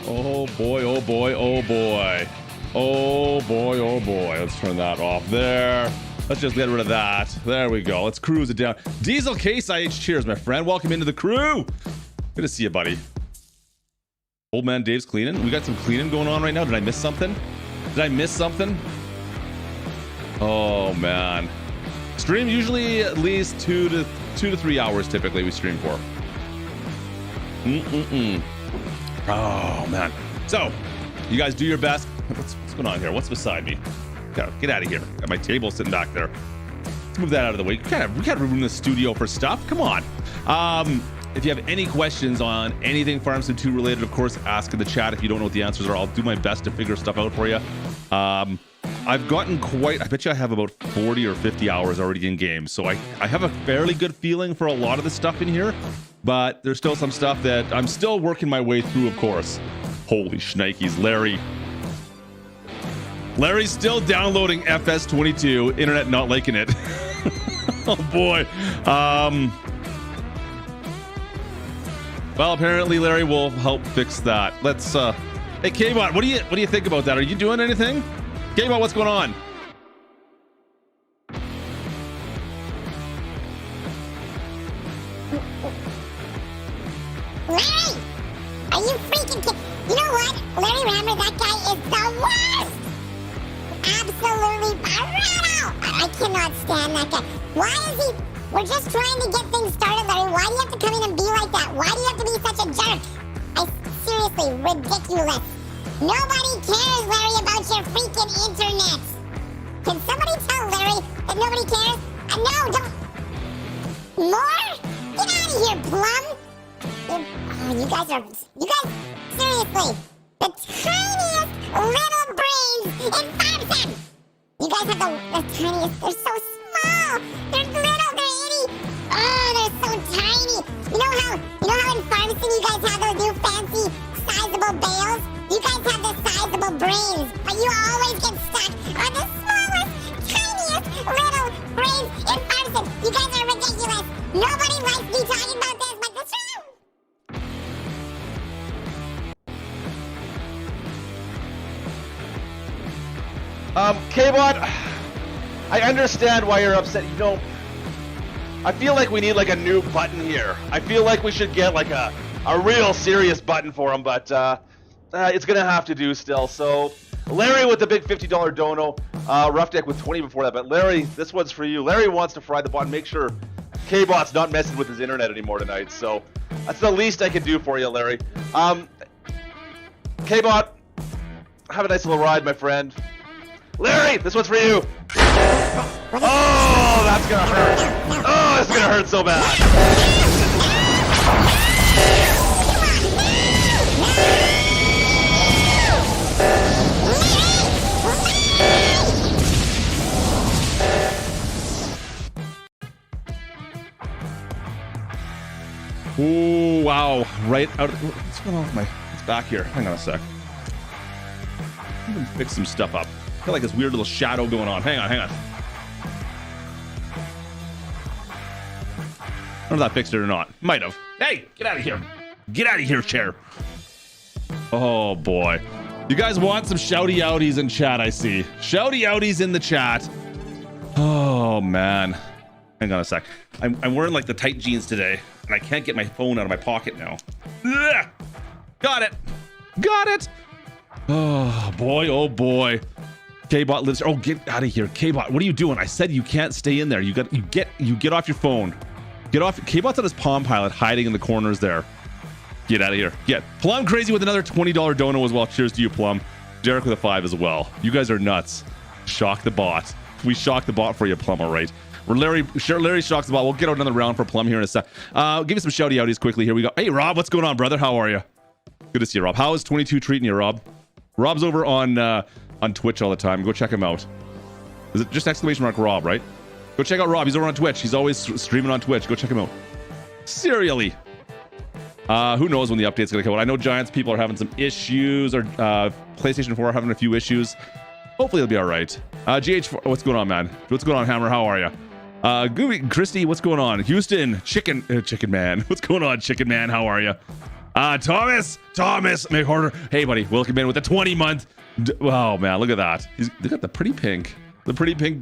Oh boy, oh boy, oh boy. Oh boy, oh boy. Let's turn that off there. Let's just get rid of that. There we go. Let's cruise it down. Diesel Case IH, cheers, my friend. Welcome into the crew. Good to see you, buddy. Old man Dave's cleaning. We got some cleaning going on right now. Did I miss something? Did I miss something? Oh, man. Stream usually at least 2 to 3 hours typically we stream for. Oh, man. So, you guys do your best. What's going on here? What's beside me? Get out of here. Got my table sitting back there. Let's move that out of the way. We gotta ruin the studio for stuff. Come on. If you have any questions on anything Farm Sim 2 related, of course, ask in the chat. If you don't know what the answers are, I'll do my best to figure stuff out for you. I've gotten I bet you I have about 40 or 50 hours already in game. So I have a fairly good feeling for a lot of the stuff in here, but there's still some stuff that I'm still working my way through, of course. Holy shnikes, Larry's still downloading FS22, internet not liking it. Oh boy. Well, apparently Larry will help fix that. Let's hey K-Bot, what do you think about that? Are you doing anything? K-Bot, what's going on? Larry! Are you freaking kidding? You know what? Larry Rammer, that guy is the worst! Absolutely brutal! I cannot stand that guy. Why is he... We're just trying to get things started, Larry. Why do you have to come in and be like that? Why do you have to be such a jerk? Seriously, ridiculous. Nobody cares, Larry, about your freaking internet. Can somebody tell Larry that nobody cares? No, don't... More? Get out of here, Plum! You guys, seriously, the tiniest little brains in Farm Sim! You guys have the tiniest, they're so small! They're little, they're itty! Oh, they're so tiny! You know how in Farm Sim you guys have those new fancy, sizable bales? You guys have the sizable brains, but you always get stuck on the smallest, tiniest little brains in Farm Sim! You guys are ridiculous! Nobody likes me talking about this, but the truth! K-Bot, I understand why you're upset. You know, I feel like we need like a new button here. I feel like we should get like a real serious button for him, but it's gonna have to do still. So Larry with the big $50 dono, Rough Deck with 20 before that, but Larry, this one's for you. Larry wants to fry the button, make sure K-Bot's not messing with his internet anymore tonight, so that's the least I can do for you, Larry. K-Bot, have a nice little ride, my friend. Larry, this one's for you. Oh, that's gonna hurt. Oh, it's gonna hurt so bad. Oh, wow. Right out of... What's going on with my... It's back here. Hang on a sec. I'm gonna fix some stuff up. I feel like this weird little shadow going on. Hang on. I don't know if that fixed it or not. Might have. Hey, get out of here. Get out of here, chair. Oh, boy. You guys want some shouty outies in chat, I see. Shouty outies in the chat. Oh, man. Hang on a sec. I'm wearing like the tight jeans today, and I can't get my phone out of my pocket now. Ugh. Got it. Got it. Oh, boy. Oh, boy. K-Bot lives. Oh, get out of here, K-Bot. What are you doing? I said you can't stay in there. You get off your phone. Get off. K-Bot's on his Palm Pilot, hiding in the corners there. Get out of here. Get Plum crazy with another $20 dono as well. Cheers to you, Plum. Derek with a 5 as well. You guys are nuts. Shock the bot. We shocked the bot for you, Plum. All right. Larry shocks the bot. We'll get out another round for Plum here in a sec. Give me some shouty outies quickly. Here we go. Hey, Rob, what's going on, brother? How are you? Good to see you, Rob. How is 22 treating you, Rob? Rob's over on Twitch all the time. Go check him out. Is it just exclamation mark Rob, right? Go check out Rob. He's over on Twitch. He's always streaming on Twitch. Go check him out. Serially. Who knows when the update's going to come out. I know Giants people are having some issues, or PlayStation 4 are having a few issues. Hopefully it'll be all right. GH4, what's going on, man? What's going on, Hammer? How are you? Gooby, Christy, what's going on? Houston, Chicken Man. What's going on, Chicken Man? How are you? Thomas McHorder. Hey, buddy, welcome in with a 20-month. Oh man, look at that. Look at the pretty pink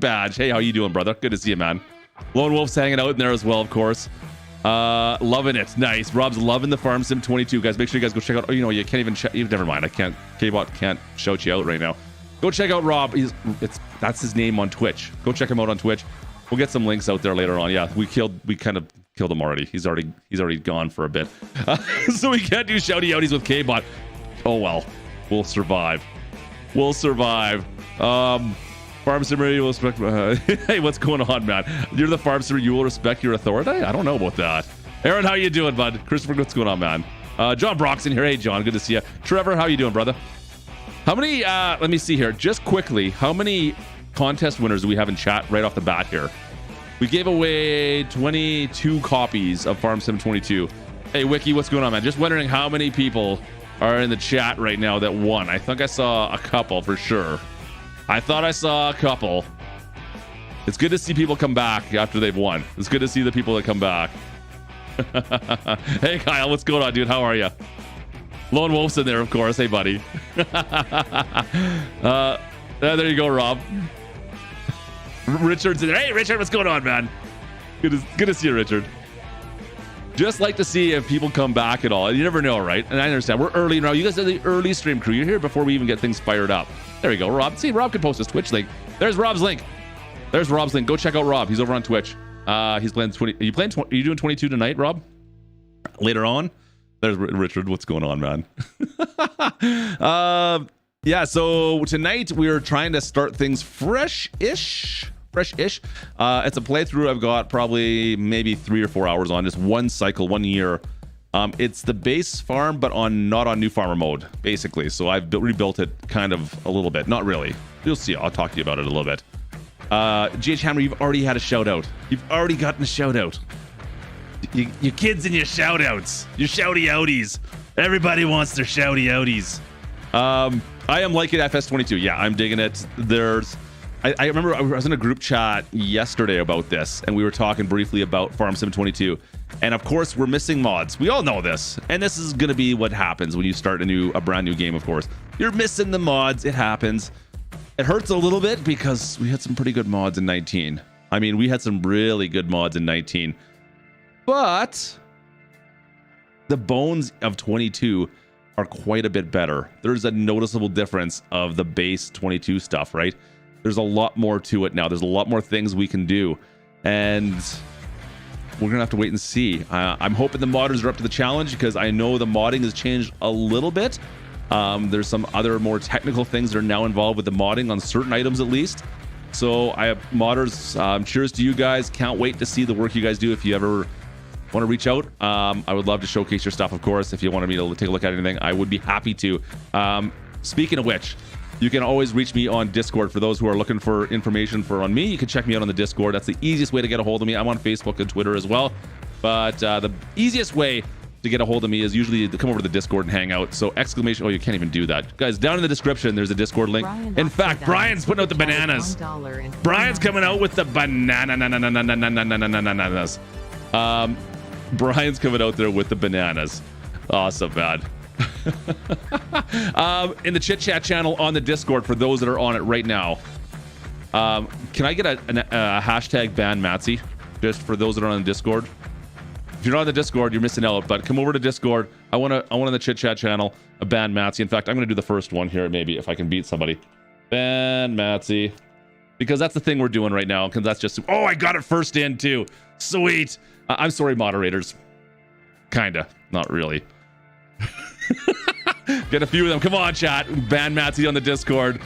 badge. Hey, how you doing, brother? Good to see you, man. Lone Wolf's hanging out in there as well, of course. Loving it. Nice. Rob's loving the Farm Sim 22. Guys, make sure you guys go check out. Oh, you know, you can't even never mind. I can't. K-Bot can't shout you out right now. Go check out Rob. That's his name on Twitch. Go check him out on Twitch. We'll get some links out there later on. Yeah, we kind of killed him already. He's already gone for a bit. So we can't do shouty outies with K-Bot. Oh well. We'll survive. Farm Simmer, you will respect. Hey, what's going on, man? You're the Farm Simmer. You will respect your authority. I don't know about that. Aaron, how you doing, bud? Christopher, what's going on, man? John Brock's in here. Hey, John, good to see you. Trevor, how you doing, brother? How many? Let me see here. Just quickly, how many contest winners do we have in chat right off the bat here? We gave away 22 copies of Farm Sim 22. Hey, Wiki, what's going on, man? Just wondering how many people are in the chat right now that won. I think I saw a couple for sure. I thought I saw a couple. It's good to see people come back after they've won. It's good to see the people that come back. Hey, Kyle, what's going on, dude? How are you? Lone Wolf's in there, of course. Hey, buddy. There you go, Rob. Richard's in there. Hey, Richard, what's going on, man? Good to see you, Richard. Just like to see if people come back at all. You never know, right? And I understand. We're early now. You guys are the early stream crew. You're here before we even get things fired up. There you go, Rob. See, Rob can post his Twitch link. There's Rob's link. Go check out Rob. He's over on Twitch. He's playing 20. Are you doing 22 tonight, Rob? Later on? There's Richard. What's going on, man? Yeah, so tonight we're trying to start things fresh-ish. It's a playthrough I've got probably maybe 3 or 4 hours on, just one cycle, 1 year. It's the base farm, but not on new farmer mode, basically. So I've rebuilt it kind of a little bit. Not really. You'll see. I'll talk to you about it a little bit. GH Hammer, you've already had a shout out. You've already gotten a shout out. You kids and your shout outs. Your shouty outies. Everybody wants their shouty outies. I am liking FS22. Yeah, I'm digging it. I remember I was in a group chat yesterday about this, and we were talking briefly about Farm Sim 22. And of course, we're missing mods. We all know this. And this is going to be what happens when you start a brand new game, of course. You're missing the mods. It happens. It hurts a little bit because we had some pretty good mods in 19. I mean, we had some really good mods in 19. But the bones of 22 are quite a bit better. There's a noticeable difference of the base 22 stuff, right? There's a lot more to it now. There's a lot more things we can do. And we're gonna have to wait and see. I'm hoping the modders are up to the challenge because I know the modding has changed a little bit. There's some other more technical things that are now involved with the modding on certain items at least. So I have modders, cheers to you guys. Can't wait to see the work you guys do. If you ever want to reach out, I would love to showcase your stuff, of course. If you wanted me to take a look at anything, I would be happy to. Speaking of which, you can always reach me on Discord. For those who are looking for information on me, you can check me out on the Discord. That's the easiest way to get a hold of me. I'm on Facebook and Twitter as well. But the easiest way to get a hold of me is usually to come over to the Discord and hang out. So exclamation, oh, you can't even do that. Guys, down in the description, there's a Discord link. In fact, Brian's putting out the bananas. Brian's coming out with the bananas. Brian's coming out there with the bananas. Awesome, man. In the chit chat channel on the Discord, for those that are on it right now, can I get a hashtag ban Matsy just for those that are on the Discord? If you're not on the Discord, you're missing out. But come over to Discord. I want on the chit chat channel a ban Matsy. In fact, I'm going to do the first one here, maybe if I can beat somebody. Ban Matsy, because that's the thing we're doing right now. Because that's just I got it first in too. Sweet. I'm sorry, moderators. Kinda, not really. Get a few of them. Come on, chat. Ban Matsy on the Discord.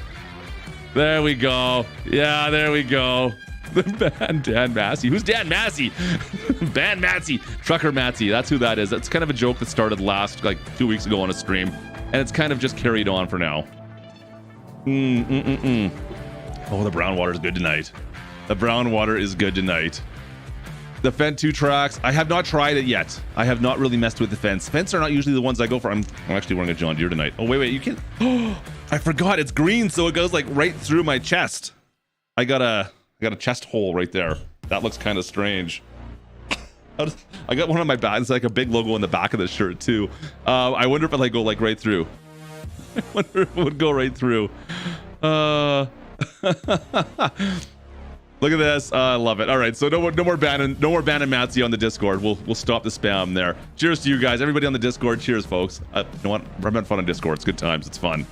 There we go. Yeah, there we go. Ban Dan Massey. Who's Dan Massey? Ban Matsy. Trucker Matsy. That's who that is. That's kind of a joke that started last, like 2 weeks ago on a stream. And it's kind of just carried on for now. Oh, the brown water is good tonight. The brown water is good tonight. The Fent 2 tracks. I have not tried it yet. I have not really messed with the Fents. Fents are not usually the ones I go for. I'm actually wearing a John Deere tonight. Oh, wait. You can... Oh, I forgot. It's green, so it goes like right through my chest. I got a chest hole right there. That looks kind of strange. I got one on my back. It's like a big logo on the back of the shirt too. I wonder if it like go like right through. I wonder if it would go right through. Look at this. I love it. All right, so no more banning Matsy on the Discord. We'll stop the spam there. Cheers to you guys, everybody on the Discord. Cheers, folks. You know what? We're having fun on Discord. It's good times. It's fun.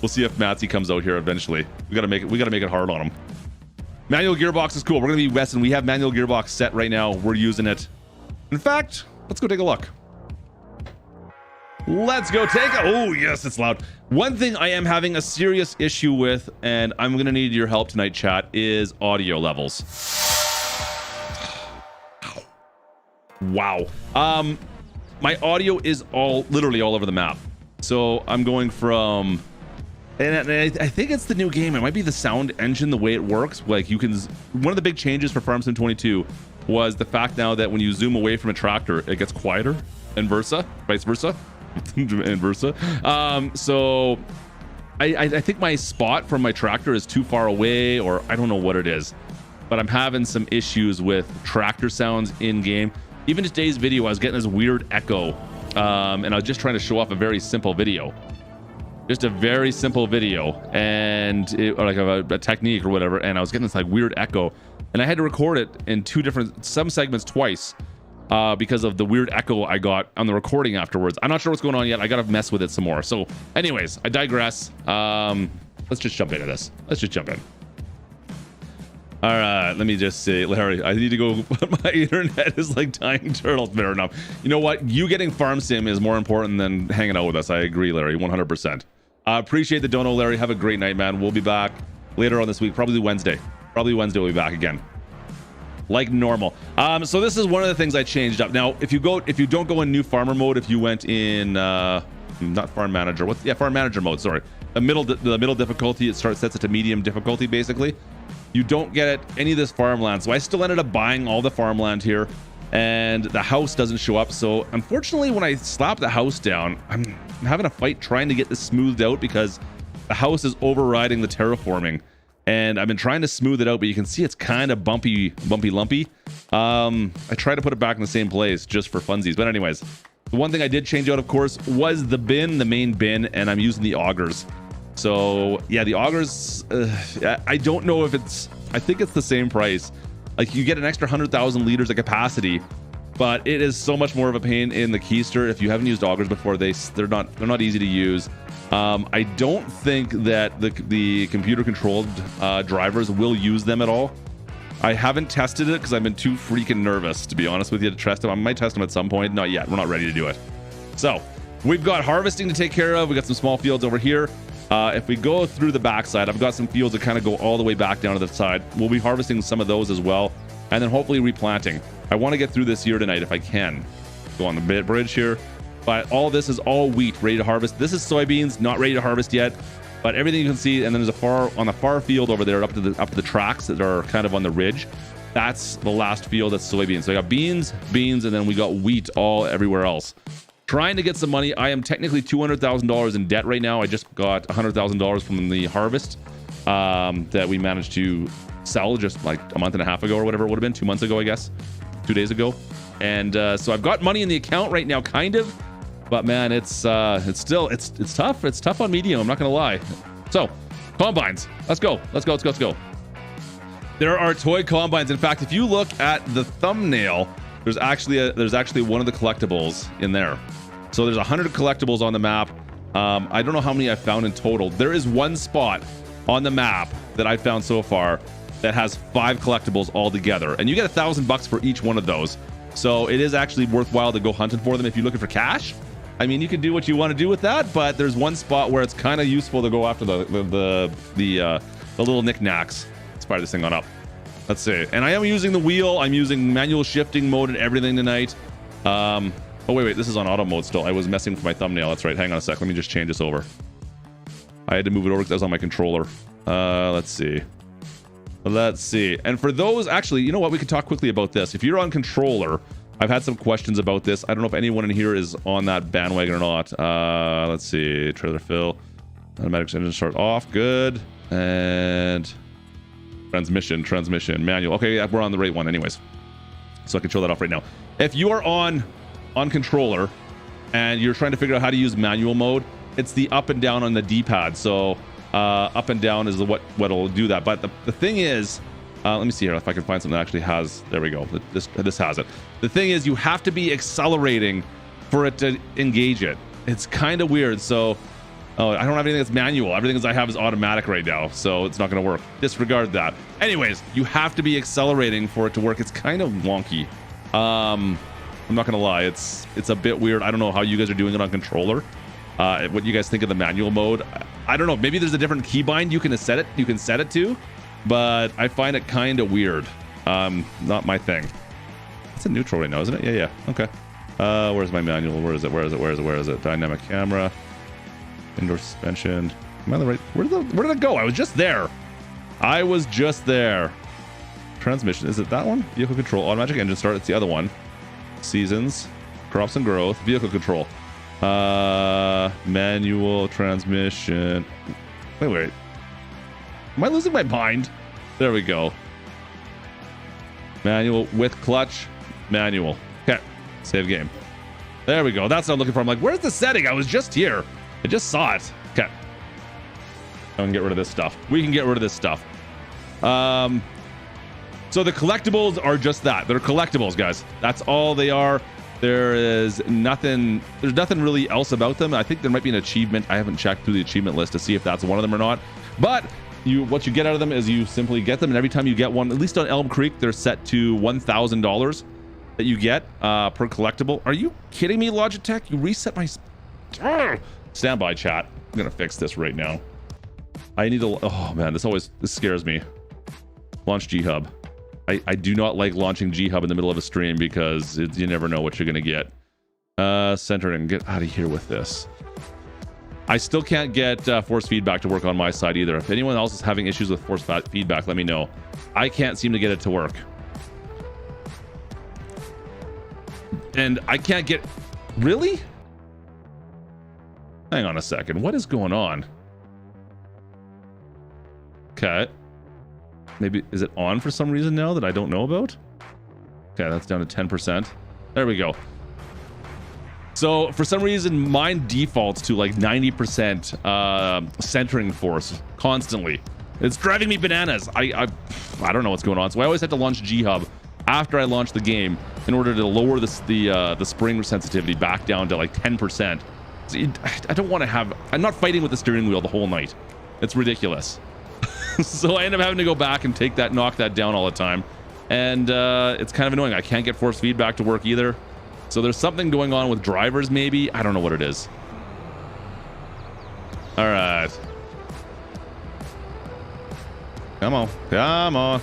We'll see if Matsy comes out here eventually. We gotta make it hard on him. Manual gearbox is cool. We're gonna be Weston. We have manual gearbox set right now. We're using it. In fact, let's go take a look. Let's go take a... Oh, yes, it's loud. One thing I am having a serious issue with, and I'm going to need your help tonight, chat, is audio levels. Wow. My audio is literally all over the map. So I'm going from... And I think it's the new game. It might be the sound engine, the way it works. Like you can... One of the big changes for Farm Sim 22 was the fact now that when you zoom away from a tractor, it gets quieter, and vice versa. And versa. So I think my spot from my tractor is too far away, or I don't know what it is, but I'm having some issues with tractor sounds in game. Even today's video, I was getting this weird echo, and I was just trying to show off a very simple video, just a very simple video, and or like a technique or whatever, and I was getting this like weird echo, and I had to record it in some segments twice. Because of the weird echo I got on the recording afterwards. I'm not sure what's going on yet. I gotta mess with it some more. So anyways, I digress. Let's just jump into this. Let's just jump in. All right, let me just say, Larry, I need to go. My internet is like dying turtles. Fair enough. You know what? You getting Farm Sim is more important than hanging out with us. I agree, Larry, 100%. Appreciate the dono, Larry. Have a great night, man. We'll be back later on this week, probably Wednesday. Probably Wednesday we'll be back again, like normal. So this is one of the things I changed up. Now, if you don't go in new farmer mode, if you went in not farm manager, farm manager mode, sorry, the middle difficulty, it sets it to medium difficulty. Basically, you don't get any of this farmland. So I still ended up buying all the farmland here, and the house doesn't show up. So unfortunately, when I slap the house down, I'm having a fight trying to get this smoothed out because the house is overriding the terraforming. And I've been trying to smooth it out, but you can see it's kind of bumpy, lumpy. I tried to put it back in the same place just for funsies. But anyways, the one thing I did change out, of course, was the main bin, and I'm using the augers. So yeah, the augers, I don't know if I think it's the same price. Like you get an extra 100,000 liters of capacity, but it is so much more of a pain in the keister. If you haven't used augers before, they're not easy to use. I don't think that the computer controlled drivers will use them at all. I haven't tested it because I've been too freaking nervous, to be honest with you, to test them. I might test them at some point. Not yet. We're not ready to do it. So we've got harvesting to take care of. We got some small fields over here. If we go through the backside, I've got some fields that kind of go all the way back down to the side. We'll be harvesting some of those as well, and then hopefully replanting. I want to get through this year tonight if I can. Go on the bridge here. But all this is all wheat ready to harvest. This is soybeans, not ready to harvest yet. But everything you can see, and then there's on the far field over there, up to the tracks that are kind of on the ridge. That's the last field. That's soybeans. So I got beans, and then we got wheat all everywhere else. Trying to get some money. I am technically $200,000 in debt right now. I just got $100,000 from the harvest that we managed to sell just like a month and a half ago or whatever it would have been, 2 months ago, I guess, 2 days ago. And so I've got money in the account right now, kind of. But man, it's tough. It's tough on medium. I'm not gonna lie. So, combines. Let's go. There are toy combines. In fact, if you look at the thumbnail, there's actually one of the collectibles in there. So there's 100 collectibles on the map. I don't know how many I found in total. There is one spot on the map that I found so far that has 5 collectibles all together, and you get $1,000 for each one of those. So it is actually worthwhile to go hunting for them if you're looking for cash. I mean, you can do what you want to do with that, but there's one spot where it's kind of useful to go after the little knickknacks. Let's fire this thing on up. Let's see. And I am using the wheel. I'm using manual shifting mode and everything tonight. Oh wait, this is on auto mode still. I was messing with my thumbnail. That's right. Hang on a sec. Let me just change this over. I had to move it over because that was on my controller. Let's see. And for those, actually, you know what? We could talk quickly about this. If you're on controller, I've had some questions about this. I don't know if anyone in here is on that bandwagon or not. Let's see. Trailer fill. Automatic engine start off. Good. And transmission. Manual. Okay, yeah, we're on the right one anyways. So I can show that off right now. If you are on controller and you're trying to figure out how to use manual mode, it's the up and down on the D-pad. So up and down is what'll do that. But the thing is, let me see here if I can find something that actually has. There we go. This has it. The thing is, you have to be accelerating for it to engage it. It's kind of weird. So I don't have anything that's manual. Everything I have is automatic right now, so it's not going to work. Disregard that. Anyways, you have to be accelerating for it to work. It's kind of wonky. I'm not gonna lie, it's a bit weird. I don't know how you guys are doing it on controller. What you guys think of the manual mode? I don't know. Maybe there's a different keybind you can set it to, but I find it kind of weird. Not my thing. It's a neutral right now, isn't it? Yeah. Okay. Where's my manual? Where is it? Dynamic camera, indoor suspension. Am I on the right? Where did it go? I was just there. Transmission, is it that one? Vehicle control, automatic engine start. It's the other one. Seasons, crops and growth, vehicle control, manual transmission. Wait. Am I losing my mind? There we go. Manual with clutch, manual. Okay, save game. There we go. That's what I'm looking for. I'm like, where's the setting? I was just here. I just saw it. Okay. I can get rid of this stuff. We can get rid of this stuff. So the collectibles are just that. They're collectibles, guys. That's all they are. There's nothing really else about them. I think there might be an achievement. I haven't checked through the achievement list to see if that's one of them or not. But what you get out of them is you simply get them, and every time you get one, at least on Elmcreek, they're set to $1,000 that you get per collectible. Are you kidding me, Logitech? You reset my... Stand by, chat. I'm gonna fix this right now. I need to... Oh man, this scares me. Launch G-Hub. I do not like launching G-Hub in the middle of a stream because you never know what you're going to get. Centering. Get out of here with this. I still can't get force feedback to work on my side either. If anyone else is having issues with force feedback, let me know. I can't seem to get it to work. And I can't get... Really? Hang on a second. What is going on? Okay. Maybe, is it on for some reason now that I don't know about? Okay, that's down to 10%. There we go. So for some reason, mine defaults to like 90% centering force constantly. It's driving me bananas. I don't know what's going on. So I always have to launch G-Hub after I launch the game in order to lower the spring sensitivity back down to like 10%. So I don't want to have... I'm not fighting with the steering wheel the whole night. It's ridiculous. So I end up having to go back and knock that down all the time. And it's kind of annoying. I can't get force feedback to work either. So there's something going on with drivers maybe. I don't know what it is. All right. Come on.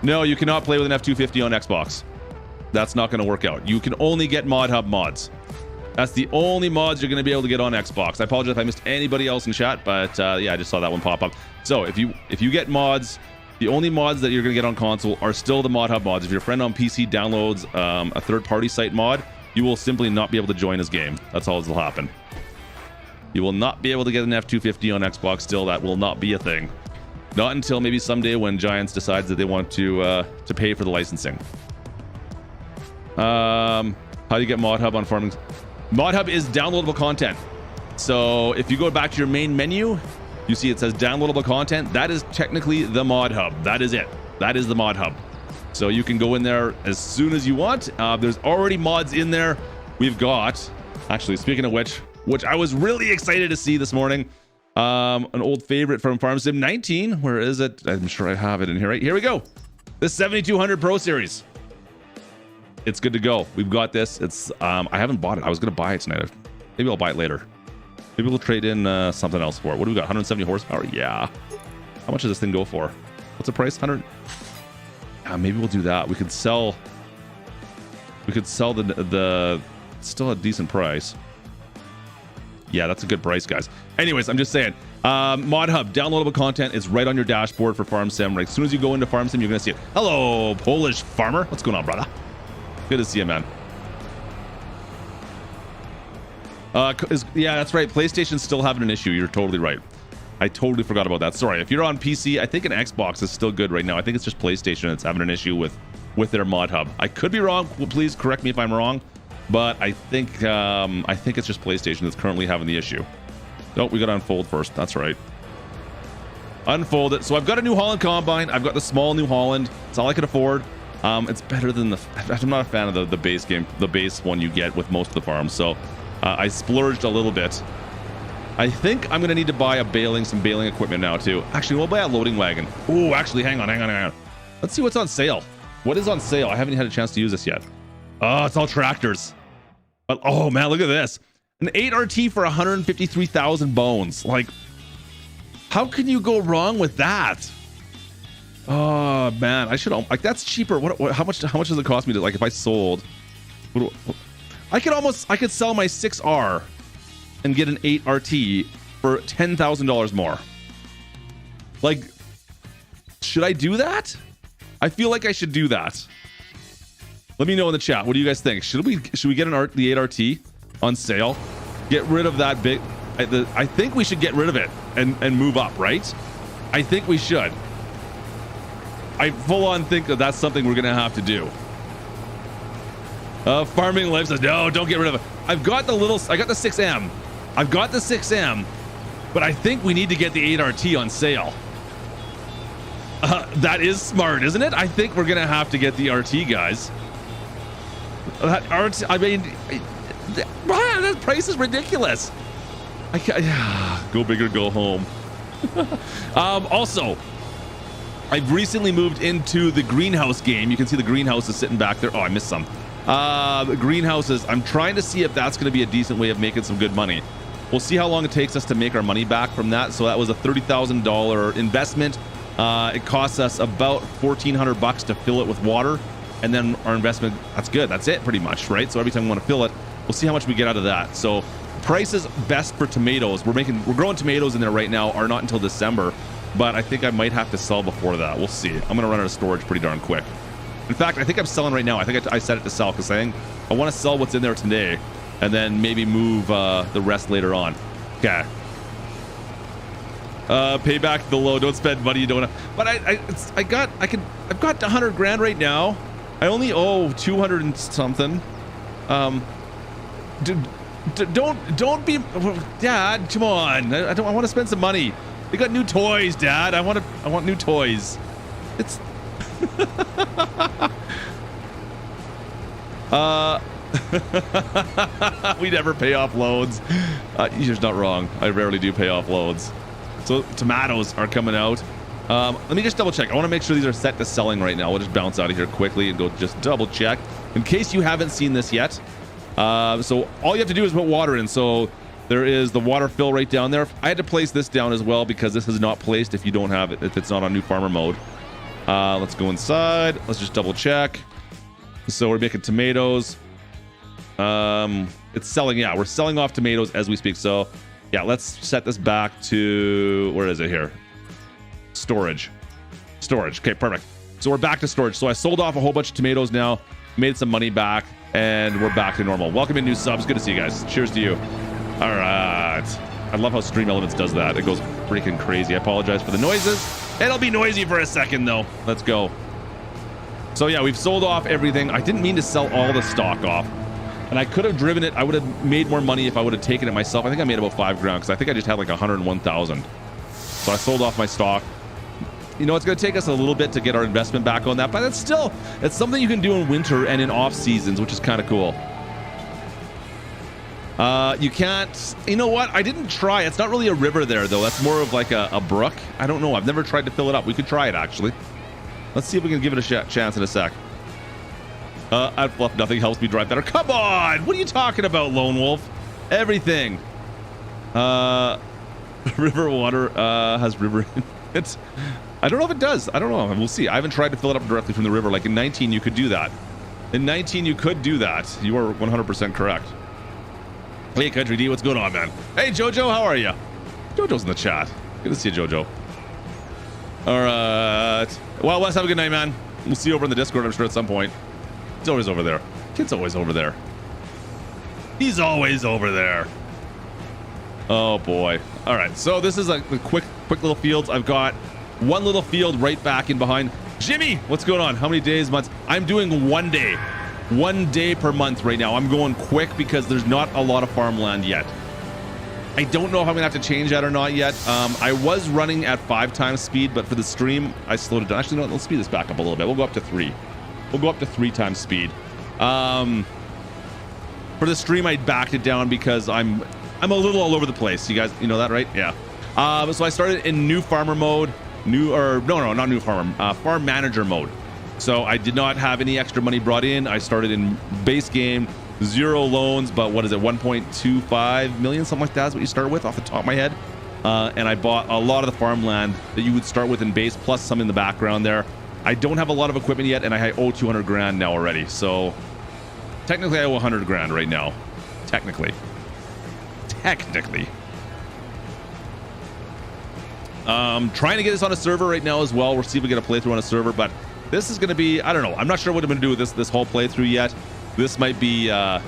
No, you cannot play with an F250 on Xbox. That's not going to work out. You can only get Mod Hub mods. That's the only mods you're going to be able to get on Xbox. I apologize if I missed anybody else in chat, but yeah, I just saw that one pop up. So if you get mods, the only mods that you're going to get on console are still the Mod Hub mods. If your friend on PC downloads a third-party site mod, you will simply not be able to join his game. That's all that will happen. You will not be able to get an F250 on Xbox still. That will not be a thing. Not until maybe someday when Giants decides that they want to pay for the licensing. How do you get Mod Hub on farming? Mod Hub is downloadable content. So if you go back to your main menu, you see it says downloadable content. That is technically the Mod Hub. That is it. That is the Mod Hub. So you can go in there as soon as you want. There's already mods in there. We've got, actually, speaking of which I was really excited to see this morning, an old favorite from Farm Sim 19. Where is it? I'm sure I have it in here. Right here we go. The 7200 Pro Series. It's good to go. We've got this. It's I haven't bought it. I was gonna buy it tonight. Maybe I'll buy it later. Maybe we'll trade in something else for it. What do we got? 170 horsepower. Yeah. How much does this thing go for? What's the price? 100. Maybe we'll do that. We could sell the still a decent price. Yeah, that's a good price, guys. Anyways, I'm just saying. Mod Hub, downloadable content is right on your dashboard for Farm Sim. Right, as soon as you go into Farm Sim, you're gonna see it. Hello, Polish farmer. What's going on, brother? Good to see you, man. Yeah, that's right. PlayStation's still having an issue. You're totally right. I totally forgot about that. Sorry. If you're on PC, I think an Xbox is still good right now. I think it's just PlayStation that's having an issue with with their mod hub. I could be wrong. Please correct me if I'm wrong, but I think it's just PlayStation that's currently having the issue. Oh, we got to unfold first. That's right. Unfold it. So I've got a New Holland combine. I've got the small New Holland. It's all I could afford. It's better than I'm not a fan of the base game, the base one you get with most of the farms. So I splurged a little bit. I think I'm gonna need to buy some baling equipment now too. Actually, we'll buy a loading wagon. Oh, actually, hang on. Let's see what's on sale. What is on sale? I haven't had a chance to use this yet. Oh, it's all tractors. But oh man, look at this. An 8RT for 153,000 bones. Like, how can you go wrong with that? Oh man, I should like that's cheaper. How much does it cost me to, like, if I sold? I could sell my 6R and get an 8RT for $10,000 more. Like, should I do that? I feel like I should do that. Let me know in the chat. What do you guys think? Should we get the 8RT on sale? Get rid of that big. I think we should get rid of it and move up, right? I think we should. I full on think that's something we're gonna have to do. Farming Life says no, don't get rid of it. I got the 6M. I've got the 6M, but I think we need to get the 8RT on sale. That is smart, isn't it? I think we're gonna have to get the RT, guys. That RT, I mean, that price is ridiculous. I can't, go big or go home. Also, I've recently moved into the greenhouse game. You can see the greenhouse is sitting back there. Oh, I missed some. The greenhouses, I'm trying to see if that's going to be a decent way of making some good money. We'll see how long it takes us to make our money back from that. So that was a $30,000 investment. It costs us about $1,400 to fill it with water. And then our investment, that's good. That's it pretty much, right? So every time we want to fill it, we'll see how much we get out of that. So prices best for tomatoes. We're growing tomatoes in there right now, are not until December. But I think I might have to sell before that. We'll see. I'm going to run out of storage pretty darn quick. In fact, I think I'm selling right now. I think I set it to sell because I want to sell what's in there today and then maybe move the rest later on. Okay. Pay back the low. Don't spend money you don't have. But I've got 100 grand right now. I only owe 200 and something. Don't be, Dad. Come on. I want to spend some money. We got new toys, Dad. I want new toys. It's we never pay off loans. You're not wrong. I rarely do pay off loans. So tomatoes are coming out. Let me just double check. I want to make sure these are set to selling right now. We'll just bounce out of here quickly and go just double check in case you haven't seen this yet. So all you have to do is put water in. So there is the water fill right down there. I had to place this down as well because this is not placed if you don't have it, if it's not on new farmer mode. Let's go inside. Let's just double check. So we're making tomatoes. It's selling. Yeah, we're selling off tomatoes as we speak. So yeah, let's set this back to, where is it here? Storage. Okay, perfect. So we're back to storage. So I sold off a whole bunch of tomatoes now, made some money back, and we're back to normal. Welcome in new subs. Good to see you guys. Cheers to you. All right. I love how Stream Elements does that. It goes freaking crazy. I apologize for the noises. It'll be noisy for a second though. Let's go. So yeah, we've sold off everything. I didn't mean to sell all the stock off. And I could have driven it. I would have made more money if I would have taken it myself. I think I made about 5 grand because I think I just had like 101,000. So I sold off my stock. You know, it's going to take us a little bit to get our investment back on that, but it's something you can do in winter and in off seasons, which is kind of cool. You can't, you know what? I didn't try. It's not really a river there though. That's more of like a brook. I don't know. I've never tried to fill it up. We could try it actually. Let's see if we can give it a chance in a sec. I'd fluff. Nothing helps me drive better. Come on. What are you talking about, Lone Wolf? Everything. River water has river in it. I don't know if it does. I don't know. We'll see. I haven't tried to fill it up directly from the river. Like in 19, you could do that. In 19, you could do that. You are 100% correct. Hey, Country D, what's going on, man? Hey, Jojo, how are you? Jojo's in the chat. Good to see you, Jojo. All right. Well, Wes, have a good night, man. We'll see you over in the Discord, I'm sure, at some point. He's always over there. Kid's always over there. He's always over there. Oh, boy. All right. So this is like the quick little fields. I've got one little field right back in behind. Jimmy, what's going on? How many days, months? I'm doing 1 day. 1 day per month right now. I'm going quick because there's not a lot of farmland yet. I don't know if I'm gonna have to change that or not yet. I was running at 5 times speed, but for the stream, I slowed it down. Actually, no, let's speed this back up a little bit. We'll go up to 3. We'll go up to 3 times speed. For the stream, I backed it down because I'm a little all over the place. You guys, you know that, right? Yeah. So I started in new farmer mode, not new farmer, farm manager mode. So I did not have any extra money brought in. I started in base game, 0 loans, but what is it, 1.25 million, something like that is what you start with off the top of my head. And I bought a lot of the farmland that you would start with in base, plus some in the background there. I don't have a lot of equipment yet, and I owe 200 grand now already. So technically I owe 100 grand right now. Technically. Trying to get this on a server right now as well. We'll see if we get a playthrough on a server, but this is going to be, I don't know. I'm not sure what I'm going to do with this whole playthrough yet. This might be the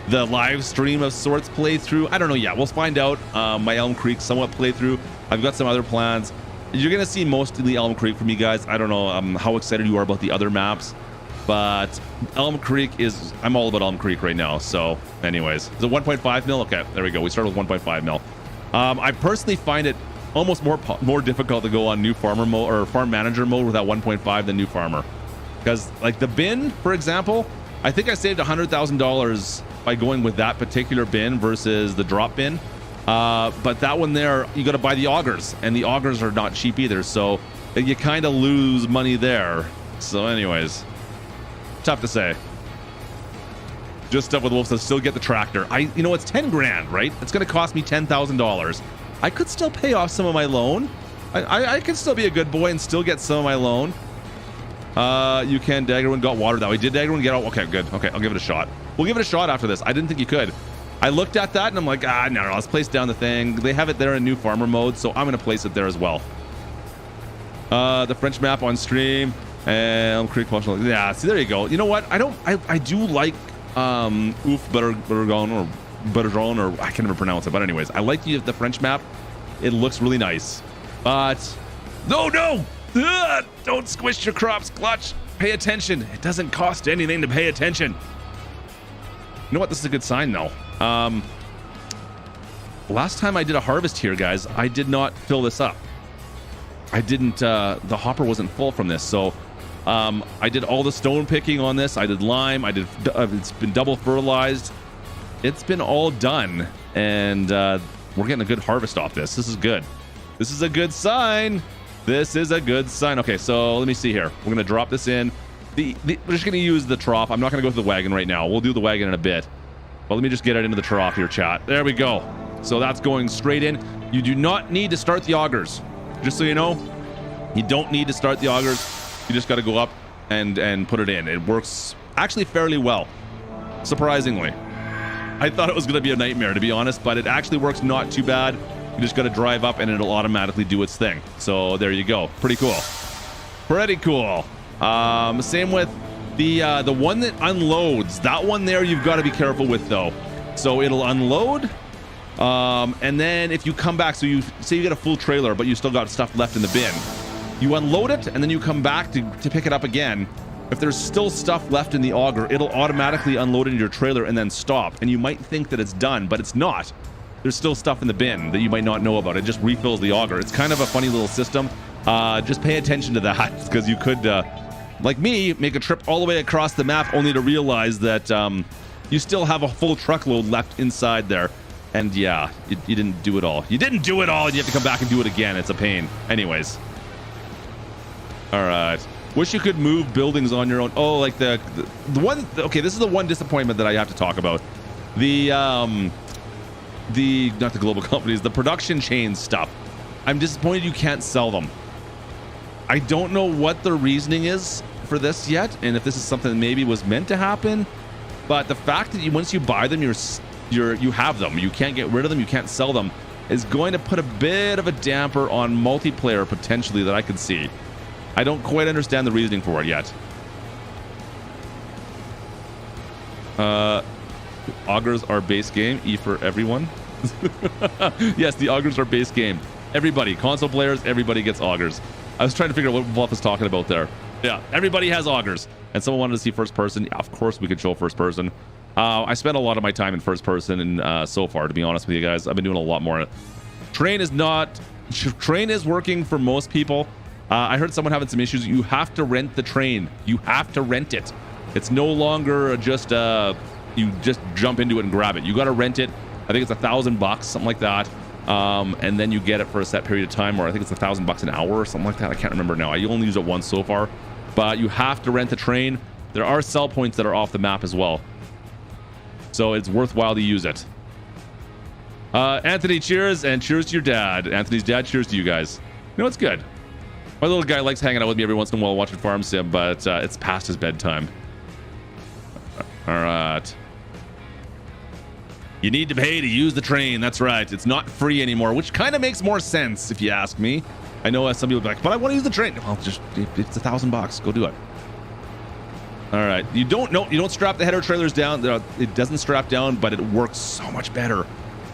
live stream of sorts playthrough. I don't know yet. We'll find out. My Elmcreek somewhat playthrough. I've got some other plans. You're going to see mostly Elmcreek from you guys. I don't know how excited you are about the other maps, but Elmcreek is, I'm all about Elmcreek right now. So anyways, is it 1.5 mil? Okay, there we go. We started with 1.5 mil. I personally find it almost more difficult to go on new farmer mode or farm manager mode with that 1.5 than new farmer, because like the bin, for example, I think I saved $100,000 by going with that particular bin versus the drop bin. But that one there, you got to buy the augers, and the augers are not cheap either, so you kind of lose money there. So anyways, tough to say. Just stuff with wolves to still get the tractor. You know, it's 10 grand, right? It's going to cost me $10,000. I could still pay off some of my loan. I could still be a good boy and still get some of my loan. You can Daggerwin got water that way. Did Daggerwin get out? Okay, good. Okay, I'll give it a shot. We'll give it a shot after this. I didn't think you could. I looked at that and I'm like, no, let's place down the thing. They have it there in new farmer mode, so I'm gonna place it there as well. The French map on stream and Elmcreek functional. Yeah, see, there you go. You know what? I do like Bergeron or I can't even pronounce it, but anyways, I like the French map. It looks really nice, but no. Don't squish your crops, Clutch. Pay attention. It doesn't cost anything to pay attention. You know what? This is a good sign, though. Last time I did a harvest here, guys, I did not fill this up. I didn't. The hopper wasn't full from this, so I did all the stone picking on this. I did lime. It's been double fertilized. It's been all done, and we're getting a good harvest off this. This is good. This is a good sign. This is a good sign. Okay, so let me see here. We're gonna drop this in. We're just gonna use the trough. I'm not gonna go to the wagon right now. We'll do the wagon in a bit. But let me just get it into the trough here, chat. There we go. So that's going straight in. You do not need to start the augers. Just so you know, you don't need to start the augers. You just got to go up and put it in. It works actually fairly well, surprisingly. I thought it was going to be a nightmare, to be honest, but it actually works not too bad. You just got to drive up and it'll automatically do its thing. So there you go. Pretty cool. Pretty cool. Same with the one that unloads. That one there you've got to be careful with, though. So it'll unload, and then if you come back, so you say you get a full trailer, but you still got stuff left in the bin. You unload it, and then you come back to pick it up again. If there's still stuff left in the auger, it'll automatically unload into your trailer and then stop. And you might think that it's done, but it's not. There's still stuff in the bin that you might not know about. It just refills the auger. It's kind of a funny little system. Just pay attention to that, because you could, like me, make a trip all the way across the map only to realize that you still have a full truckload left inside there. And yeah, you didn't do it all. You didn't do it all, and you have to come back and do it again. It's a pain. Anyways. All right. Wish you could move buildings on your own. Oh, like the one. Okay, this is the one disappointment that I have to talk about. Not the global companies, the production chain stuff. I'm disappointed you can't sell them. I don't know what the reasoning is for this yet, and if this is something that maybe was meant to happen. But the fact that once you buy them, you have them. You can't get rid of them. You can't sell them. Is going to put a bit of a damper on multiplayer potentially that I could see. I don't quite understand the reasoning for it yet. Augers are base game. E for everyone. Yes, the augers are base game. Everybody, console players, everybody gets augers. I was trying to figure out what Bluff was talking about there. Yeah, everybody has augers. And someone wanted to see first person. Yeah, of course we could show first person. I spent a lot of my time in first person and so far, to be honest with you guys. I've been doing a lot more. Train is working for most people. I heard someone having some issues. You have to rent the train. You have to rent it. It's no longer just you just jump into it and grab it. You got to rent it. I think it's $1,000, something like that. And then you get it for a set period of time, or I think it's $1,000 an hour or something like that. I can't remember now. I only used it once so far, but you have to rent the train. There are sell points that are off the map as well, so it's worthwhile to use it. Anthony, cheers, and cheers to your dad. Anthony's dad, cheers to you guys. You know, it's good. My little guy likes hanging out with me every once in a while watching Farm Sim, but it's past his bedtime. All right. You need to pay to use the train. That's right. It's not free anymore, which kind of makes more sense if you ask me. I know some people be like, but I want to use the train. Well, just it's $1,000. Go do it. All right. You don't strap the header trailers down. It doesn't strap down, but it works so much better.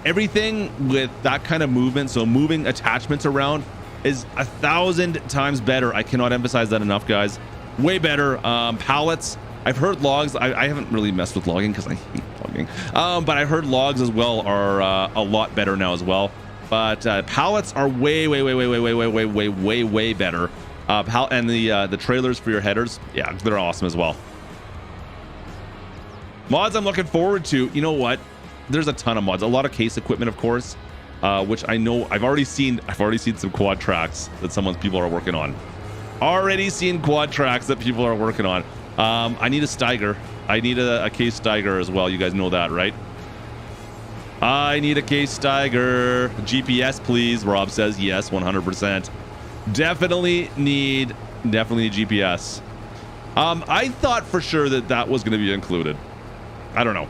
Everything with that kind of movement, so moving attachments around, is 1,000 times better. I cannot emphasize that enough, guys. Way better. Pallets. I've heard logs. I haven't really messed with logging because I hate logging. But I've heard logs as well are a lot better now as well. But pallets are way better. And the trailers for your headers, yeah, they're awesome as well. Mods I'm looking forward to. You know what? There's a ton of mods. A lot of case equipment, of course, which I know I've already seen some quad tracks that people are working on. Already seen quad tracks that people are working on. I need a Steiger. I need a case Steiger as well. You guys know that, right? I need a case Steiger. GPS, please. Rob says yes, 100%. Definitely need GPS. I thought for sure that was going to be included. I don't know.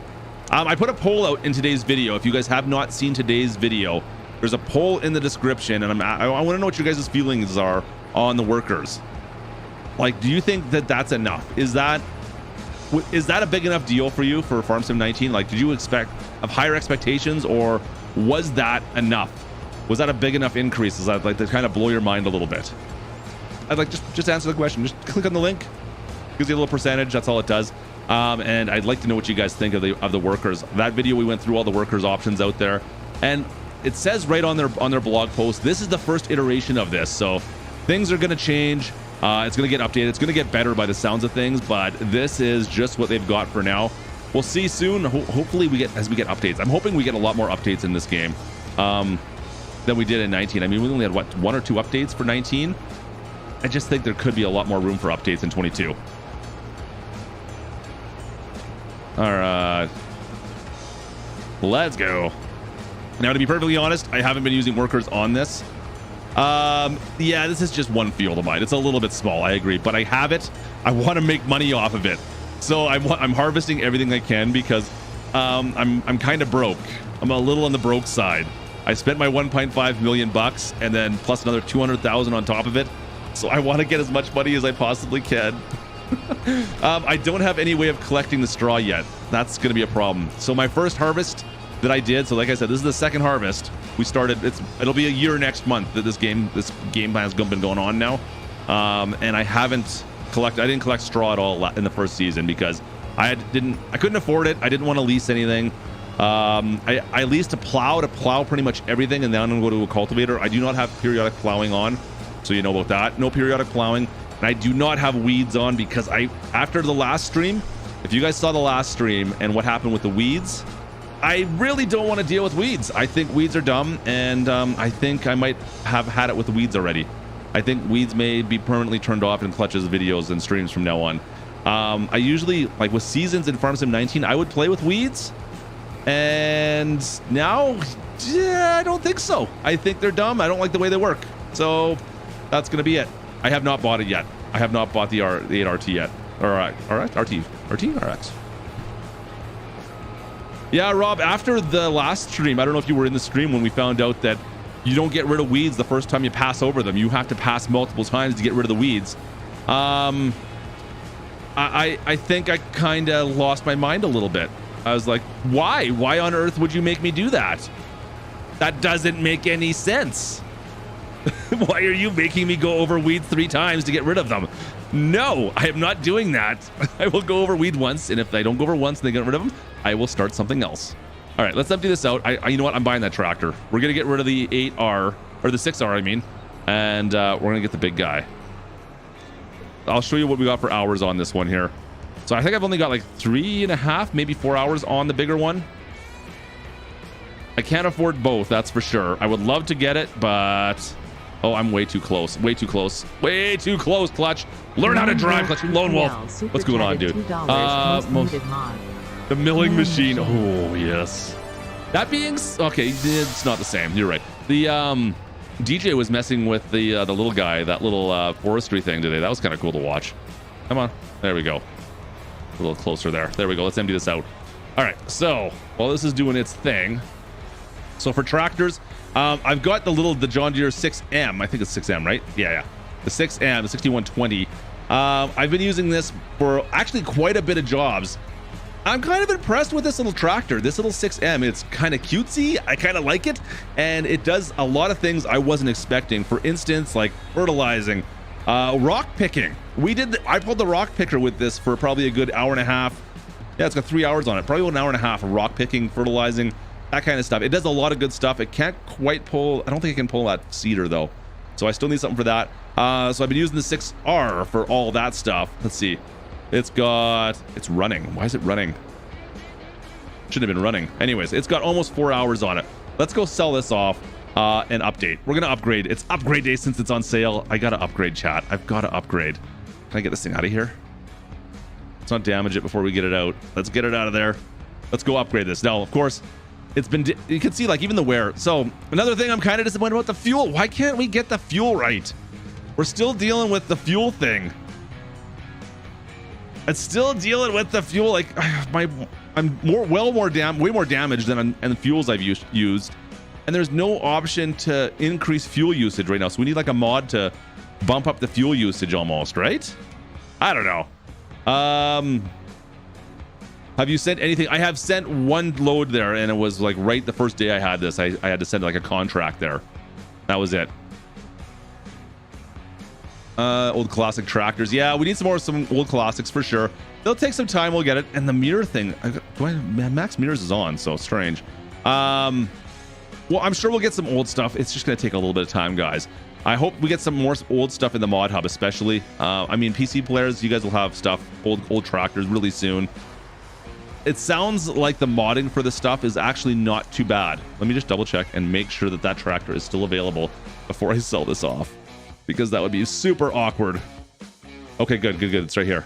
I put a poll out in today's video. If you guys have not seen today's video, there's a poll in the description, and I want to know what your guys' feelings are on the workers. Like, do you think that's enough? Is that a big enough deal for you for Farm Sim 19? Like, did you have higher expectations, or was that enough? Was that a big enough increase? Is that like to kind of blow your mind a little bit? I'd like just answer the question. Just click on the link. Gives you a little percentage. That's all it does. And I'd like to know what you guys think of the workers. That video, we went through all the workers options out there, and it says right on their blog post, this is the first iteration of this. So things are going to change. It's going to get updated. It's going to get better by the sounds of things, but this is just what they've got for now. We'll see soon. Hopefully as we get updates. I'm hoping we get a lot more updates in this game than we did in 19. I mean, we only had, 1 or 2 updates for 19? I just think there could be a lot more room for updates in 22. All right. Let's go. Now, to be perfectly honest, I haven't been using workers on this. Yeah, this is just one field of mine. It's a little bit small, I agree, but I have it. I want to make money off of it, so I'm harvesting everything I can because I'm kind of broke. I'm a little on the broke side. I spent my 1.5 million bucks and then plus another 200,000 on top of it, so I want to get as much money as I possibly can. I don't have any way of collecting the straw yet. That's going to be a problem. So my first harvest that I did, so like I said, this is the second harvest we started. It'll be a year next month that this game plan has been going on now, and I didn't collect straw at all in the first season because I couldn't afford it. I didn't want to lease anything. I leased a plow to plow pretty much everything, and then I'm going to go to a cultivator. I do not have periodic plowing on, so you know about that. No periodic plowing, and I do not have weeds on because after the last stream, if you guys saw the last stream and what happened with the weeds, I really don't want to deal with weeds. I think weeds are dumb, and I think I might have had it with the weeds already. I think weeds may be permanently turned off in Clutch's videos and streams from now on. I usually, like with seasons in Farm Sim 19, I would play with weeds, and now, yeah, I don't think so. I think they're dumb. I don't like the way they work. So that's going to be it. I have not bought it yet. I have not bought the 8RT yet. All right, RX. Yeah, Rob, after the last stream, I don't know if you were in the stream when we found out that you don't get rid of weeds the first time you pass over them. You have to pass multiple times to get rid of the weeds. I think I kind of lost my mind a little bit. I was like, why? Why on earth would you make me do that? That doesn't make any sense. Why are you making me go over weeds 3 times to get rid of them? No, I am not doing that. I will go over weed once, and if I don't go over once and they get rid of them, I will start something else. All right, let's empty this out. You know what? I'm buying that tractor. We're gonna get rid of the 8R, or the 6R, I mean, and we're gonna get the big guy. I'll show you what we got for hours on this one here. So I think I've only got like 3.5, maybe 4 hours on the bigger one. I can't afford both, that's for sure. I would love to get it, but oh, I'm way too close. Way too close. Way too close, Clutch. Learn how to drive, Clutch. Lone Wolf. What's going on, dude? The milling machine. Oh, yes. That being okay, it's not the same. You're right. The DJ was messing with the little guy, that little forestry thing today. That was kind of cool to watch. Come on. There we go. A little closer there. There we go. Let's empty this out. All right. So while this is doing its thing, so for tractors, I've got the John Deere 6M. I think it's 6M, right? Yeah. The 6M, the 6120. I've been using this for actually quite a bit of jobs. I'm kind of impressed with this little tractor, this little 6M. It's kind of cutesy. I kind of like it, and it does a lot of things I wasn't expecting. For instance, like fertilizing, rock picking. I pulled the rock picker with this for probably a good hour and a half. Yeah, it's got 3 hours on it. Probably an hour and a half of rock picking, fertilizing, that kind of stuff. It does a lot of good stuff. It can't quite pull. I don't think it can pull that seeder though, so I still need something for that. So I've been using the 6R for all that stuff. Let's see. It's running. Why is it running? Shouldn't have been running. Anyways, it's got almost 4 hours on it. Let's go sell this off and update. We're gonna upgrade. It's upgrade day since it's on sale. I gotta upgrade, chat. I've gotta upgrade. Can I get this thing out of here? Let's not damage it before we get it out. Let's get it out of there. Let's go upgrade this. Now, of course, it's been, you can see like even the wear. So another thing I'm kind of disappointed about, the fuel. Why can't we get the fuel right? We're still dealing with the fuel thing. It's still dealing with the fuel. Like I'm way more damaged than on the fuels I've used, and there's no option to increase fuel usage right now. So we need like a mod to bump up the fuel usage almost, right? I don't know. Have you sent anything? I have sent one load there, and it was like right the first day I had this. I had to send like a contract there. That was it. Old classic tractors. Yeah, we need some old classics for sure. They'll take some time. We'll get it. And the mirror thing. Max Mirrors is on, so strange. Well, I'm sure we'll get some old stuff. It's just going to take a little bit of time, guys. I hope we get some more old stuff in the mod hub, especially. I mean, PC players, you guys will have stuff, old tractors really soon. It sounds like the modding for this stuff is actually not too bad. Let me just double check and make sure that tractor is still available before I sell this off, because that would be super awkward. Okay, good. It's right here.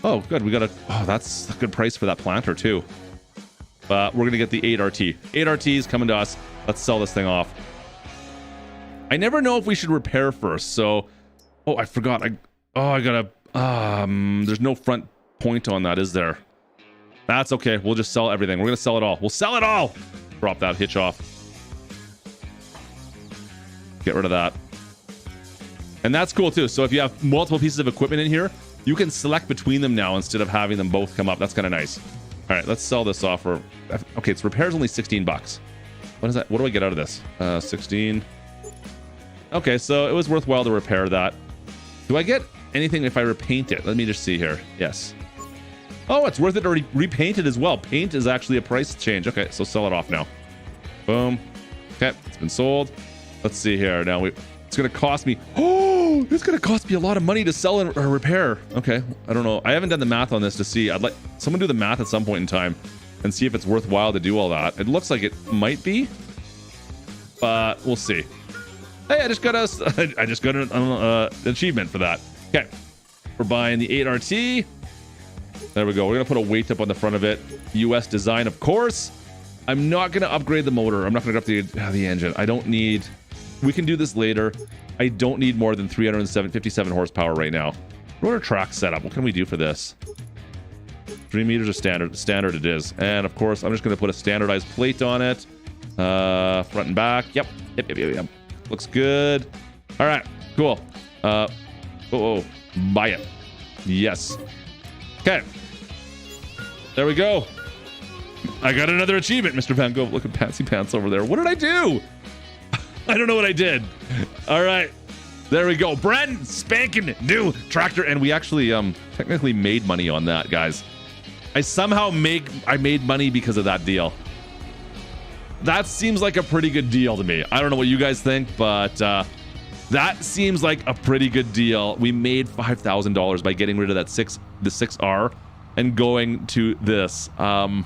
Oh, good. Oh, that's a good price for that planter too. But we're gonna get the 8RT. 8RT is coming to us. Let's sell this thing off. I never know if we should repair first. So, oh, I forgot. I gotta. There's no front point on that, is there? That's okay. We'll just sell everything. We're gonna sell it all. We'll sell it all. Drop that hitch off. Get rid of that. And that's cool too. So if you have multiple pieces of equipment in here, you can select between them now instead of having them both come up. That's kind of nice. All right, let's sell this off for. Okay, it's repairs only $16. What is that? What do I get out of this? 16. Okay, so it was worthwhile to repair that. Do I get anything if I repaint it? Let me just see here. Yes. Oh, it's worth it to repaint it as well. Paint is actually a price change. Okay, so sell it off now. Boom. Okay, it's been sold. Let's see here. Now it's gonna cost me. Oh, it's gonna cost me a lot of money to sell and repair. Okay, I don't know. I haven't done the math on this to see. I'd like someone do the math at some point in time and see if it's worthwhile to do all that. It looks like it might be, but we'll see. Hey, I just got an achievement for that. Okay, we're buying the 8RT. There we go. We're gonna put a weight up on the front of it. US design, of course. I'm not gonna upgrade the motor. I'm not gonna upgrade the engine. I don't need. We can do this later. I don't need more than 357 horsepower right now. Rotor track setup. What can we do for this? 3 meters of standard. Standard it is. And of course, I'm just gonna put a standardized plate on it. Front and back. Yep. Looks good. All right. Cool. Buy it. Yes. Okay. There we go. I got another achievement, Mr. Van Gogh. Look at Patsy Pants over there. What did I do? I don't know what I did. All right. There we go. Brand spanking new tractor. And we actually technically made money on that, guys. I made money because of that deal. That seems like a pretty good deal to me. I don't know what you guys think, but that seems like a pretty good deal. We made $5,000 by getting rid of that the 6R and going to this. That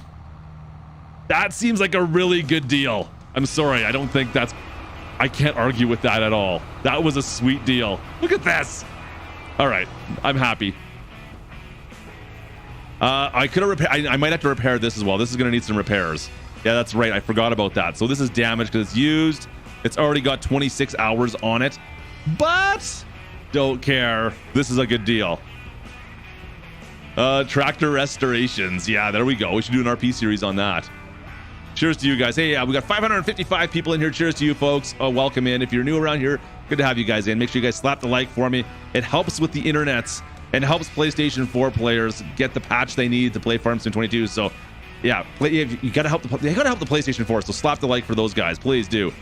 seems like a really good deal. I'm sorry. I can't argue with that at all. That was a sweet deal. Look at this. All right. I'm happy. I could have repaired. I might have to repair this as well. This is going to need some repairs. Yeah, that's right. I forgot about that. So this is damaged because it's used. It's already got 26 hours on it, but don't care. This is a good deal. Tractor restorations. Yeah, there we go. We should do an RP series on that. Cheers to you guys. Hey, we got 555 people in here. Cheers to you folks. Welcome in. If you're new around here, good to have you guys in. Make sure you guys slap the like for me. It helps with the internets and helps PlayStation 4 players get the patch they need to play Farm Sim 22. So, yeah, you gotta help the PlayStation 4. So slap the like for those guys, please do.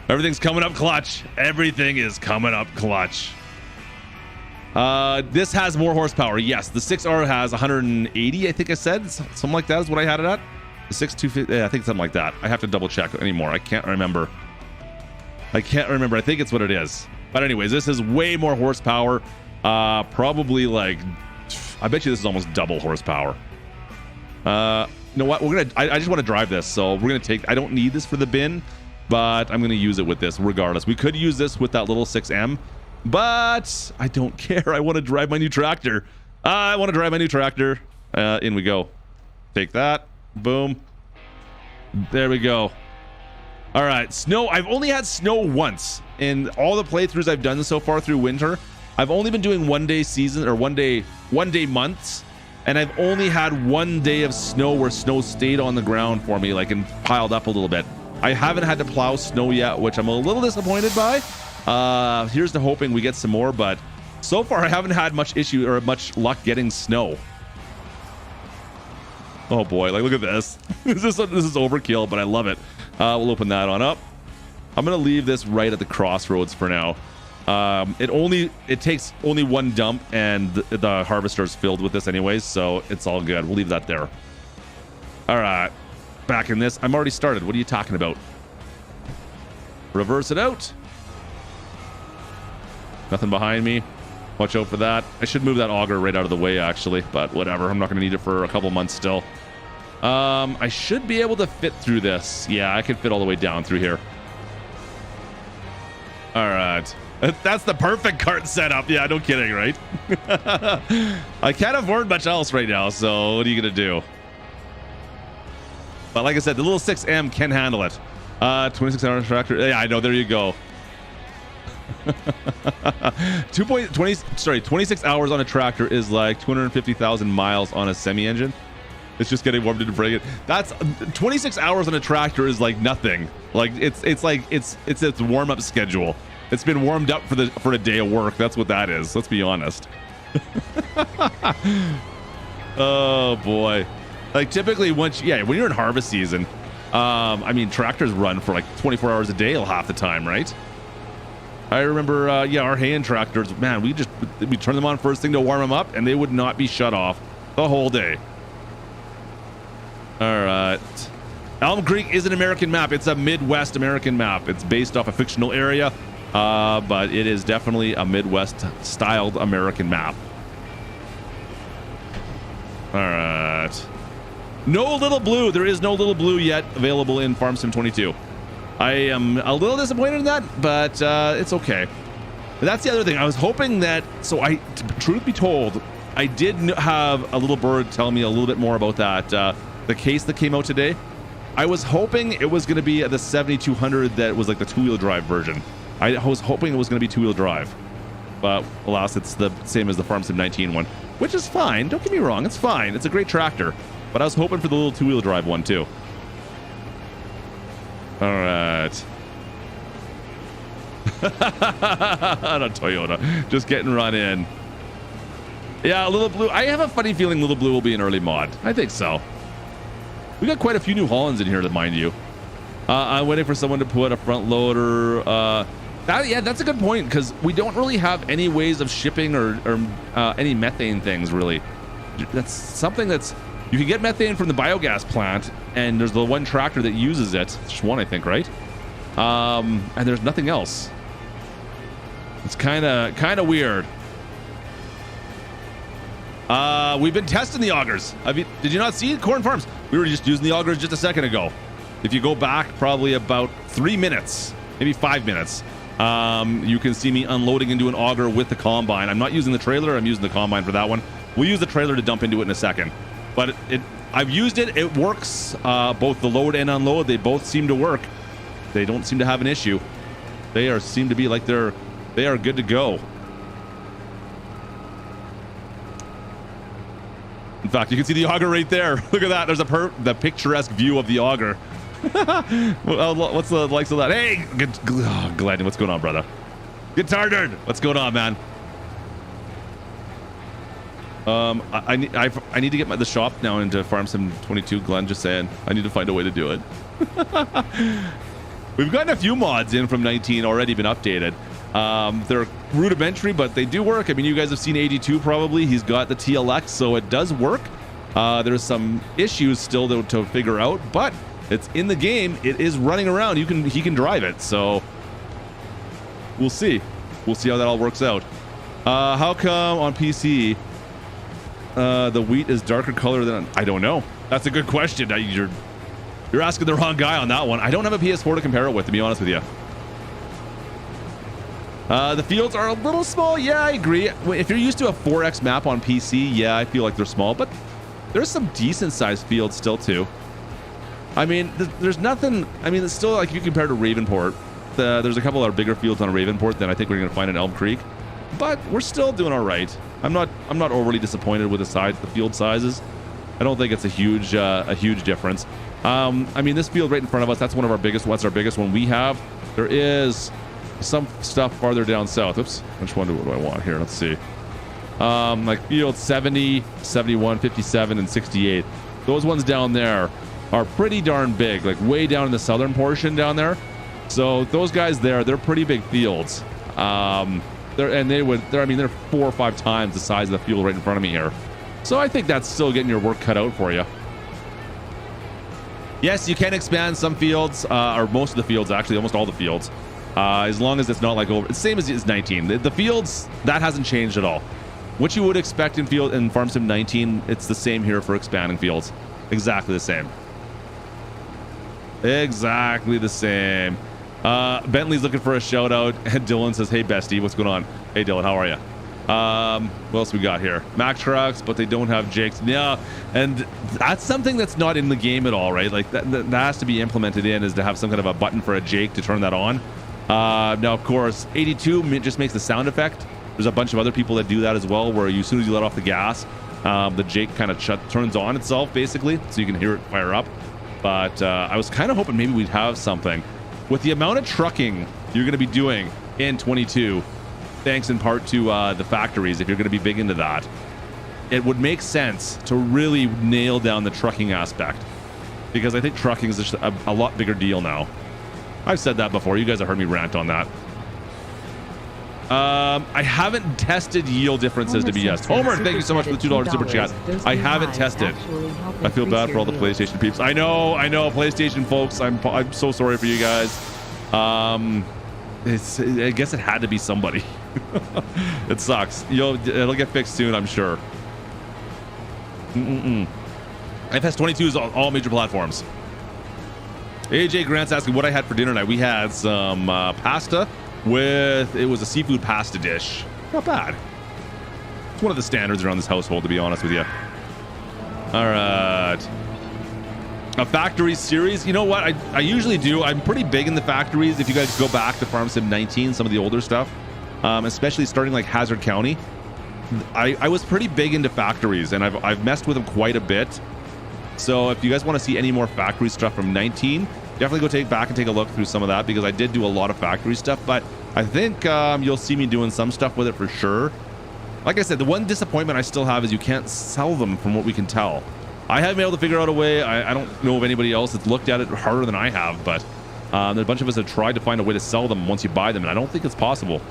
Everything's coming up clutch. Everything is coming up clutch. This has more horsepower. Yes, the 6R has 180. I think I said something like that is what I had it at. The 6250. Yeah, I think something like that. I have to double check anymore. I can't remember. I think it's what it is. But anyways, this is way more horsepower. Probably like, I bet you this is almost double horsepower. You know what? I just want to drive this, so we're gonna take. I don't need this for the bin, but I'm gonna use it with this regardless. We could use this with that little 6M, but I don't care. I want to drive my new tractor. In we go. Take that. Boom. There we go. All right, snow. I've only had snow once in all the playthroughs I've done so far through winter. I've only been doing 1 day season or one day months, and I've only had 1 day of snow where snow stayed on the ground for me, like, and piled up a little bit. I haven't had to plow snow yet, which I'm a little disappointed by. Here's to hoping we get some more, but so far I haven't had much issue or much luck getting snow. Oh boy, like, look at this. This is overkill, but I love it. We'll open that on up. I'm gonna leave this right at the crossroads for now. It takes only one dump, and the harvester is filled with this anyways, so it's all good. We'll leave that there. All right, back in this. I'm already started. What are you talking about? Reverse it out. Nothing behind me. Watch out for that. I should move that auger right out of the way, actually, but whatever. I'm not going to need it for a couple months still. I should be able to fit through this. Yeah, I can fit all the way down through here. All right. That's the perfect cart setup. Yeah, no kidding, right? I can't afford much else right now, so what are you going to do? But like I said, the little 6M can handle it. 26-hour tractor. Yeah, I know. There you go. 26 hours on a tractor is like 250,000 miles on a semi-engine. It's just getting warmed into bring it. That's 26 hours on a tractor is like nothing. Like it's its warm-up schedule. It's been warmed up for a day of work. That's what that is. Let's be honest. Oh boy. Like typically when you're in harvest season, I mean tractors run for like 24 hours a day half the time, right? I remember, our hand tractors, man, we turn them on first thing to warm them up, and they would not be shut off the whole day. All right. Elmcreek is an American map. It's a Midwest American map. It's based off a fictional area, but it is definitely a Midwest-styled American map. All right. No Little Blue. There is no Little Blue yet available in Farm Sim 22. I am a little disappointed in that, but it's okay. But that's the other thing. I was hoping that, truth be told, I did have a little bird tell me a little bit more about that, the case that came out today. I was hoping it was going to be the 7200 that was like the two-wheel drive version. I was hoping it was going to be two-wheel drive. But alas, it's the same as the Farm Sim 19 one, which is fine. Don't get me wrong. It's fine. It's a great tractor. But I was hoping for the little two-wheel drive one too. All right. On a Toyota. Just getting run in. Yeah, Little Blue. I have a funny feeling Little Blue will be an early mod. I think so. We got quite a few New Hollands in here, to mind you. I'm waiting for someone to put a front loader. Yeah, that's a good point, because we don't really have any ways of shipping or any methane things, really. That's something that's... You can get methane from the biogas plant, and there's the one tractor that uses it. It's just one, I think, right? And there's nothing else. It's kind of weird. We've been testing the augers. Did you not see it? Corn Farms. We were just using the augers just a second ago. If you go back probably about 3 minutes, maybe 5 minutes, you can see me unloading into an auger with the combine. I'm not using the trailer. I'm using the combine for that one. We'll use the trailer to dump into it in a second. But I've used it. It works. Both the load and unload, they both seem to work. They don't seem to have an issue. They seem to be like they are good to go. In fact, you can see the auger right there. Look at that. There's the picturesque view of the auger. What's the likes of that? Hey, Glenn, what's going on, brother? Guitar Nerd, what's going on, man? I need to get the shop now into Farm Sim 22. Glenn, just saying, I need to find a way to do it. We've gotten a few mods in from 19 already been updated. They're rudimentary, but they do work. I mean, you guys have seen 82 probably. He's got the TLX, so it does work. There's some issues still to figure out, but it's in the game. It is running around. He can drive it, so we'll see. We'll see how that all works out. How come on PC the wheat is darker color than... I don't know. That's a good question. You're asking the wrong guy on that one. I don't have a PS4 to compare it with, to be honest with you. The fields are a little small. Yeah, I agree. If you're used to a 4X map on PC, yeah, I feel like they're small, but there's some decent sized fields still too. I mean, there's nothing. I mean, it's still like if you compare to Ravenport, there's a couple of bigger fields on Ravenport than I think we're going to find in Elmcreek, but we're still doing all right. I'm not overly disappointed with the field sizes. I don't think it's a huge difference. I mean, this field right in front of us, that's one of our biggest. What's our biggest one we have? There is some stuff farther down south. Oops, which one do I want here? Let's see. Like field 70, 71, 57, and 68. Those ones down there are pretty darn big, like way down in the southern portion down there. So those guys there, they're pretty big fields. They're 4 or 5 times the size of the field right in front of me here. So I think that's still getting your work cut out for you. Yes, you can expand some fields, or most of the fields, actually, almost all the fields. As long as it's not like over, it's same as it's 19. The fields, that hasn't changed at all. What you would expect in Farm Sim 19, it's the same here for expanding fields. Exactly the same. Exactly the same. Bentley's looking for a shout out, and Dylan says, "Hey bestie, what's going on?" Hey Dylan, how are you? What else we got here? Mack trucks, but they don't have Jakes. Yeah, and that's something that's not in the game at all, right? Like that has to be implemented in, is to have some kind of a button for a Jake to turn that on. Now, of course, 82 just makes the sound effect. There's a bunch of other people that do that as well, where as soon as you let off the gas, the Jake kind of turns on itself, basically, so you can hear it fire up. But I was kind of hoping maybe we'd have something. With the amount of trucking you're going to be doing in 22, thanks in part to the factories, if you're going to be big into that, it would make sense to really nail down the trucking aspect. Because I think trucking is just a lot bigger deal now. I've said that before. You guys have heard me rant on that. I haven't tested yield differences to be yes. Homer, thank you so much for the $2 super chat. I haven't tested. I feel bad for all the PlayStation peeps. I know, PlayStation folks. I'm so sorry for you guys. I guess it had to be somebody. It sucks. It'll get fixed soon, I'm sure. FS22 is all major platforms. AJ Grant's asking what I had for dinner tonight. We had some pasta it was a seafood pasta dish. Not bad. It's one of the standards around this household, to be honest with you. All right. A factory series. You know what? I usually do. I'm pretty big in the factories. If you guys go back to Farm Sim 19, some of the older stuff, especially starting like Hazard County, I was pretty big into factories, and I've messed with them quite a bit. So if you guys want to see any more factory stuff from 19, definitely go back and take a look through some of that, because I did do a lot of factory stuff, but I think you'll see me doing some stuff with it for sure. Like I said, the one disappointment I still have is you can't sell them from what we can tell. I haven't been able to figure out a way. I don't know of anybody else that's looked at it harder than I have, but A bunch of us have tried to find a way to sell them once you buy them, and I don't think it's possible.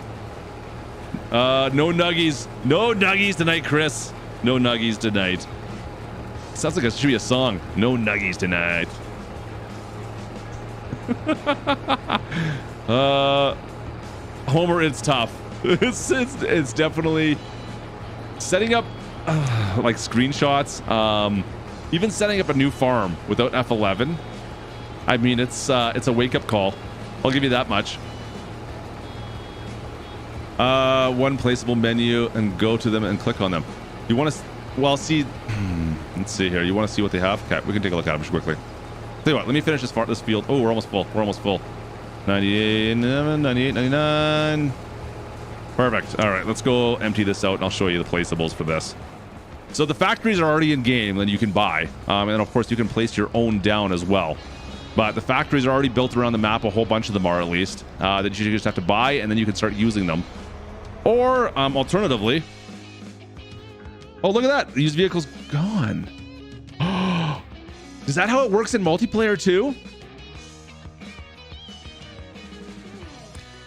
No nuggies. No nuggies tonight, Chris. No nuggies tonight. Sounds like it should be a song. No nuggies tonight. Homer, it's tough. It's definitely setting up like screenshots. Even setting up a new farm without F11. I mean, it's a wake-up call. I'll give you that much. One placeable menu and go to them and click on them. You want to, well, see, let's see here. You want to see what they have? Okay, we can take a look at them just quickly. Tell you what, let me finish this field. Oh, we're almost full. We're almost full. 98, 98, 99. Perfect. All right, let's go empty this out and I'll show you the placeables for this. So the factories are already in game and you can buy. And then of course you can place your own down as well. But the factories are already built around the map. A whole bunch of them are, at least. That you just have to buy and then you can start using them. Or alternatively, oh, look at that. The used vehicle's gone. Is that how it works in multiplayer too?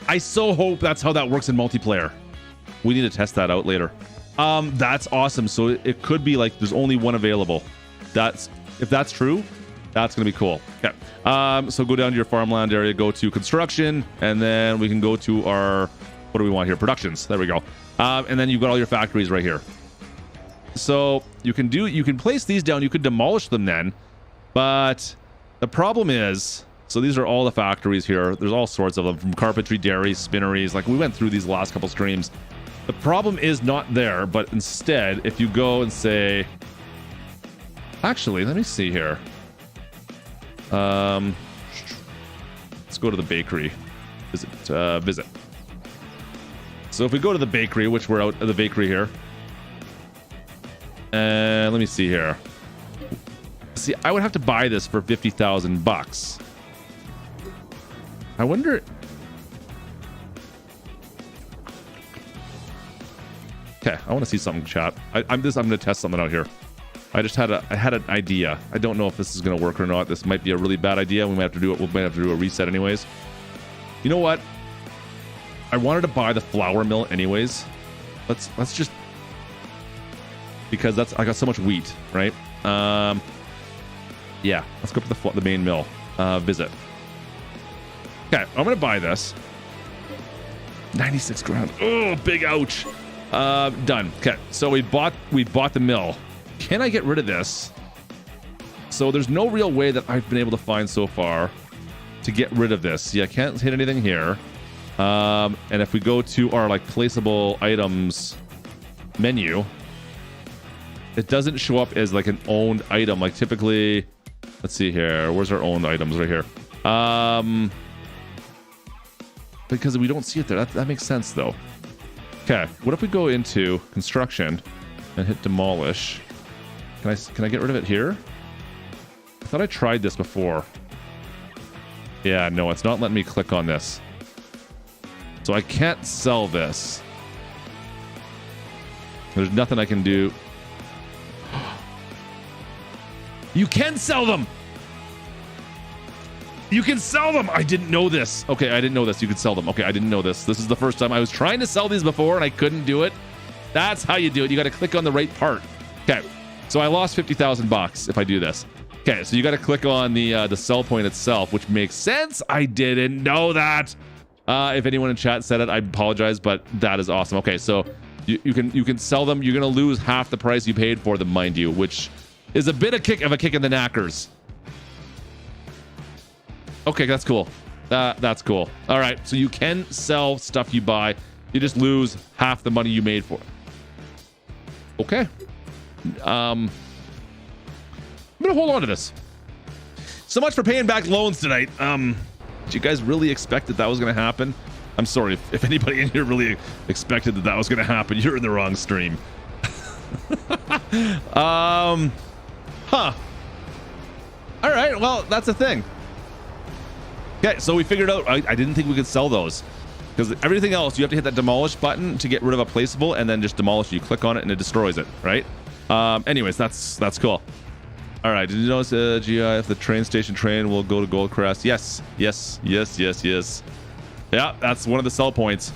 I so hope that's how that works in multiplayer. We need to test that out later. That's awesome. So it could be like there's only one available. If that's true, that's gonna be cool. Okay. So go down to your farmland area, go to construction, and then we can go to our, what do we want here? Productions. There we go. And then you've got all your factories right here. So you can place these down. You could demolish them then, but the problem is, so these are all the factories here. There's all sorts of them, from carpentry, dairies, spinneries. Like we went through these last couple streams. The problem is not there, but instead, if you go and say, actually, let me see here. Let's go to the bakery. Visit. So if we go to the bakery, which we're out of the bakery here. And let me see here. See, I would have to buy this for 50,000 bucks. I wonder. Okay, I want to see something, chat. I'm going to test something out here. I had an idea. I don't know if this is going to work or not. This might be a really bad idea. We might have to do it. We might have to do a reset anyways. You know what? I wanted to buy the flour mill anyways. Let's just, because I got so much wheat, right? Yeah, let's go to the main mill. Visit. Okay, I'm gonna buy this. 96 grand. Oh, big ouch. Done. Okay, so we bought the mill. Can I get rid of this? So there's no real way that I've been able to find so far to get rid of this. Yeah, I can't hit anything here. And if we go to our like placeable items menu, it doesn't show up as like an owned item. Like typically, let's see here. Where's our owned items? Right here. Because we don't see it there. That makes sense though. Okay, what if we go into construction and hit demolish? Can I get rid of it here? I thought I tried this before. Yeah, no, it's not letting me click on this. So I can't sell this. There's nothing I can do. You can sell them! You can sell them! I didn't know this. Okay, I didn't know this. You could sell them. Okay, I didn't know this. This is the first time. I was trying to sell these before and I couldn't do it. That's how you do it. You got to click on the right part. Okay, so I lost 50,000 bucks if I do this. Okay, so you got to click on the sell point itself, which makes sense. I didn't know that. If anyone in chat said it, I apologize, but that is awesome. Okay, so you can sell them. You're gonna lose half the price you paid for them, mind you, which is a bit of a kick in the knackers. Okay, that's cool. That's cool. All right, so you can sell stuff you buy. You just lose half the money you made for it. Okay. I'm gonna hold on to this. So much for paying back loans tonight. Did you guys really expect that was going to happen? I'm sorry if anybody in here really expected that was going to happen. You're in the wrong stream. Huh. All right. Well, that's a thing. Okay, so we figured out. I didn't think we could sell those because everything else you have to hit that demolish button to get rid of a placeable, and then just demolish. You click on it and it destroys it. Right. Anyways, that's cool. All right, did you notice GI if the train station train will go to Goldcrest? Yes. Yeah, that's one of the sell points.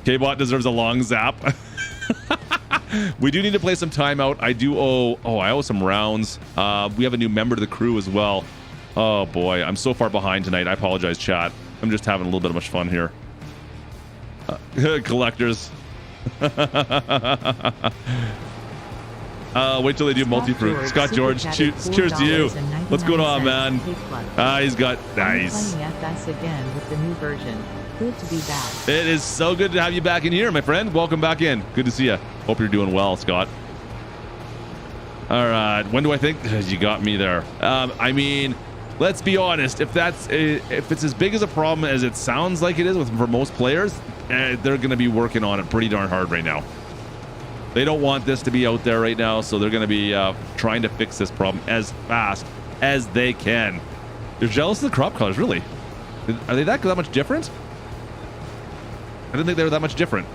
K-Bot deserves a long zap. We do need to play some timeout. I owe some rounds. We have a new member to the crew as well. Oh boy, I'm so far behind tonight. I apologize, chat. I'm just having a little bit of much fun here. Collectors. Wait till they do multi-fruit. Scott George, cheers to you. What's going on, man? He's got nice. Playing FS again with the new version. Good to be back. It is so good to have you back in here, my friend. Welcome back in. Good to see you. Hope you're doing well, Scott. All right. When do I think you got me there? I mean, let's be honest. If it's as big as a problem as it sounds like it is for most players, they're going to be working on it pretty darn hard right now. They don't want this to be out there right now, so they're going to be trying to fix this problem as fast as they can. They're jealous of the crop colors, really? Are they that much different? I didn't think they were that much different.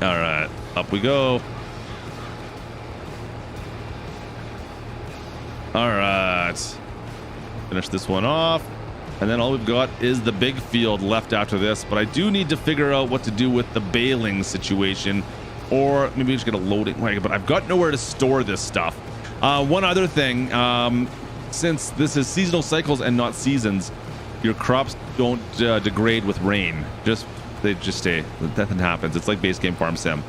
All right, up we go. All right, finish this one off. And then all we've got is the big field left after this. But I do need to figure out what to do with the baling situation. Or maybe we just get a loading wagon. But I've got nowhere to store this stuff. One other thing. Since this is seasonal cycles and not seasons, your crops don't degrade with rain. They just stay. Nothing happens. It's like base game farm sim.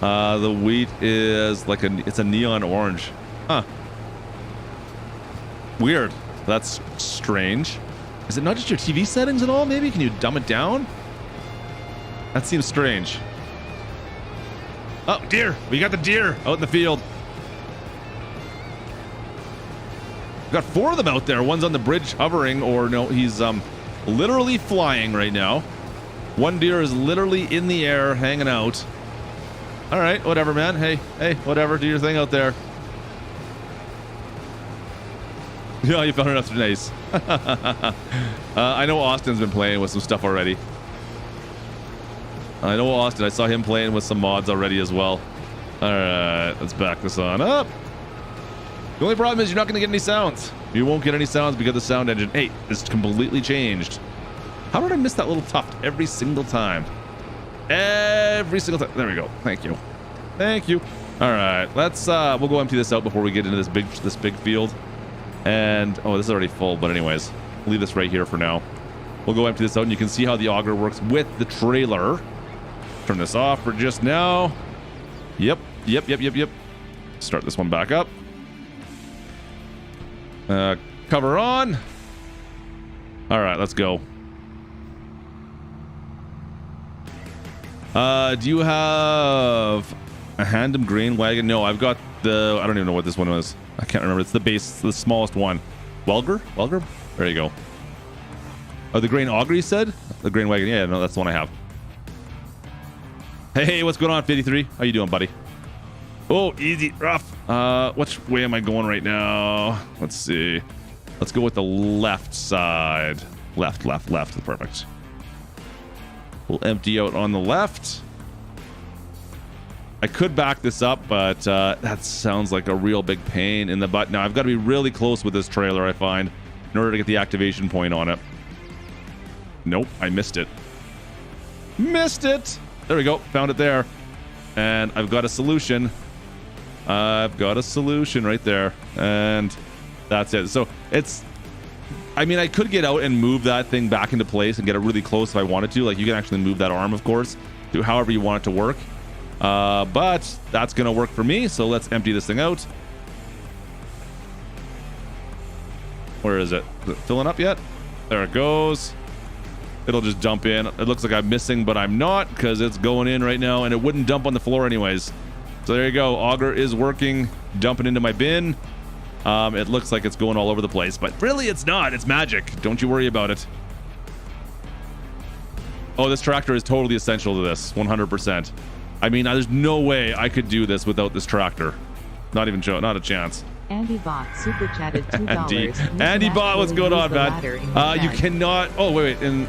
The wheat is like it's a neon orange. Huh. Weird. That's strange. Is it not just your TV settings at all? Maybe can you dumb it down? That seems strange. Oh, deer. We got the deer out in the field. We've got 4 of them out there. One's on the bridge hovering, or no, he's literally flying right now. One deer is literally in the air hanging out. All right, whatever, man. Hey, whatever. Do your thing out there. Yeah, you found enough. Nice. I know Austin's been playing with some stuff already. I know Austin. I saw him playing with some mods already as well. All right, let's back this on up. The only problem is you're not going to get any sounds. You won't get any sounds because the sound engine, hey, is completely changed. How did I miss that little tuft every single time? Every single time. There we go. Thank you. Thank you. All right, let's we'll go empty this out before we get into this big field. And oh, this is already full, but anyways, leave this right here for now. We'll go empty this out, and you can see how the auger works with the trailer. Turn this off for just now. Yep. Start this one back up. Cover on. All right, let's go. Do you have a Handem grain wagon? No, I've got the, I don't even know what this one was. I can't remember. It's the base, the smallest one. Welger? There you go. Oh, the grain auger, you said? The grain wagon. Yeah, no, that's the one I have. Hey, what's going on, 53? How you doing, buddy? Oh, easy, rough. Which way am I going right now? Let's see. Let's go with the left side. Left. Perfect. We'll empty out on the left. I could back this up, but that sounds like a real big pain in the butt. Now, I've got to be really close with this trailer, I find, in order to get the activation point on it. Nope, I missed it. Missed it! There we go, found it there. And I've got a solution. I've got a solution right there. And that's it. So it's, I mean, I could get out and move that thing back into place and get it really close if I wanted to. Like, you can actually move that arm, of course, do however you want it to work. But that's going to work for me. So let's empty this thing out. Where is it? Is it filling up yet? There it goes. It'll just dump in. It looks like I'm missing, but I'm not, because it's going in right now, and it wouldn't dump on the floor anyways. So there you go. Auger is working, dumping into my bin. It looks like it's going all over the place, but really it's not. It's magic. Don't you worry about it. Oh, this tractor is totally essential to this. 100%. I mean, there's no way I could do this without this tractor. Not a chance. Andy Bot super chatted $2. Andy Bot, what's going on, man? You cannot. Oh, wait. And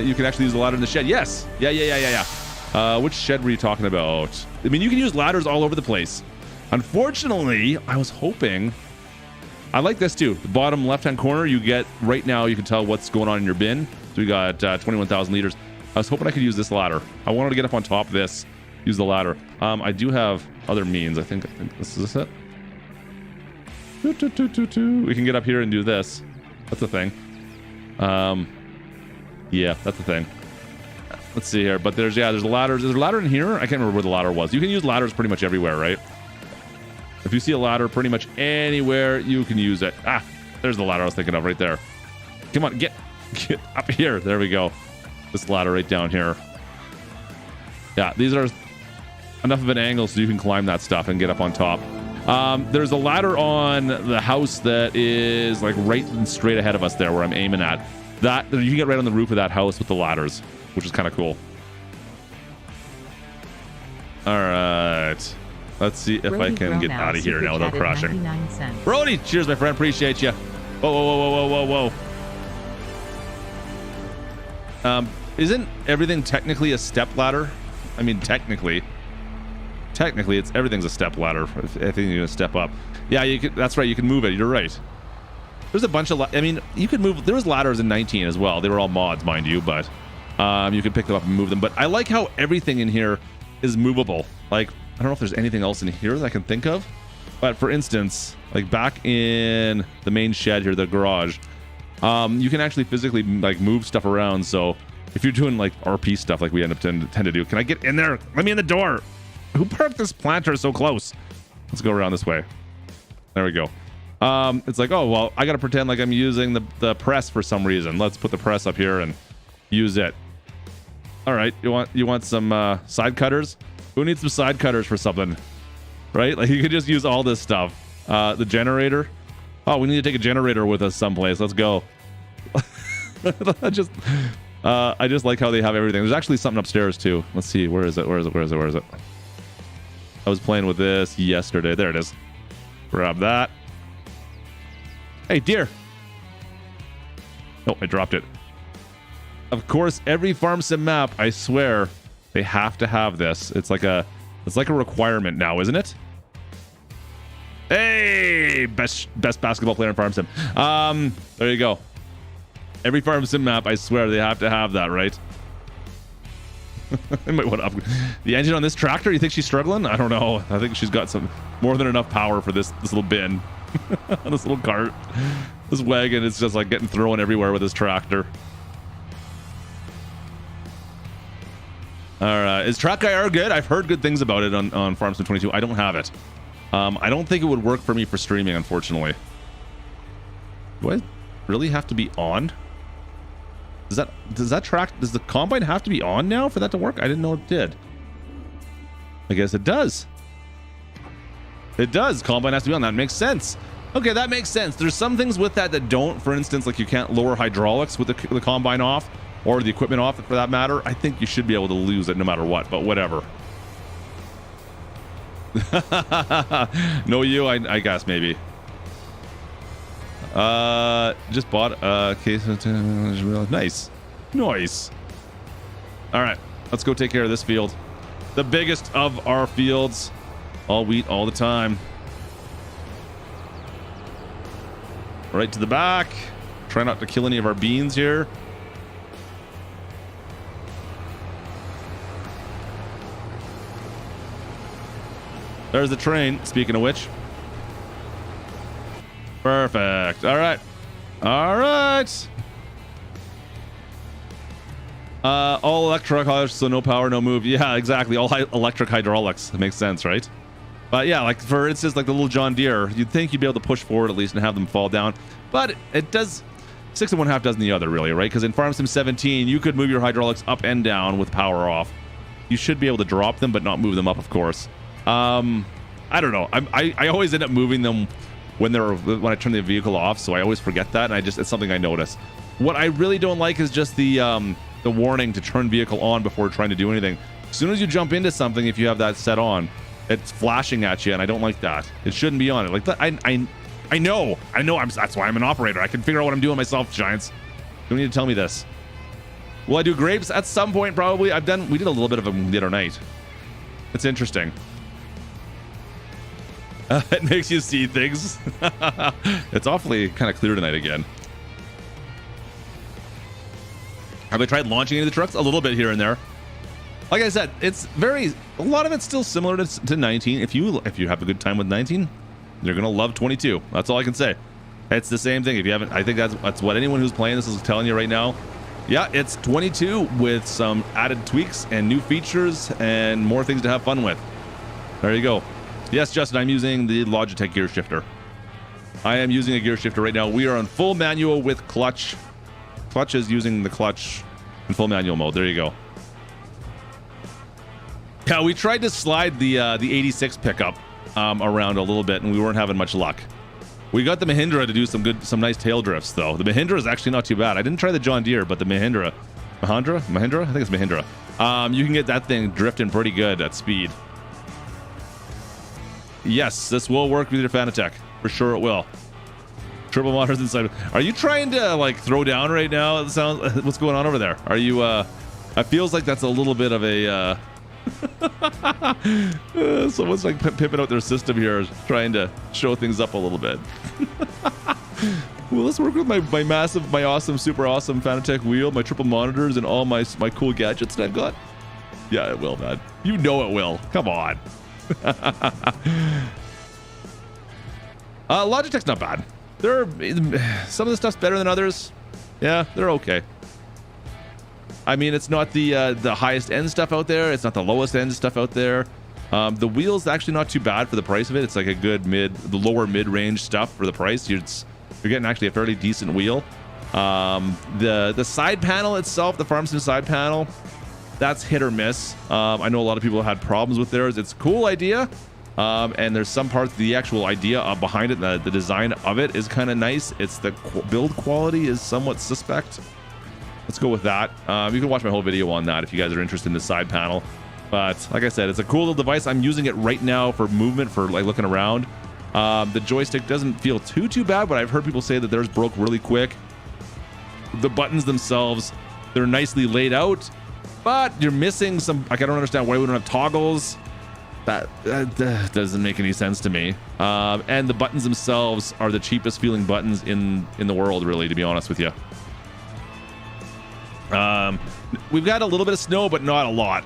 you can actually use the ladder in the shed. Yes. Yeah. Which shed were you talking about? I mean, you can use ladders all over the place. Unfortunately, I was hoping. I like this too. The bottom left-hand corner, you get right now. You can tell what's going on in your bin. So we got 21,000 liters. I was hoping I could use this ladder. I wanted to get up on top of this. Use the ladder. I do have other means. I think this is it. We can get up here and do this. That's the thing. Yeah, that's the thing. Let's see here. But there's ladders. Is there a ladder in here? I can't remember where the ladder was. You can use ladders pretty much everywhere, right? If you see a ladder pretty much anywhere, you can use it. Ah, there's the ladder I was thinking of right there. Come on, get up here. There we go. This ladder right down here. Yeah, these are enough of an angle so you can climb that stuff and get up on top. There's a ladder on the house that is like right and straight ahead of us there where I'm aiming at. That you can get right on the roof of that house with the ladders, which is kind of cool. All right. Let's see if I can get out of here now without crashing. Brody, cheers, my friend. Appreciate you. Whoa. Isn't everything technically a step ladder? I mean, technically, everything's a step ladder. If anything, you're gonna step up. Yeah, you can. That's right. You can move it. You're right. There's a bunch of. I mean, you could move. There was ladders in 19 as well. They were all mods, mind you, but you can pick them up and move them. But I like how everything in here is movable. Like, I don't know if there's anything else in here that I can think of. But for instance, like back in the main shed here, the garage, you can actually physically like move stuff around. So if you're doing like RP stuff like we tend to do, can I get in there? Let me in the door. Who parked this planter so close? Let's go around this way. There we go. It's like, oh, well, I got to pretend like I'm using the press for some reason. Let's put the press up here and use it. All right. You want some side cutters? Who needs some side cutters for something? Right? Like you could just use all this stuff. The generator. Oh, we need to take a generator with us someplace. Let's go. I just like how they have everything. There's actually something upstairs too. Let's see. Where is it? I was playing with this yesterday. There it is. Grab that. Hey, deer. Oh, I dropped it. Of course, every farm sim map, I swear, they have to have this. It's like a requirement now, isn't it? Hey, best basketball player in farm sim. There you go. Every farm sim map, I swear, they have to have that, right? I might want to upgrade the engine on this tractor. You think she's struggling? I don't know. I think she's got some more than enough power for this little bin. This little cart. This wagon is just like getting thrown everywhere with this tractor. All right. Is Track IR good? I've heard good things about it on Farm Sim 22. I don't have it. I don't think it would work for me for streaming, unfortunately. Do I really have to be on? Does the combine have to be on now for that to work? I didn't know it did. I guess it does. It does. Combine has to be on. That makes sense. Okay, that makes sense. There's some things with that don't. For instance, like you can't lower hydraulics with the combine off, or the equipment off for that matter. I think you should be able to lose it no matter what, but whatever. No, I guess maybe. Just bought a case of nice. All right, let's go take care of this field, the biggest of our fields. All wheat all the time. Right to the back. Try not to kill any of our beans here. There's the train, speaking of which. Perfect. All right. All electric hydraulics, so no power, no move. Yeah, exactly. All electric hydraulics. That makes sense, right? But yeah, like for instance, like the little John Deere, you'd think you'd be able to push forward at least and have them fall down. But it does 6 and 1/2 dozen the other, really, right? Because in Farm Sim 17, you could move your hydraulics up and down with power off. You should be able to drop them, but not move them up, of course. I don't know. I always end up moving them when I turn the vehicle off, so I always forget that, and it's something I notice. What I really don't like is just the warning to turn vehicle on before trying to do anything. As soon as you jump into something, if you have that set on, it's flashing at you, and I don't like that. It shouldn't be on it. Like that, I know. That's why I'm an operator. I can figure out what I'm doing myself, Giants. You don't need to tell me this. Will I do grapes at some point? Probably. We did a little bit of them the other night. It's interesting. It makes you see things. It's awfully kind of clear tonight again. Have I tried launching into the trucks? A little bit here and there. Like I said, a lot of it's still similar to 19. If you have a good time with 19, you're gonna love 22. That's all I can say. It's the same thing. If you haven't, I think that's what anyone who's playing this is telling you right now. Yeah, it's 22 with some added tweaks and new features and more things to have fun with. There you go. Yes, Justin, I'm using the Logitech gear shifter. I am using a gear shifter right now. We are on full manual with clutch. Clutch is using the clutch in full manual mode. There you go. Yeah, we tried to slide the 86 pickup around a little bit, and we weren't having much luck. We got the Mahindra to do some nice tail drifts, though. The Mahindra is actually not too bad. I didn't try the John Deere, but the Mahindra. Mahindra? I think it's Mahindra. You can get that thing drifting pretty good at speed. Yes, this will work with your Fanatec. For sure it will. Triple monitors inside. Are you trying to like throw down right now? It sounds. What's going on over there? Are you? It feels like that's a little bit of a. Someone's like pimping out their system here, trying to show things up a little bit. Well, let's work with my massive, my awesome, super awesome Fanatec wheel, my triple monitors, and all my cool gadgets that I've got. Yeah, it will, man. You know it will. Come on. Logitech's not bad. Some of the stuff's better than others. Yeah, they're okay. I mean, it's not the highest end stuff out there. It's not the lowest end stuff out there. The wheel's actually not too bad for the price of it. It's like a good the lower mid-range stuff for the price. You're getting actually a fairly decent wheel. The side panel itself, the Farmston side panel, that's hit or miss. I know a lot of people had problems with theirs. It's a cool idea. And there's some parts, the actual idea behind it, the design of it is kind of nice. It's the build quality is somewhat suspect. Let's go with that. You can watch my whole video on that if you guys are interested in the side panel. But like I said, it's a cool little device. I'm using it right now for movement, for like looking around. The joystick doesn't feel too bad, but I've heard people say that theirs broke really quick. The buttons themselves, they're nicely laid out, but you're missing some. Like, I don't understand why we don't have toggles. That doesn't make any sense to me. And the buttons themselves are the cheapest feeling buttons in the world, really, to be honest with you. We've got a little bit of snow, but not a lot.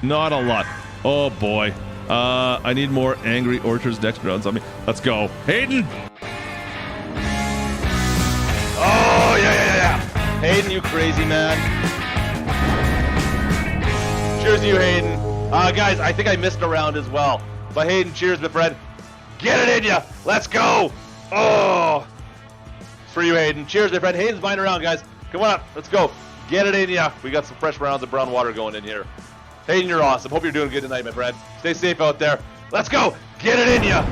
Not a lot. Oh boy. I need more angry orchards next rounds on me. Let's go. Hayden! Oh, yeah. Hayden, you crazy man. Cheers to you, Hayden. Guys, I think I missed a round as well. But Hayden, cheers, my friend. Get it in ya. Let's go. Oh. It's for you, Hayden. Cheers, my friend. Hayden's buying around, guys. Come on up. Let's go. Get it in ya. We got some fresh rounds of brown water going in here. Hayden, you're awesome. Hope you're doing good tonight, my friend. Stay safe out there. Let's go. Get it in ya.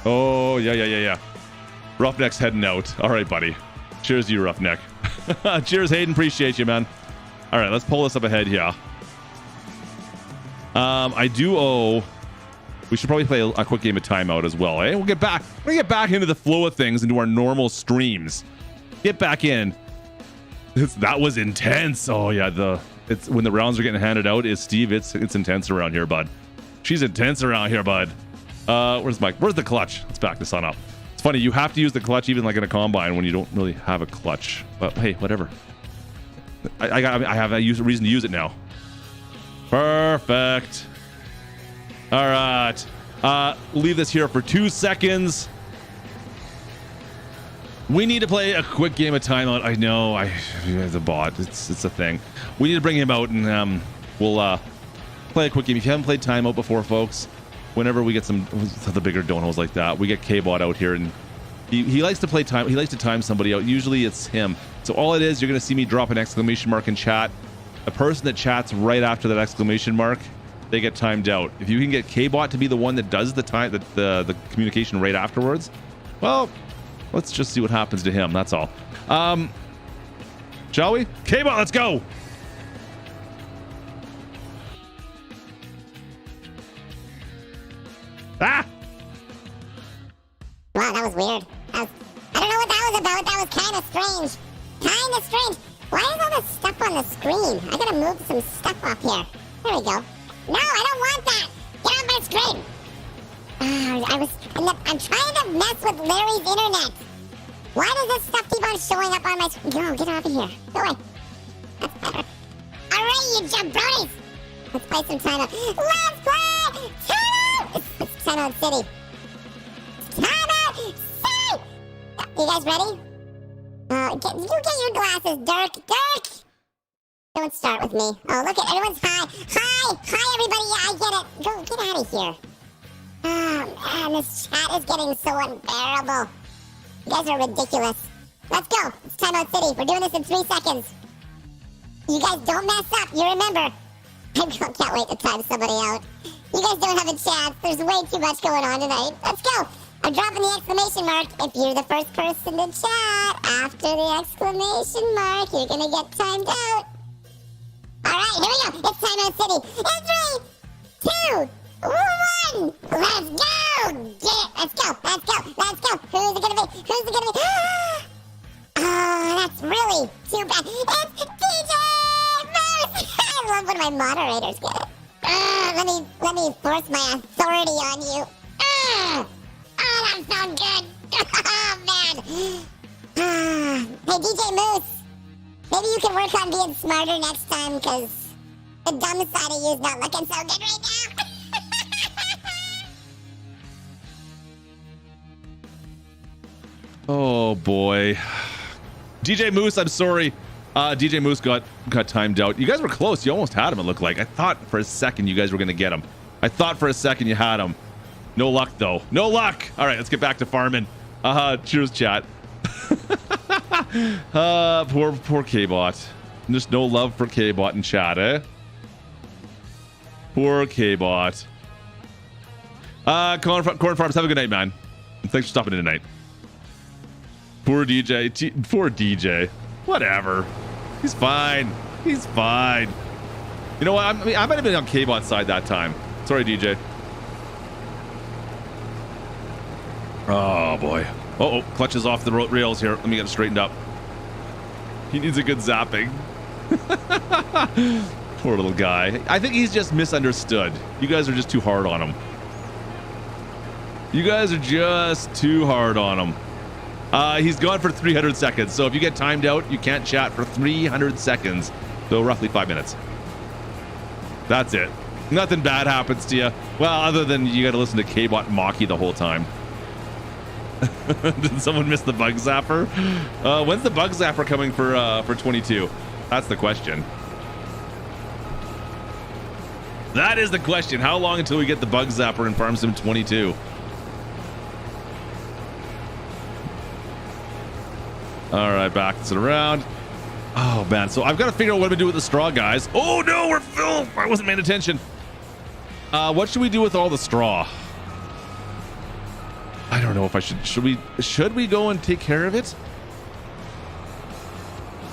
Oh, yeah. Roughneck's heading out. All right, buddy. Cheers to you, Roughneck. Cheers, Hayden. Appreciate you, man. All right, let's pull this up ahead here. I do owe... We should probably play a quick game of timeout as well, eh? We'll get back into the flow of things, into our normal streams. Get back in. That was intense. Oh yeah, it's when the rounds are getting handed out. Is Steve? It's intense around here, bud. She's intense around here, bud. Where's the clutch? Let's back this on up. It's funny, you have to use the clutch even like in a combine when you don't really have a clutch. But hey, whatever. I have a reason to use it now. Perfect. All right. Leave this here for 2 seconds. We need to play a quick game of timeout. I know, it's a bot. It's a thing. We need to bring him out and we'll play a quick game. If you haven't played timeout before, folks, whenever we get the bigger donos like that, we get K-Bot out here and he likes to play time. He likes to time somebody out. Usually it's him. So all it is, you're going to see me drop an exclamation mark in chat. A person that chats right after that exclamation mark, they get timed out. If you can get K-Bot to be the one that does the communication right afterwards, well, let's just see what happens to him. That's all. Shall we? K-Bot, let's go. Wow, that was weird. I don't know what that was about. That was kind of strange. Kind of strange. Why is all this stuff on the screen? I gotta move some stuff up here. There we go. No, I don't want that. Get off my screen. I'm trying to mess with Larry's internet. Why does this stuff keep on showing up on my screen? No, get out of here. Go away. That's better. Alright, you jabronis. Let's play some Time Out. Let's play Time Out! It's Time Out City. Time Out City! You guys ready? You get your glasses, Dirk. Dirk! Don't start with me. Oh, look at everyone's high. Hi, everybody. Yeah, I get it. Go, get out of here. Oh, man, this chat is getting so unbearable. You guys are ridiculous. Let's go. It's Time Out City. We're doing this in 3 seconds. You guys don't mess up. You remember. I can't wait to time somebody out. You guys don't have a chance. There's way too much going on tonight. Let's go. I'm dropping the exclamation mark. If you're the first person to chat after the exclamation mark, you're going to get timed out. All right, here we go. It's Time Out City. In 3, 2, 1. Let's go. Get it. Let's go. Let's go. Let's go. Who's it going to be? Who's it going to be? Oh, that's really too bad. It's DJ Moose. I love when my moderators get it. Let me force my authority on you. Oh, that sounds good. Oh, man. Hey, DJ Moose. Maybe you can work on being smarter next time, because the dumb side of you is not looking so good right now. Oh, boy. DJ Moose, I'm sorry. DJ Moose got timed out. You guys were close. You almost had him, it looked like. I thought for a second you guys were going to get him. I thought for a second you had him. No luck, though. No luck. All right, let's get back to farming. Cheers, chat. Poor K-Bot. Just no love for K-Bot in chat, eh? Poor K-Bot. Corn Farms, have a good night, man. Thanks for stopping in tonight. Poor DJ. Poor DJ. Whatever. He's fine. He's fine. You know what? I might have been on K-Bot's side that time. Sorry, DJ. Oh, boy. Uh-oh. Clutches off the rails here. Let me get it straightened up. He needs a good zapping. Poor little guy. I think he's just misunderstood. You guys are just too hard on him. You guys are just too hard on him. He's gone for 300 seconds. So if you get timed out, you can't chat for 300 seconds. So roughly 5 minutes. That's it. Nothing bad happens to you. Well, other than you got to listen to K-Bot mock you the whole time. Did someone miss the bug zapper? When's the bug zapper coming for 22? That's the question. That is the question. How long until we get the bug zapper in Farm Sim 22? All right, back this around. Oh man, so I've got to figure out what to do with the straw, guys. Oh no, we're full. I wasn't paying attention. What should we do with all the straw? I don't know if I should we go and take care of it?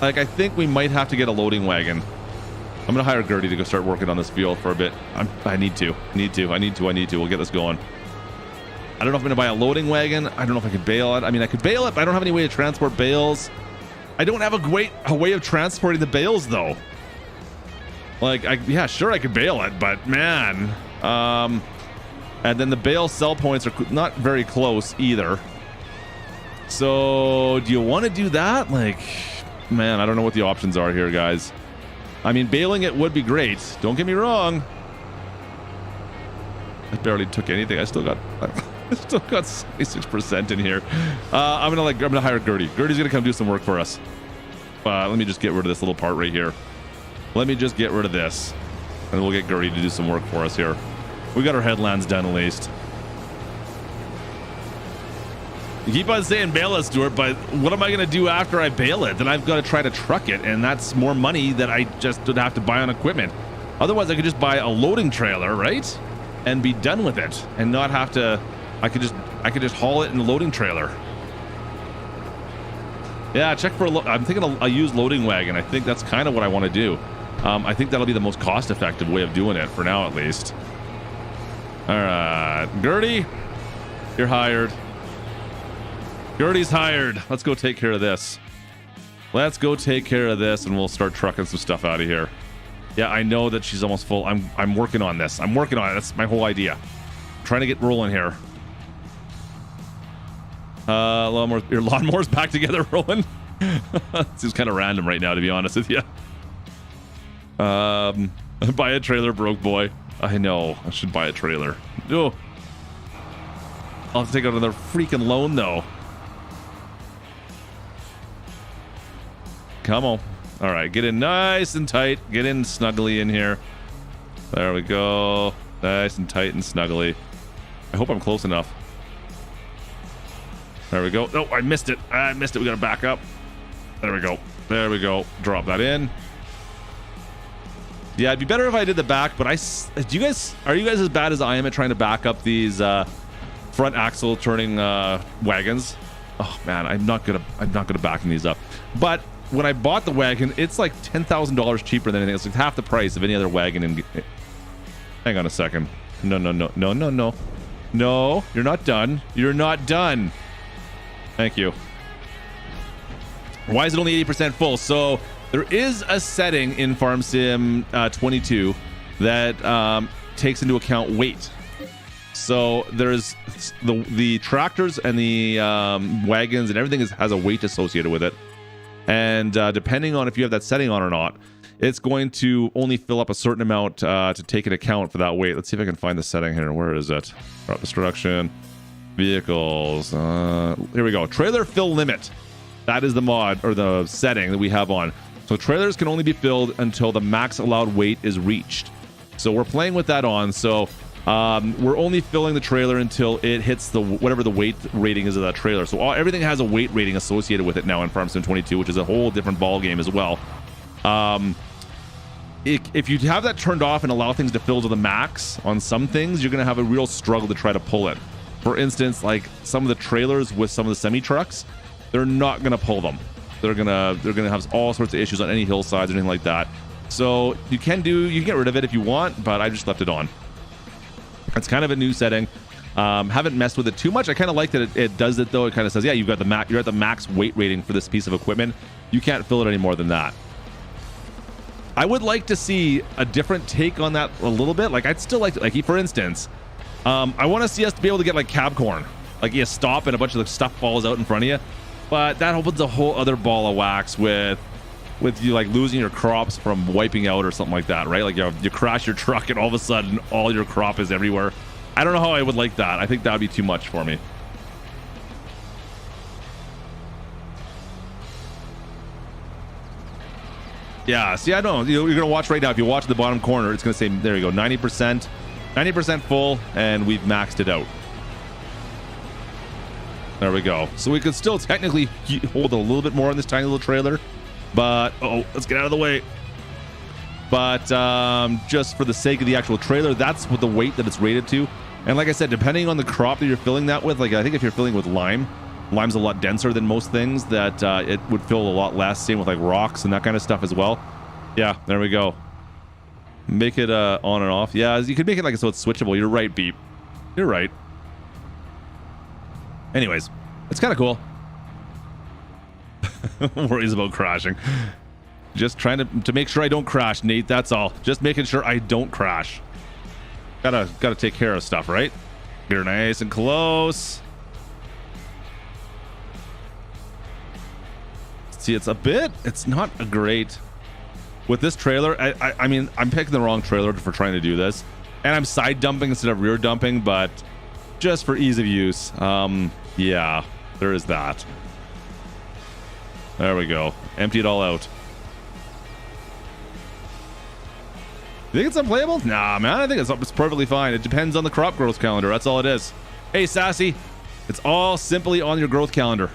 Like, I think we might have to get a loading wagon. I'm gonna hire Gertie to go start working on this field for a bit. I need to. We'll get this going. I don't know if I'm gonna buy a loading wagon. I don't know if I can bail it. I mean, I could bail it, but I don't have any way to transport bales. I don't have a way of transporting the bales though. Like, yeah, sure, I could bail it, but man, and then the bale sell points are not very close either. So do you want to do that? Like, man, I don't know what the options are here, guys. I mean, bailing it would be great. Don't get me wrong. I barely took anything. I still got 66% in here. I'm gonna hire Gertie. Gertie's gonna come do some work for us. Let me just get rid of this little part right here. Let me just get rid of this, and we'll get Gertie to do some work for us here. We got our headlands done at least. You keep on saying bail it, Stuart, but what am I going to do after I bail it? Then I've got to try to truck it, and that's more money that I just would have to buy on equipment. Otherwise, I could just buy a loading trailer, right? And be done with it, and not have to. I could just haul it in a loading trailer. Yeah, check for I'm thinking a used loading wagon. I think that's kind of what I want to do. I think that'll be the most cost-effective way of doing it for now, at least. All right, Gertie, you're hired. Gertie's hired. Let's go take care of this. Let's go take care of this, and we'll start trucking some stuff out of here. Yeah, I know that she's almost full. I'm working on this. I'm working on it. That's my whole idea. I'm trying to get rolling here. Your lawnmower's back together, Rowan. This is kind of random right now, to be honest with you. Buy a trailer, broke boy. I know. I should buy a trailer. Oh. I'll have to take out another freaking loan, though. Come on. All right, get in nice and tight. Get in snugly in here. There we go. Nice and tight and snuggly. I hope I'm close enough. There we go. Oh, I missed it. I missed it. We got to back up. There we go. There we go. Drop that in. Yeah, it'd be better if I did the back, but are you guys as bad as I am at trying to back up these front axle turning wagons? Oh man, I'm not good at backing these up. But when I bought the wagon, it's like $10,000 cheaper than anything. It's like half the price of any other wagon. Hang on a second. No, you're not done. You're not done. Thank you. Why is it only 80% full? So there is a setting in Farm Sim 22 that takes into account weight. So there's the tractors and the wagons and everything has a weight associated with it. And depending on if you have that setting on or not, it's going to only fill up a certain amount to take into account for that weight. Let's see if I can find the setting here. Where is it? Drop destruction, vehicles. Here we go. Trailer fill limit. That is the mod or the setting that we have on. So trailers can only be filled until the max allowed weight is reached. So we're playing with that on. So we're only filling the trailer until it hits whatever the weight rating is of that trailer. So everything has a weight rating associated with it now in Farm Sim 22, which is a whole different ball game as well. If you have that turned off and allow things to fill to the max on some things, you're going to have a real struggle to try to pull it. For instance, like some of the trailers with some of the semi trucks, they're not going to pull them. They're gonna have all sorts of issues on any hillsides or anything like that. So you can get rid of it if you want, but I just left it on. It's kind of a new setting. Haven't messed with it too much. I kind of like that it does it though. It kind of says, yeah, you're at the max weight rating for this piece of equipment. You can't fill it any more than that. I would like to see a different take on that a little bit. Like I'd still like for instance, I want to see us to be able to get like cab corn. Like you stop and a bunch of the stuff falls out in front of you. But that opens a whole other ball of wax with you like losing your crops from wiping out or something like that, right? Like you crash your truck and all of a sudden all your crop is everywhere. I don't know how I would like that. I think that would be too much for me. Yeah, see, I don't know. You're going to watch right now. If you watch the bottom corner, it's going to say, there you go, 90% full, and we've maxed it out. There we go. So we could still technically hold a little bit more on this tiny little trailer, but let's get out of the way. But just for the sake of the actual trailer, that's what the weight that it's rated to. And like I said, depending on the crop that you're filling that with, like I think if you're filling with lime's a lot denser than most things, that it would fill a lot less. Same with like rocks and that kind of stuff as well. Yeah, there we go. Make it on and off. Yeah, you could make it like so it's switchable. You're right, Beep. You're right. Anyways, it's kind of cool. Worries about crashing. Just trying to make sure I don't crash, Nate. That's all. Just making sure I don't crash. Gotta take care of stuff, right? Get her nice and close. See, it's not a great with this trailer. I mean, I'm picking the wrong trailer for trying to do this, and I'm side dumping instead of rear dumping, but just for ease of use. Yeah, there is that. There we go. Empty it all out. You think it's unplayable? Nah, man, I think it's perfectly fine. It depends on the crop growth calendar. That's all it is. Hey, Sassy, it's all simply on your growth calendar.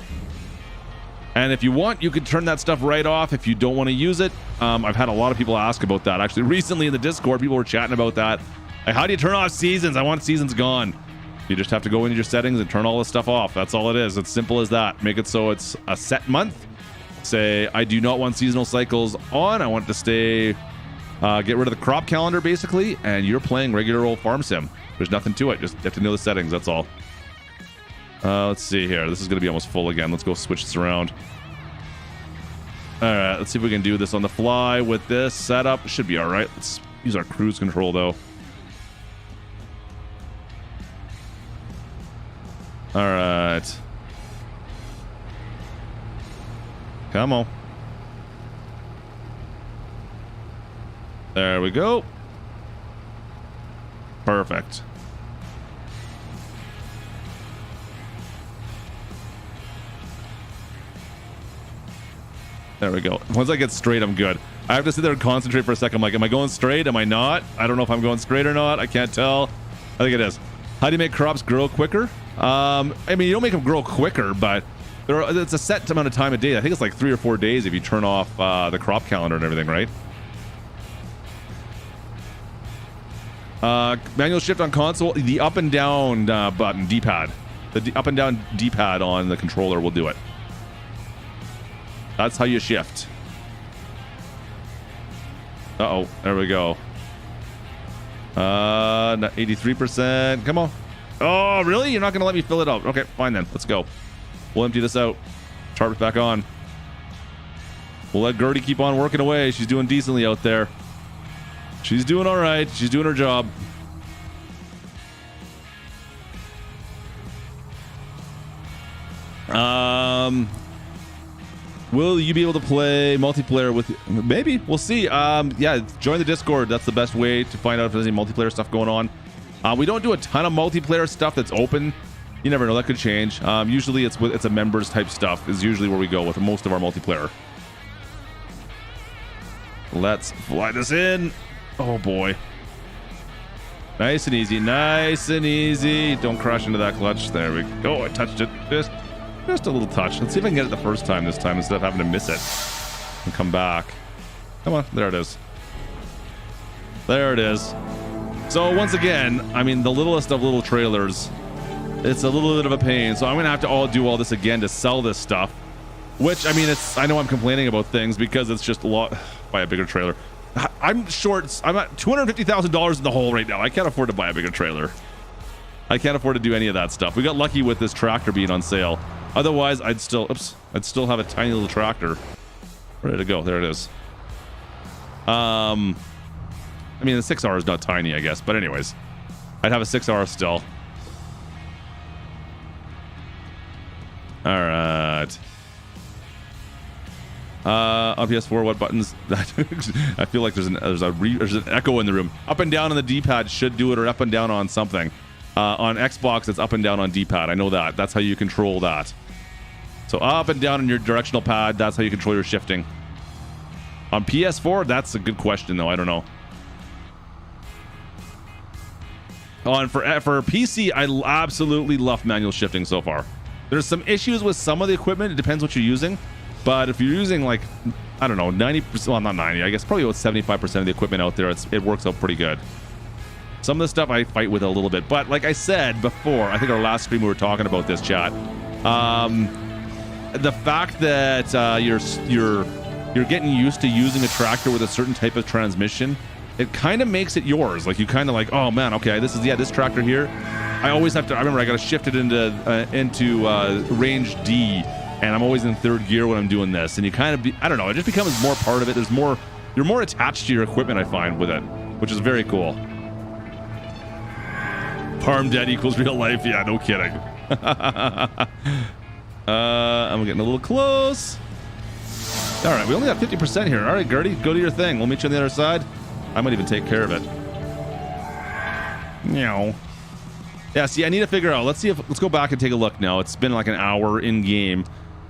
And if you want, you can turn that stuff right off if you don't want to use it. I've had a lot of people ask about that. Actually, recently in the Discord, people were chatting about that. Like, how do you turn off seasons? I want seasons gone. You just have to go into your settings and turn all this stuff off. That's all it is. It's simple as that. Make it so it's a set month. Say, I do not want seasonal cycles on. I want it to stay... get rid of the crop calendar, basically, and you're playing regular old farm sim. There's nothing to it. Just have to know the settings. That's all. Let's see here. This is going to be almost full again. Let's go switch this around. All right, let's see if we can do this on the fly with this setup. Should be all right. Let's use our cruise control, though. All right. Come on. There we go. Perfect. There we go. Once I get straight, I'm good. I have to sit there and concentrate for a second. I'm like, am I going straight? Am I not? I don't know if I'm going straight or not. I can't tell. I think it is. How do you make crops grow quicker? I mean, you don't make them grow quicker, but it's a set amount of time a day. I think it's like 3 or 4 days if you turn off the crop calendar and everything, right? Manual shift on console. The up and down button, D-pad. The up and down D-pad on the controller will do it. That's how you shift. Uh-oh, there we go. 83%. Come on. Oh, really? You're not going to let me fill it out? Okay, fine then. Let's go. We'll empty this out. Tarp's back on. We'll let Gertie keep on working away. She's doing decently out there. She's doing all right. She's doing her job. Will you be able to play multiplayer with... Maybe. We'll see. Yeah, join the Discord. That's the best way to find out if there's any multiplayer stuff going on. We don't do a ton of multiplayer stuff that's open. You never know. That could change. Usually it's a members type stuff is usually where we go with most of our multiplayer. Let's fly this in. Oh, boy. Nice and easy. Nice and easy. Don't crash into that clutch. There we go. I touched it. Just a little touch. Let's see if I can get it the first time this time instead of having to miss it and come back. Come on. There it is. There it is. So once again, I mean, the littlest of little trailers, it's a little bit of a pain. So I'm going to have to do all this again to sell this stuff, which, I mean, I know I'm complaining about things because it's just a lot. Buy a bigger trailer. I'm short. I'm at $250,000 in the hole right now. I can't afford to buy a bigger trailer. I can't afford to do any of that stuff. We got lucky with this tractor being on sale. Otherwise, I'd still have a tiny little tractor ready to go. There it is. I mean, the 6R is not tiny, I guess. But anyways, I'd have a 6R still. All right. On PS4, what buttons? I feel like there's an echo in the room. Up and down on the D-pad should do it, or up and down on something. On Xbox, it's up and down on D-pad. I know that. That's how you control that. So up and down on your directional pad, that's how you control your shifting. On PS4, that's a good question, though. I don't know. For PC, I absolutely love manual shifting so far. There's some issues with some of the equipment. It depends what you're using. But if you're using, like, I don't know, 90%, well, not 90, I guess probably about 75% of the equipment out there, it works out pretty good. Some of the stuff I fight with a little bit. But like I said before, I think our last stream we were talking about this, chat. The fact that you're getting used to using a tractor with a certain type of transmission, it kind of makes it yours. Like, you kind of like, oh man, okay, this tractor here. I always have to, I remember I got to shift it into range D, and I'm always in third gear when I'm doing this. And you kind of, I don't know, it just becomes more part of it. You're more attached to your equipment, I find, with it, which is very cool. Parm dead equals real life. Yeah, no kidding. I'm getting a little close. All right, we only got 50% here. All right, Gertie, go to your thing. We'll meet you on the other side. I might even take care of it. Meow. Yeah, see, I need to figure out. Let's go back and take a look now. It's been like an hour in game.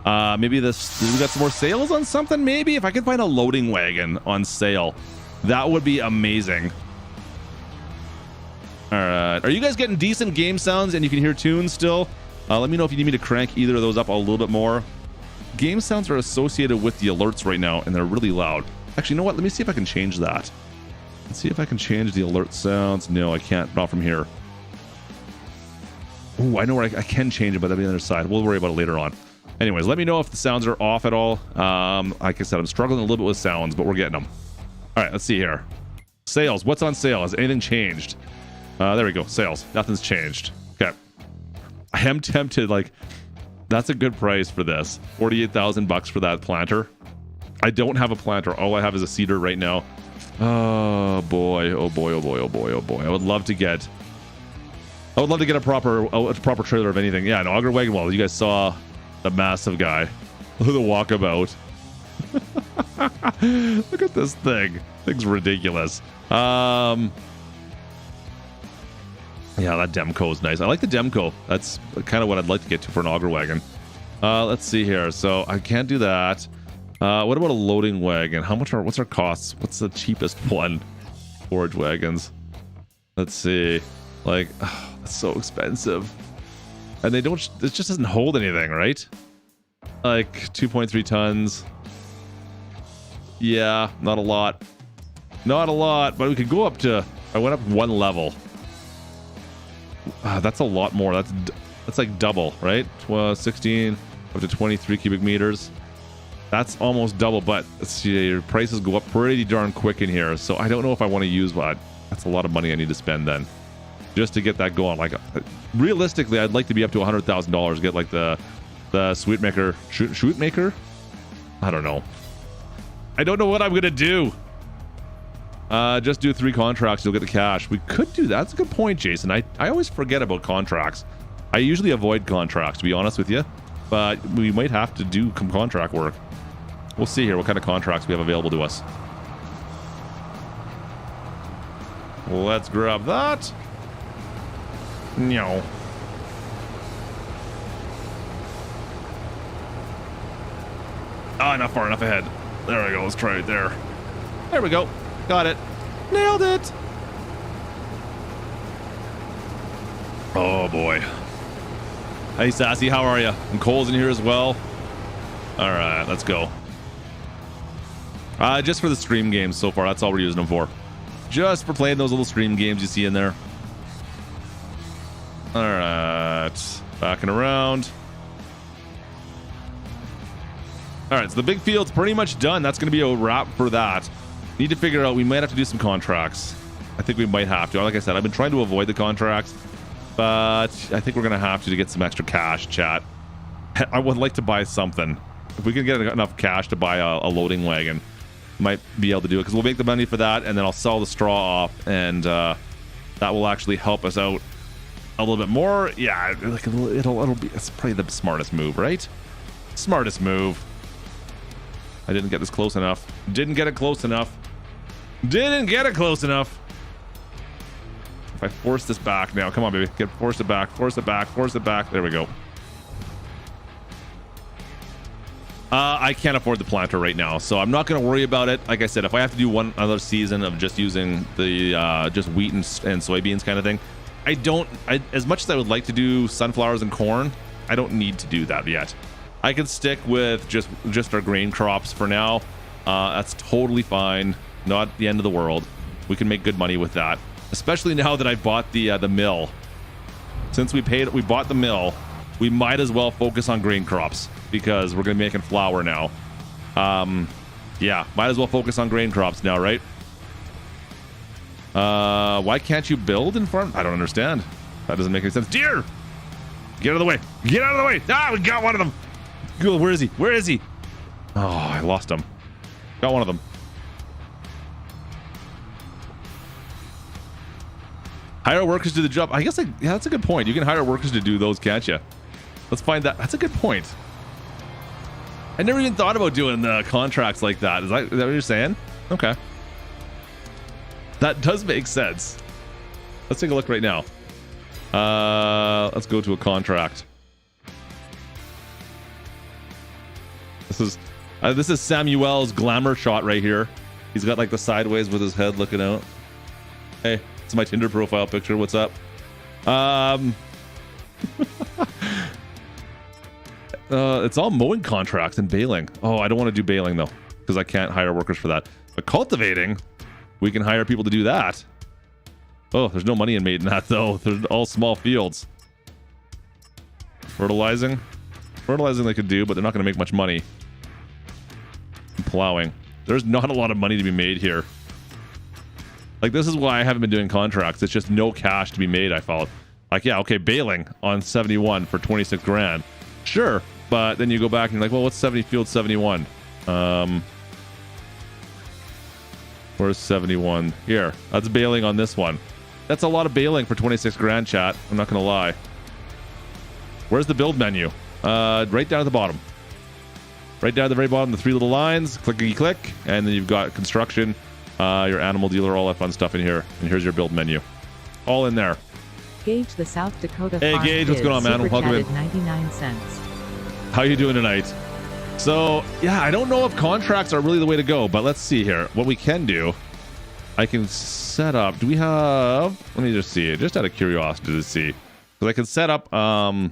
Maybe we got some more sales on something. Maybe if I could find a loading wagon on sale, that would be amazing. All right, are you guys getting decent game sounds and you can hear tunes still? Let me know if you need me to crank either of those up a little bit more. Game sounds are associated with the alerts right now, and they're really loud. Actually, you know what? Let me see if I can change that. Let's see if I can change the alert sounds. No, I can't. Not from here. Oh, I know where I can change it, but that'll be on the other side. We'll worry about it later on. Anyways, let me know if the sounds are off at all. Like I said, I'm struggling a little bit with sounds, but we're getting them. All right, let's see here. Sales. What's on sale? Has anything changed? There we go. Sales. Nothing's changed. Okay. I am tempted. Like, that's a good price for this. 48,000 bucks for that planter. I don't have a planter. All I have is a seeder right now. Oh boy. Oh boy. Oh boy. Oh boy. Oh boy. I would love to get a proper trailer of anything. Yeah, an auger wagon. Well, you guys saw the massive guy. Look at the walkabout. Look at this thing. Thing's ridiculous. Yeah, that Demco is nice. I like the Demco. That's kind of what I'd like to get to for an auger wagon. Let's see here. So I can't do that. What about a loading wagon? What's our costs? What's the cheapest one? Forage wagons. Let's see. Like, that's so expensive. And it just doesn't hold anything, right? Like 2.3 tons. Yeah, not a lot. Not a lot, but we could go up to, I went up one level. That's a lot more. That's like double, right? 16 up to 23 cubic meters. That's almost double, but let's see, your prices go up pretty darn quick in here. So I don't know if I want to use what. That's a lot of money I need to spend then, just to get that going. Like, realistically, I'd like to be up to $100,000. Get like the shoot maker. I don't know. I don't know what I'm gonna do. Just do 3 contracts, you'll get the cash. We could do that. That's a good point, Jason. I always forget about contracts. I usually avoid contracts, to be honest with you, but we might have to do some contract work. We'll see here what kind of contracts we have available to us. Let's grab that. No. Not far enough ahead. There we go. Let's try it there. There we go. Got it. Nailed it. Oh boy. Hey Sassy, how are you? And Cole's in here as well. All right, let's go. Just for the stream games so far. That's all we're using them for. Just for playing those little stream games you see in there. All right, backing around. All right, so the big field's pretty much done. That's going to be a wrap for that. Need to figure out, we might have to do some contracts. I think we might have to. Like I said, I've been trying to avoid the contracts, but I think we're going to have to get some extra cash, chat. I would like to buy something. If we can get enough cash to buy a loading wagon, might be able to do it, because we'll make the money for that, and then I'll sell the straw off, and that will actually help us out a little bit more. Yeah, like it'll be, it's probably the smartest move, right? Smartest move. I didn't get this close enough. Didn't get it close enough. Didn't get it close enough. If I force this back now, come on, baby. Force it back, force it back, force it back. There we go. I can't afford the planter right now, so I'm not going to worry about it. Like I said, if I have to do one other season of just using the just wheat and soybeans kind of thing, as much as I would like to do sunflowers and corn, I don't need to do that yet. I can stick with just our grain crops for now. That's totally fine. Not the end of the world. We can make good money with that, especially now that I bought the mill. Since we bought the mill, we might as well focus on grain crops, because we're gonna be making flour now. Yeah, might as well focus on grain crops now, right? Why can't you build and farm? I don't understand. That doesn't make any sense. Deer! Get out of the way! Get out of the way! Ah, we got one of them! Good, where is he? Where is he? Oh, I lost him. Got one of them. Hire workers to do the job. I guess, yeah, that's a good point. You can hire workers to do those, can't you? Let's find that. That's a good point. I never even thought about doing the contracts like that. Is that what you're saying? Okay. That does make sense. Let's take a look right now. Let's go to a contract. This is Samuel's glamour shot right here. He's got like the sideways with his head looking out. Hey, it's my Tinder profile picture. What's up? It's all mowing contracts and baling. Oh, I don't want to do baling though, because I can't hire workers for that. But cultivating, we can hire people to do that. Oh, there's no money made in that though. They're all small fields. Fertilizing they could do, but they're not going to make much money. And plowing, there's not a lot of money to be made here. Like, this is why I haven't been doing contracts. It's just no cash to be made, I felt. Like, yeah, okay, baling on 71 for 26 grand. Sure, but then you go back and you're like, well, what's 70 field 71? Where's 71? Here, that's baling on this one. That's a lot of baling for 26 grand, chat. I'm not gonna lie. Where's the build menu? Right down at the bottom. Right down at the very bottom, the 3 little lines, clickety click, and then you've got construction, your animal dealer, all that fun stuff in here. And here's your build menu. All in there. Gage, the South Dakota Hey, Farm Gage, what's Biz going on, man? super Welcome in. chatted 99 cents. How you doing tonight? So, yeah, I don't know if contracts are really the way to go, but let's see here. What we can do, I can set up, do we have, let me just see, just out of curiosity to see. Because I can set up a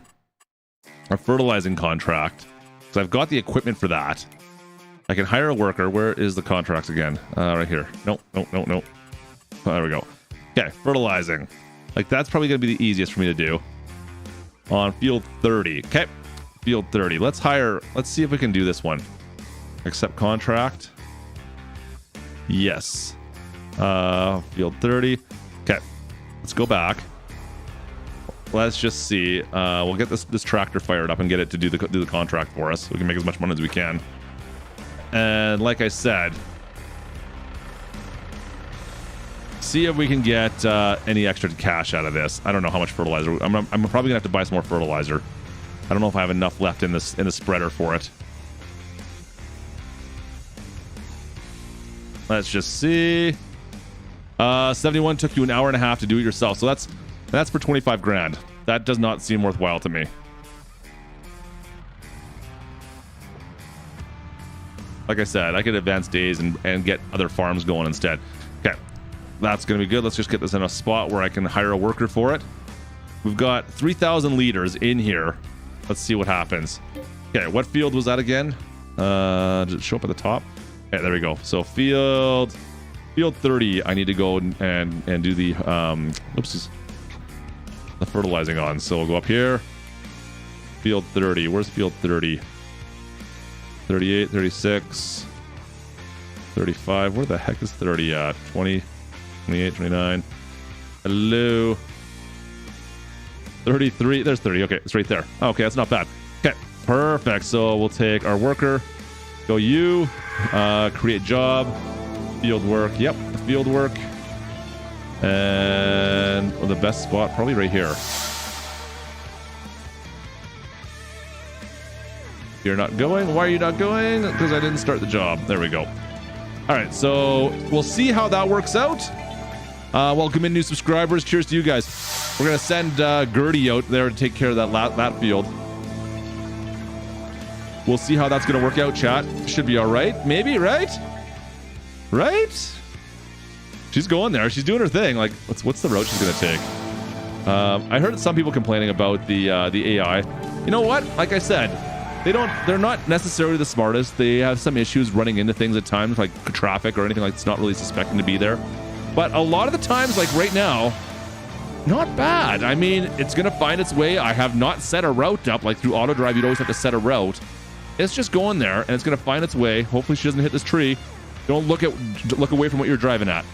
fertilizing contract. So I've got the equipment for that. I can hire a worker. Where is the contracts again? Right here. Nope. Oh, there we go. Okay, fertilizing. Like, that's probably going to be the easiest for me to do. On field 30. Okay, field 30. Let's see if we can do this one. Accept contract. Yes. Field 30. Okay, let's go back. Let's just see. We'll get this tractor fired up and get it to do the contract for us. So we can make as much money as we can. And like I said, see if we can get any extra cash out of this. I don't know how much fertilizer. I'm probably gonna have to buy some more fertilizer. I don't know if I have enough left in the spreader for it. Let's just see. 71 took you an hour and a half to do it yourself. So that's for 25 grand. That does not seem worthwhile to me. Like I said, I could advance days and get other farms going instead. Okay, that's going to be good. Let's just get this in a spot where I can hire a worker for it. We've got 3,000 liters in here. Let's see what happens. Okay, what field was that again? Did it show up at the top? Okay, there we go. So field 30, I need to go and do the the fertilizing on. So we'll go up here. Field 30. Where's field 30? 38, 36, 35. Where the heck is 30 at? 20, 28, 29. Hello. 33. There's 30. Okay, it's right there. Okay, that's not bad. Okay, perfect. So we'll take our worker. Go you. Create job. Field work. Yep, field work. And the best spot, probably right here. You're not going. Why are you not going? Because I didn't start the job. There we go. All right, so we'll see how that works out. Welcome in new subscribers. Cheers to you guys. We're gonna send Gertie out there to take care of that field. We'll see how that's gonna work out. Chat should be all right. Maybe, right? Right? She's going there. She's doing her thing. Like, what's the route she's gonna take? I heard some people complaining about the AI. You know what? Like I said, they're not necessarily the smartest. They have some issues running into things at times, like traffic or anything like it's not really suspecting to be there. But a lot of the times, like right now, not bad. I mean, it's gonna find its way. I have not set a route up. Like through auto drive, you'd always have to set a route. It's just going there and it's gonna find its way. Hopefully she doesn't hit this tree. Don't look away from what you're driving at.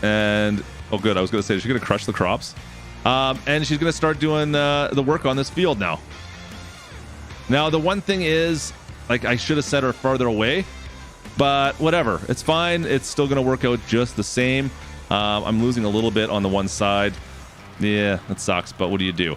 And oh good, I was gonna say she's gonna crush the crops. And she's gonna start doing the work on this field now. Now the one thing is, like, I should have set her farther away, but whatever, it's fine. It's still gonna work out just the same. I'm losing a little bit on the one side. Yeah, that sucks, but what do you do?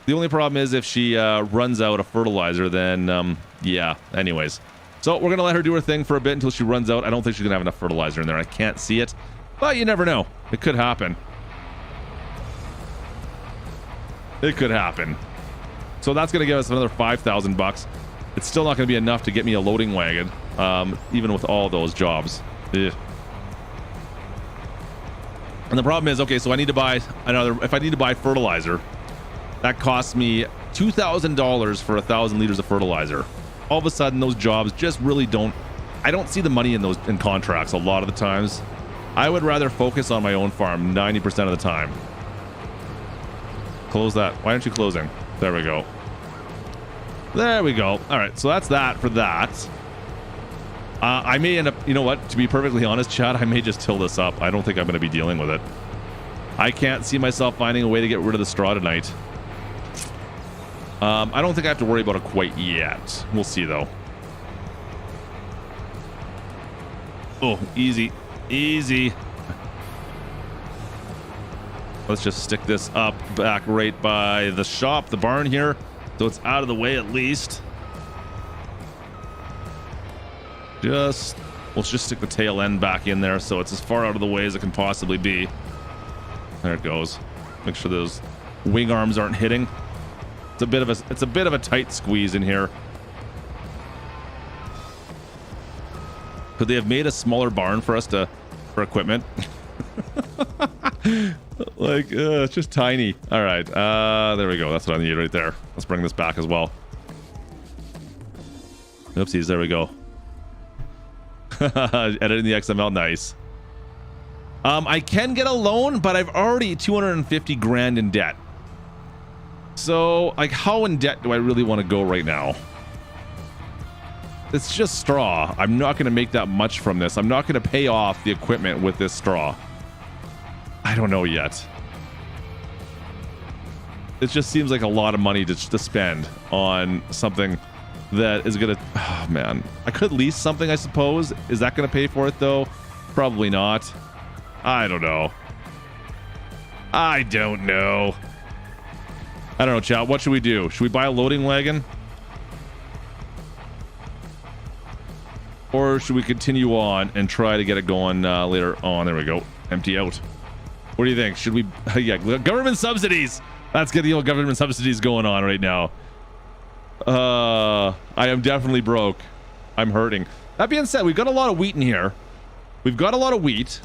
The only problem is if she runs out of fertilizer, then yeah, anyways. So we're gonna let her do her thing for a bit until she runs out. I don't think she's gonna have enough fertilizer in there. I can't see it, but you never know. It could happen. It could happen. So that's going to give us another 5,000 bucks. It's still not going to be enough to get me a loading wagon, even with all those jobs. Ugh. And the problem is, okay, so I need to buy another. If I need to buy fertilizer, that costs me $2,000 for 1,000 liters of fertilizer. All of a sudden, those jobs just really don't. I don't see the money in those contracts a lot of the times. I would rather focus on my own farm 90% of the time. Close that. Why aren't you closing? There we go. There we go. All right, so that's that for that. I may end up, you know what, to be perfectly honest, Chad, I may just till this up. I don't think I'm going to be dealing with it. I can't see myself finding a way to get rid of the straw tonight. I don't think I have to worry about it quite yet. We'll see though. Oh, easy, easy. Let's just stick this up back right by the shop, the barn here, so it's out of the way at least. Let's just stick the tail end back in there so it's as far out of the way as it can possibly be. There it goes. Make sure those wing arms aren't hitting. It's a bit of a tight squeeze in here. Could they have made a smaller barn for us for equipment? Like, it's just tiny. All right, there we go. That's what I need right there. Let's bring this back as well. Oopsies, there we go. Editing the XML, nice. I can get a loan, but I've already 250 grand in debt. So, like, how in debt do I really want to go right now? It's just straw. I'm not going to make that much from this. I'm not going to pay off the equipment with this straw. I don't know yet. It just seems like a lot of money to spend on something that is going to... Oh, man. I could lease something, I suppose. Is that going to pay for it, though? Probably not. I don't know. I don't know. I don't know, chat. What should we do? Should we buy a loading wagon? Or should we continue on and try to get it going later on? There we go. Empty out. What do you think? Should we... Yeah, government subsidies. Let's get the old government subsidies going on right now. I am definitely broke. I'm hurting. That being said, we've got a lot of wheat in here. We've got a lot of wheat.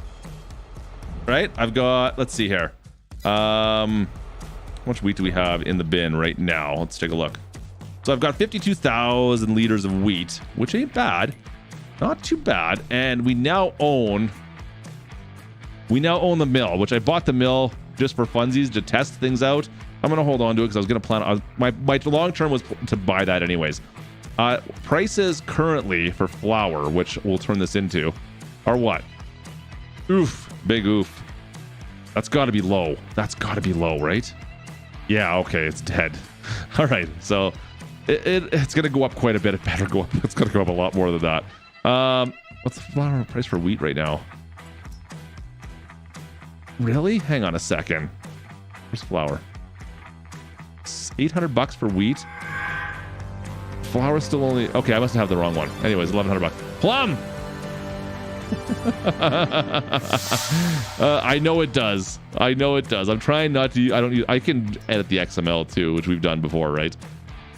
Right? I've got... Let's see here. How much wheat do we have in the bin right now? Let's take a look. So I've got 52,000 liters of wheat, which ain't bad. Not too bad. And we now own the mill, which I bought the mill just for funsies to test things out. I'm going to hold on to it because I was going to plan... My long term was to buy that anyways. Prices currently for flour, which we'll turn this into, are what? Oof. Big oof. That's got to be low. That's got to be low, right? Yeah, okay, it's dead. All right, so it's going to go up quite a bit. It better go up. It's going to go up a lot more than that. What's the flour price for wheat right now? Really? Hang on a second. Where's flour? It's $800 for wheat. Flour is still only... Okay, I must have the wrong one. Anyways, $1,100. Plum! I know it does. I know it does. I'm trying not to... I can edit the XML too, which we've done before, right?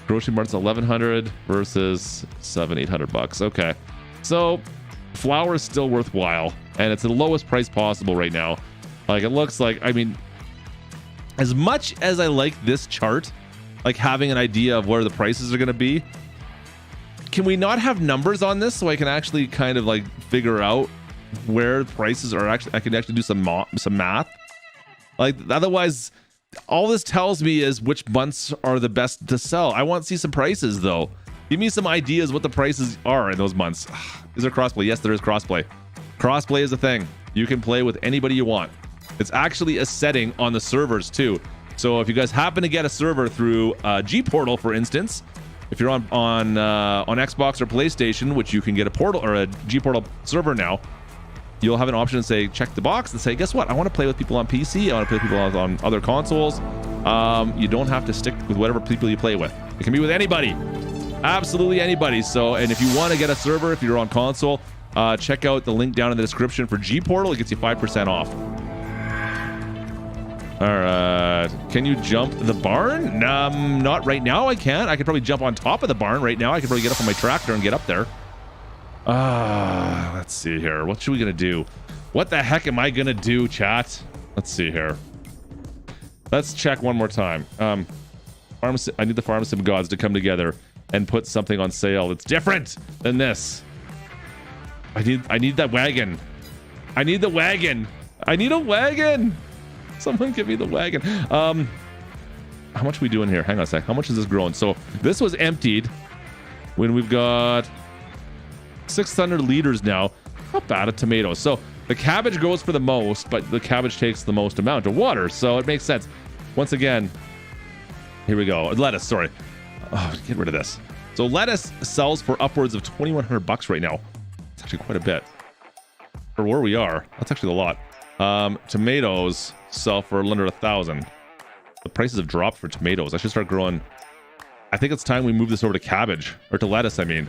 Grocery mart's $1,100 versus $800. Okay. So, flour is still worthwhile, and it's the lowest price possible right now. Like, it looks like... I mean, as much as I like this chart, like having an idea of where the prices are going to be, can we not have numbers on this so I can actually kind of like figure out where prices are actually... I can actually do some math. Like, otherwise, all this tells me is which months are the best to sell. I want to see some prices, though. Give me some ideas what the prices are in those months. Is there crossplay? Yes, there is crossplay. Crossplay is a thing. You can play with anybody you want. It's actually a setting on the servers, too. So if you guys happen to get a server through G-Portal, for instance, if you're on Xbox or PlayStation, which you can get a portal or a G-Portal server now, you'll have an option to say, check the box and say, guess what? I want to play with people on PC. I want to play with people on other consoles. You don't have to stick with whatever people you play with. It can be with anybody. Absolutely anybody. So, and if you want to get a server, if you're on console, check out the link down in the description for G-Portal. It gets you 5% off. All right. Can you jump the barn? Not right now. I can't. I could probably jump on top of the barn right now. I could probably get up on my tractor and get up there. Let's see here. What should we gonna do? What the heck am I gonna do, chat? Let's see here. Let's check one more time. I need the Farm Sim gods to come together and put something on sale that's different than this. I need that wagon. I need the wagon. I need a wagon. Someone give me the wagon. How much are we doing here? Hang on a sec. How much is this growing? So this was emptied when we've got 600 liters now. Not bad of tomatoes. So The cabbage grows for the most, but the cabbage takes the most amount of water, so it makes sense. Once again, here we go. Lettuce, sorry. Oh, get rid of this. So lettuce sells for upwards of $2,100 right now. It's actually quite a bit for where we are. That's actually a lot. Tomatoes sell for under $1,000. The prices have dropped for tomatoes. I should start growing. I think it's time we move this over to cabbage, or to lettuce. I mean,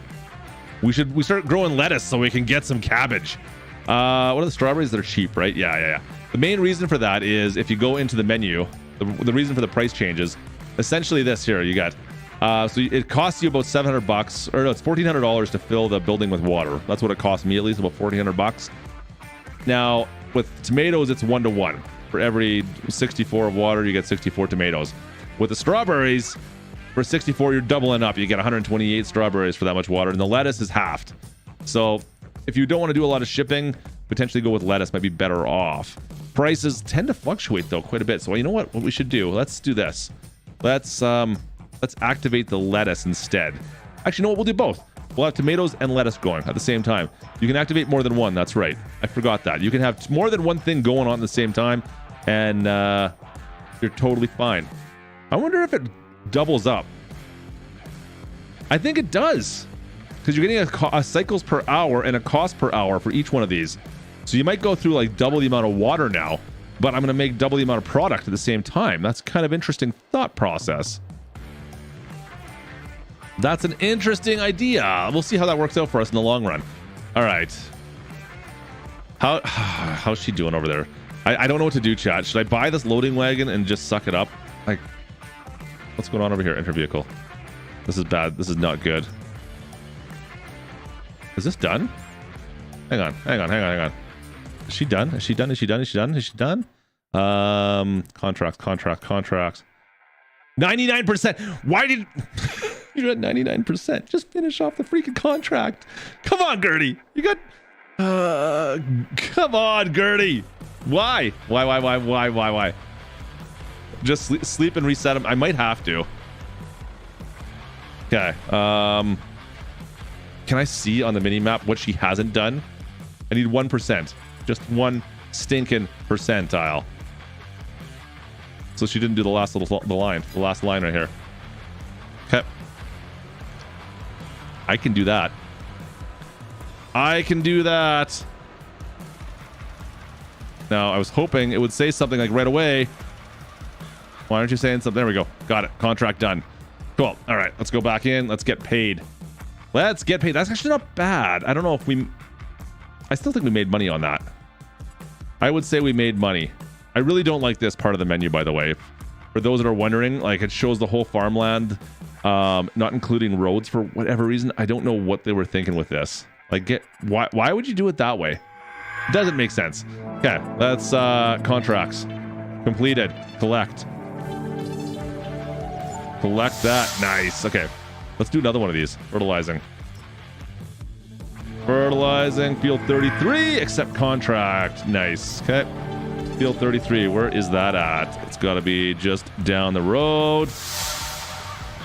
we start growing lettuce so we can get some cabbage. What are the strawberries that are cheap, right? Yeah. The main reason for that is if you go into the menu, the reason for the price changes, essentially this here, you got, so it costs you about $700, or no, it's $1,400 to fill the building with water. That's what it cost me, at least, about $1,400. Now, with tomatoes, it's 1-to-1. For every 64 of water, you get 64 tomatoes. With the strawberries, for 64, you're doubling up. You get 128 strawberries for that much water, and the lettuce is halved. So if you don't want to do a lot of shipping, potentially go with lettuce, might be better off. Prices tend to fluctuate though quite a bit. So you know what we should do? Let's do this. Let's activate the lettuce instead. Actually, no, we'll do both. We'll have tomatoes and lettuce going at the same time. You can activate more than one. That's right. I forgot that. You can have more than one thing going on at the same time, and you're totally fine. I wonder if it doubles up. I think it does, because you're getting a cycles per hour and a cost per hour for each one of these. So you might go through like double the amount of water now, but I'm going to make double the amount of product at the same time. That's kind of interesting thought process. That's an interesting idea. We'll see how that works out for us in the long run. All right. How's she doing over there? I don't know what to do, chat. Should I buy this loading wagon and just suck it up? Like, what's going on over here? Enter vehicle. This is bad. This is not good. Is this done? Hang on. Is she done? Is she done? Contracts. 99%. Why did you're at 99%? Just finish off the freaking contract. Come on, Gertie. You got come on, Gertie. Why? Just sleep and reset him. I might have to. Okay. Can I see on the mini map what she hasn't done? I need 1%. Just one stinking percentile. So she didn't do the last the last line right here. Okay. I can do that. Now, I was hoping it would say something like right away. Why aren't you saying something? There we go. Got it. Contract done. Cool. All right. Let's go back in. Let's get paid. That's actually not bad. I don't know if I still think we made money on that. I would say we made money. I really don't like this part of the menu, by the way. For those that are wondering, like, it shows the whole farmland, not including roads for whatever reason. I don't know what they were thinking with this. Like, why would you do it that way? It doesn't make sense. Okay, that's contracts completed. Collect that. Nice. Okay, let's do another one of these. Fertilizing Field 33. Accept contract. Nice. Okay. Field 33, where is that at? It's got to be just down the road.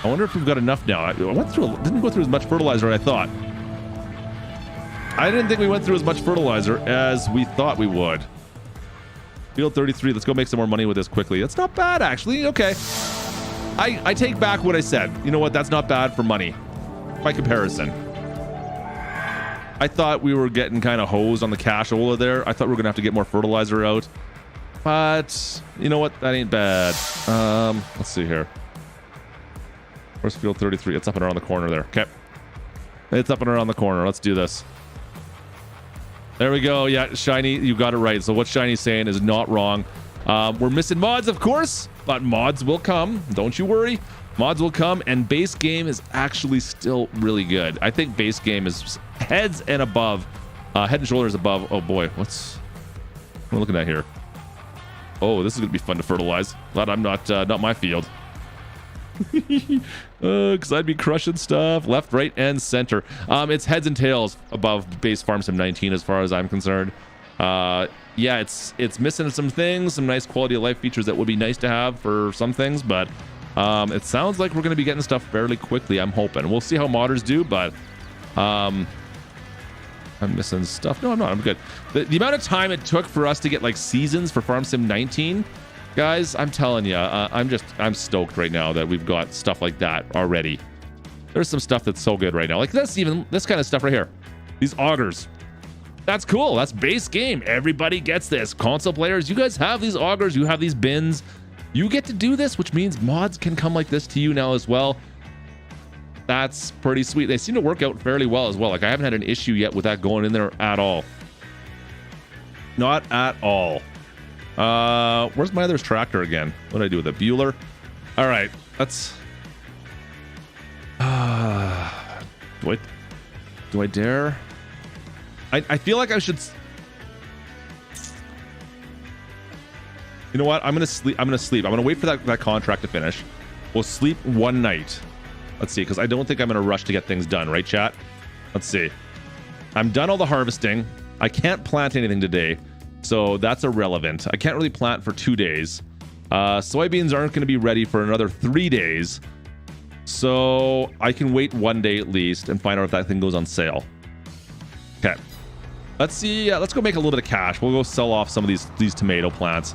I wonder if we've got enough now. I didn't go through as much fertilizer as I thought. I didn't think we went through as much fertilizer as we thought we would. Field 33, let's go make some more money with this quickly. That's not bad, actually. Okay. I take back what I said. You know what? That's not bad for money. By comparison. I thought we were getting kind of hosed on the cashola there. I thought we were going to have to get more fertilizer out. But, you know what? That ain't bad. Let's see here. Where's Field 33? It's up and around the corner there. Okay. It's up and around the corner. Let's do this. There we go. Yeah, Shiny, you got it right. So what Shiny's saying is not wrong. We're missing mods, of course, but mods will come. Don't you worry. Mods will come, and base game is actually still really good. I think base game is head and shoulders above. Oh boy, what am I looking at here? Oh, this is gonna be fun to fertilize. Glad I'm not my field. Because I'd be crushing stuff left, right, and center. It's heads and tails above base farm sim 19 as far as I'm concerned. Yeah, it's missing some things, some nice quality of life features that would be nice to have for some things, but it sounds like we're going to be getting stuff fairly quickly. I'm hoping. We'll see how modders do, but I'm missing stuff. No, I'm not. I'm good. The amount of time it took for us to get like seasons for Farm Sim 19, guys, I'm telling you, I'm stoked right now that we've got stuff like that already. There's some stuff that's so good right now. Like this kind of stuff right here. These augers. That's cool. That's base game. Everybody gets this. Console players, you guys have these augers. You have these bins. You get to do this, which means mods can come like this to you now as well. That's pretty sweet. They seem to work out fairly well as well. Like I haven't had an issue yet with that going in there at all. Not at all. Where's my other's tractor again? What did I do with it? Bueller? All right. Let's... Do I dare? I feel like I should... You know what? I'm gonna sleep. I'm gonna wait for that contract to finish. We'll sleep one night. Let's see, because I don't think I'm gonna rush to get things done, right, chat? Let's see. I'm done all the harvesting. I can't plant anything today, so that's irrelevant. I can't really plant for 2 days. Soybeans aren't gonna be ready for another 3 days, so I can wait 1 day at least and find out if that thing goes on sale. Okay. Let's see. Let's go make a little bit of cash. We'll go sell off some of these tomato plants.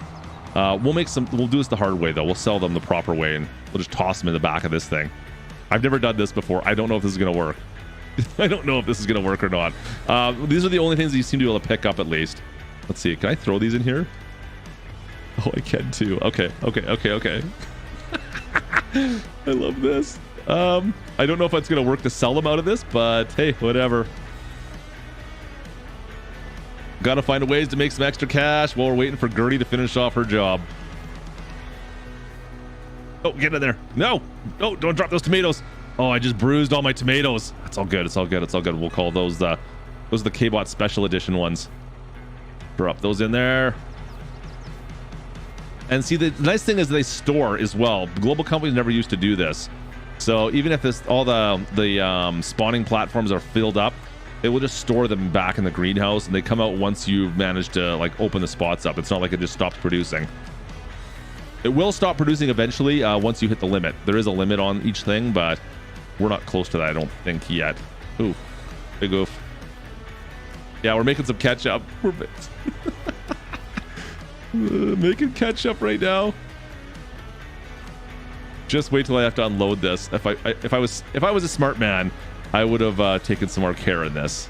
We'll do this the hard way though. We'll sell them the proper way and we'll just toss them in the back of this thing. I've never done this before. I don't know if this is gonna work. I don't know if this is gonna work or not. These are the only things that you seem to be able to pick up at least. Let's see. Can I throw these in here? Oh, I can too. Okay. I love this. I don't know if it's gonna work to sell them out of this, but hey, whatever. Gotta find ways to make some extra cash while we're waiting for Gertie to finish off her job. Oh, get in there. No, don't drop those tomatoes. Oh, I just bruised all my tomatoes. It's all good. We'll call those the K-Bot special edition ones. Drop those in there. And see, the nice thing is they store as well. Global companies never used to do this. So even if all the spawning platforms are filled up, it will just store them back in the greenhouse, and they come out once you've managed to like open the spots up. It's not like it just stops producing. It will stop producing eventually once you hit the limit. There is a limit on each thing, but we're not close to that, I don't think, yet. Ooh, big oof. Yeah, we're making some catch up. We're making catch up right now. Just wait till I have to unload this. If I was a smart man, I would have taken some more care in this.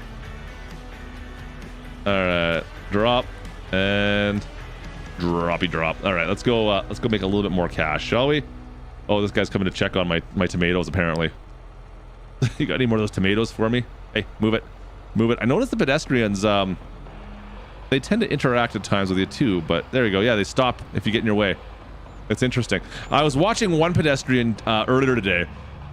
All right, drop and droppy drop. All right, let's go make a little bit more cash, shall we? Oh, this guy's coming to check on my tomatoes apparently. You got any more of those tomatoes for me? Hey, move it. I noticed the pedestrians, they tend to interact at times with you too, but there you go. Yeah, they stop if you get in your way. It's interesting. I was watching one pedestrian earlier today,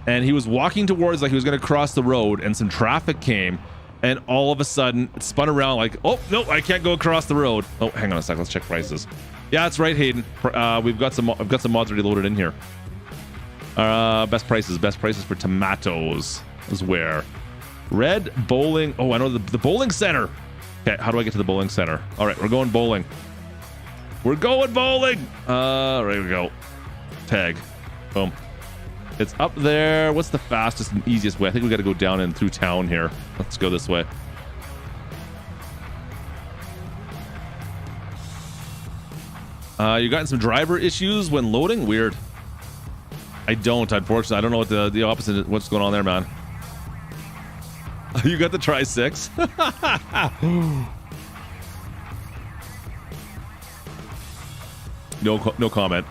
and he was walking towards, like he was going to cross the road, and some traffic came, and all of a sudden it spun around like, oh no, I can't go across the road. Oh, hang on a sec, let's check prices. Yeah, that's right, Hayden. I've got some mods already loaded in here. Best prices for tomatoes is where red bowling. Oh, I know the bowling center. Okay, how do I get to the bowling center? All right, we're going bowling. Right, here we go. Tag. Boom. It's up there. What's the fastest and easiest way? I think we got to go down and through town here. Let's go this way. You gotten some driver issues when loading? Weird. I don't, unfortunately. I don't know what the opposite is, what's going on there, man. You got the Tri-6? No comment.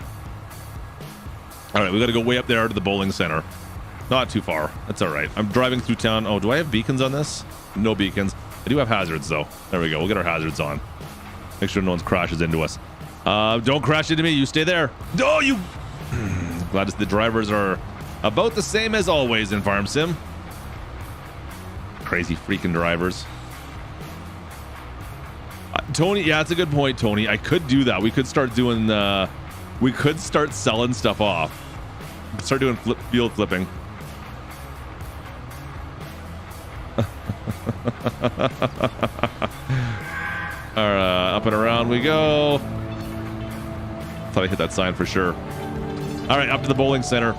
All right, we got to go way up there to the bowling center. Not too far. That's all right. I'm driving through town. Oh, do I have beacons on this? No beacons. I do have hazards, though. There we go. We'll get our hazards on. Make sure no one crashes into us. Don't crash into me. You stay there. Oh, you... Glad the drivers are about the same as always in Farm Sim. Crazy freaking drivers. Tony, yeah, that's a good point, Tony. I could do that. We could start doing... we could start selling stuff off. We could start doing field flipping. All right, up and around we go. Thought I hit that sign for sure. All right, up to the bowling center.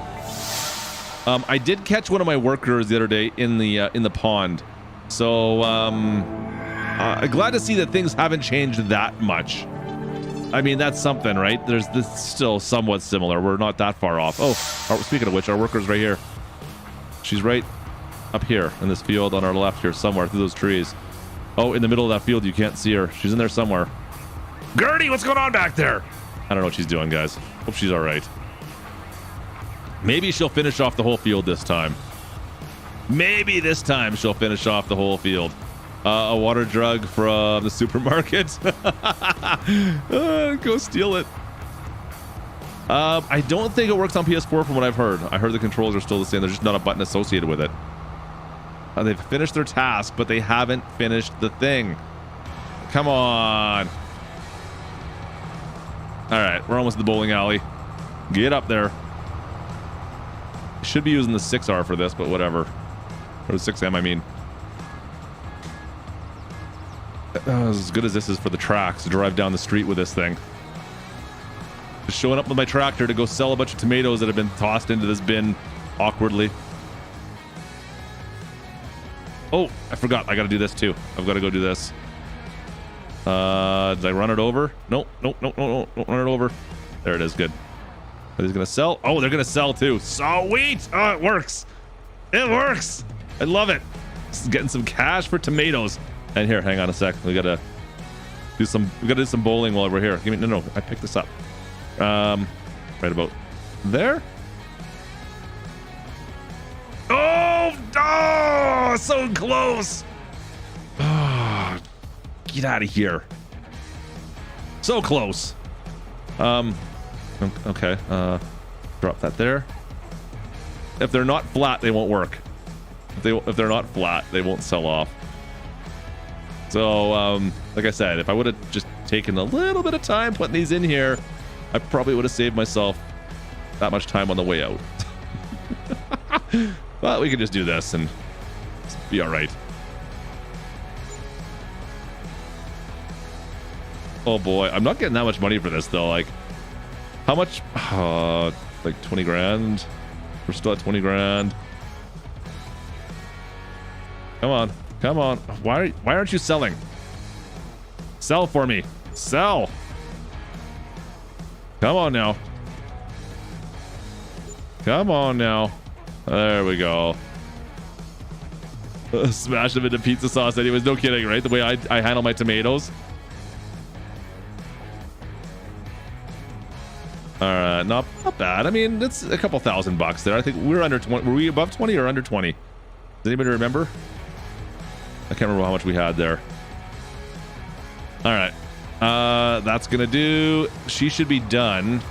I did catch one of my workers the other day in the pond. So glad to see that things haven't changed that much. I mean, that's something, right? There's this still somewhat similar. We're not that far off. Oh, speaking of which, our worker's right here. She's right up here in this field on our left here somewhere through those trees. Oh, in the middle of that field, you can't see her. She's in there somewhere. Gertie, what's going on back there? I don't know what she's doing, guys. Hope she's all right. Maybe she'll finish off the whole field this time. Maybe this time she'll finish off the whole field. A water jug from the supermarket. Go steal it. I don't think it works on PS4 from what I've heard. I heard the controls are still the same. There's just not a button associated with it. They've finished their task, but they haven't finished the thing. Come on. All right, we're almost at the bowling alley. Get up there. Should be using the 6R for this, but whatever. Or the 6M, I mean. As good as this is for the tracks to drive down the street with this thing. Just showing up with my tractor to go sell a bunch of tomatoes that have been tossed into this bin awkwardly. Oh, I forgot. I got to do this too. I've got to go do this. Did I run it over? Nope. Don't run it over. There it is. Good. Are these going to sell? Oh, they're going to sell too. Sweet. Oh, it works. It works. I love it. Just getting some cash for tomatoes. And here, hang on a sec. We gotta do some bowling while we're here. Give me no. I picked this up. Right about there. Oh, so close. Oh, get out of here. So close. Okay. Drop that there. If they're not flat, they won't work. If they're not flat, they won't sell off. So, like I said, if I would have just taken a little bit of time putting these in here, I probably would have saved myself that much time on the way out. But we can just do this and be all right. Oh boy, I'm not getting that much money for this though. Like, how much? Like 20 grand. We're still at 20 grand. Come on. Come on. Why aren't you selling? Sell for me. Sell. Come on now. Come on now. There we go. Smash them into pizza sauce anyways. No kidding, right? The way I handle my tomatoes. Alright, not bad. I mean, it's a couple $1,000 there. I think we're under 20. Were we above 20 or under 20? Does anybody remember? I can't remember how much we had there. All right. That's gonna do. She should be done.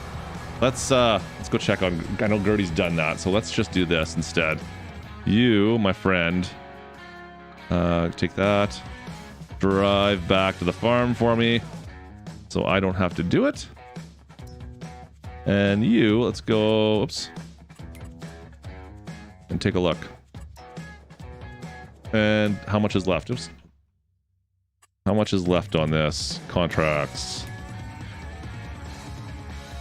Let's go check on. I know Gertie's done that, so let's just do this instead. You, my friend, take that. Drive back to the farm for me, so I don't have to do it. And you, let's go. Oops. And take a look. And how much is left? Oops. How much is left on this? Contracts.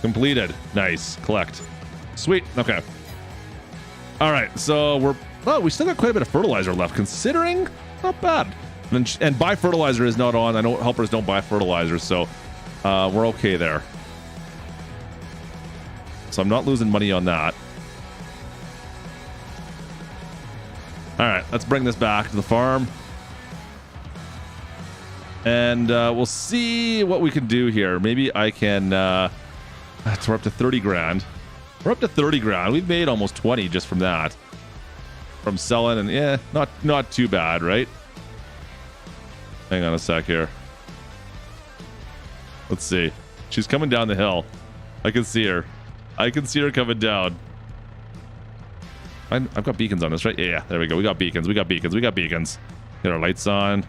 Completed. Nice. Collect. Sweet. Okay. All right. So we still got quite a bit of fertilizer left, considering. Not bad. And buy fertilizer is not on. I know helpers don't buy fertilizer, so we're okay there. So I'm not losing money on that. All right, let's bring this back to the farm. And we'll see what we can do here. Maybe I can... we're up to 30 grand. We're up to 30 grand. We've made almost 20 just from that. From selling, and yeah, not too bad, right? Hang on a sec here. Let's see. She's coming down the hill. I can see her. I can see her coming down. I've got beacons on this, right? Yeah, there we go. We got beacons. We got beacons. We got beacons. Get our lights on.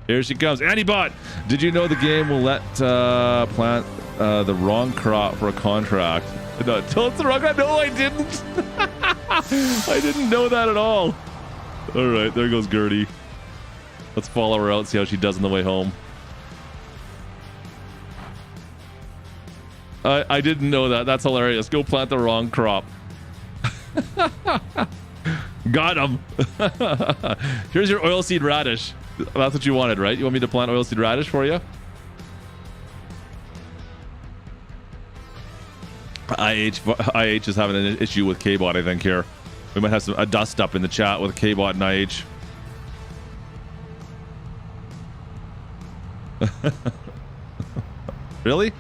Here she comes. Antibot! Did you know the game will let plant the wrong crop for a contract? No, tell it's the wrong crop. No, I didn't. I didn't know that at all. All right, there goes Gertie. Let's follow her out, see how she does on the way home. I didn't know that. That's hilarious. Go plant the wrong crop. Got him. Here's your oilseed radish. That's what you wanted, right? You want me to plant oilseed radish for you? IH is having an issue with K-Bot, I think, here. We might have a dust up in the chat with K-Bot and IH. Really?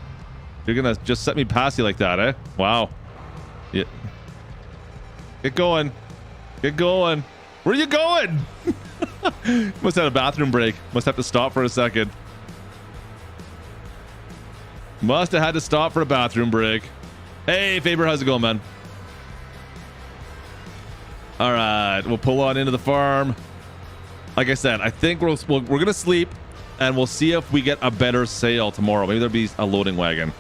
You're gonna just set me past you like that, eh? Wow. Yeah. Get going. Get going. Where are you going? Must have a bathroom break. Must have to stop for a second. Must have had to stop for a bathroom break. Hey, Faber, how's it going, man? All right, we'll pull on into the farm. Like I said, I think we're gonna sleep, and we'll see if we get a better sale tomorrow. Maybe there'll be a loading wagon.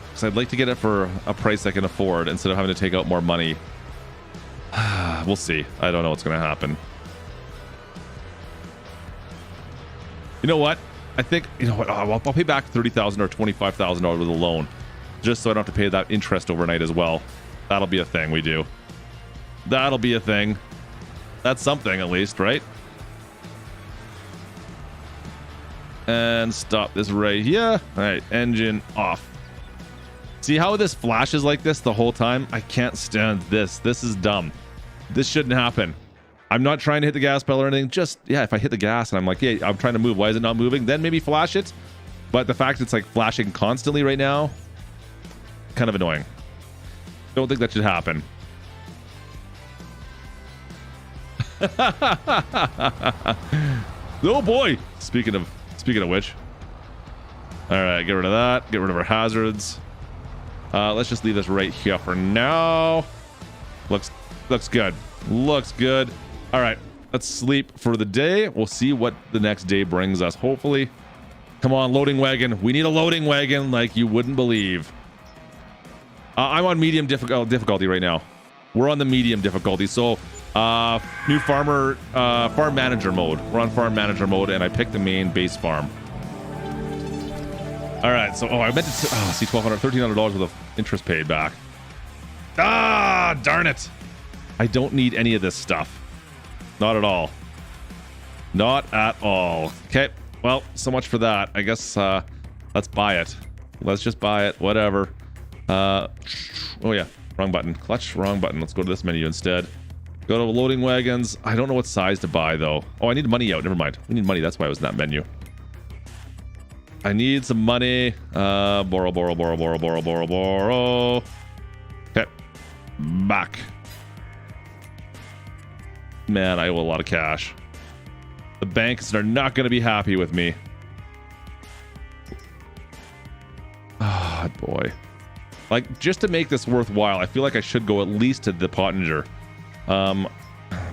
Because I'd like to get it for a price I can afford instead of having to take out more money. We'll see. I don't know what's gonna happen. You know what? I think, you know what? I'll pay back $30,000 or $25,000 with a loan, just so I don't have to pay that interest overnight as well. That'll be a thing we do. That'll be a thing. That's something at least, right? And stop this right here. All right, engine off. See how this flashes like this the whole time? I can't stand this. This is dumb. This shouldn't happen. I'm not trying to hit the gas pedal or anything. Just, yeah, if I hit the gas and I'm like, yeah, I'm trying to move. Why is it not moving? Then maybe flash it. But the fact it's like flashing constantly right now, kind of annoying. Don't think that should happen. Oh boy. Speaking of which. All right, get rid of that. Get rid of our hazards. Let's just leave this right here for now. Looks good. Looks good. All right, let's sleep for the day. We'll see what the next day brings us. Hopefully. Come on, loading wagon. We need a loading wagon like you wouldn't believe. I'm on medium difficulty right now. We're on the medium difficulty. So new farm manager mode. We're on farm manager mode, and I picked the main base farm. All right, so I meant to see $1,200, $1,300 worth of interest paid back. Ah, darn it! I don't need any of this stuff. Not at all. Not at all. Okay, well, so much for that. I guess let's buy it. Let's just buy it. Whatever. Oh yeah, wrong button. Clutch, wrong button. Let's go to this menu instead. Go to loading wagons. I don't know what size to buy though. Oh, I need money out. Never mind. We need money. That's why I was in that menu. I need some money. Borrow. Okay. Back. Man, I owe a lot of cash. The banks are not going to be happy with me. Ah, boy. Like, just to make this worthwhile, I feel like I should go at least to the Pottinger. I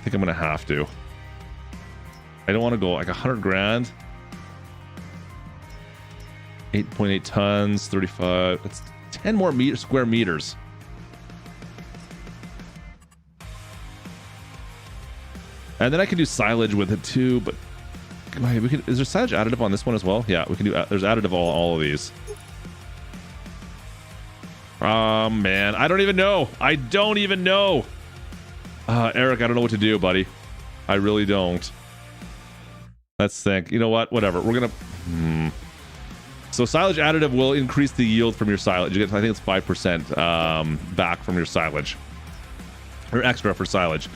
think I'm going to have to. I don't want to go like 100 grand. 8.8 tons, 35. That's 10 more square meters. And then I can do silage with it too, but is there silage additive on this one as well? Yeah, we can do. There's additive on all of these. Oh man, I don't even know. Eric, I don't know what to do, buddy. I really don't. Let's think. You know what? Whatever. We're gonna. So silage additive will increase the yield from your silage. You get, I think it's 5% back from your silage, or extra for silage.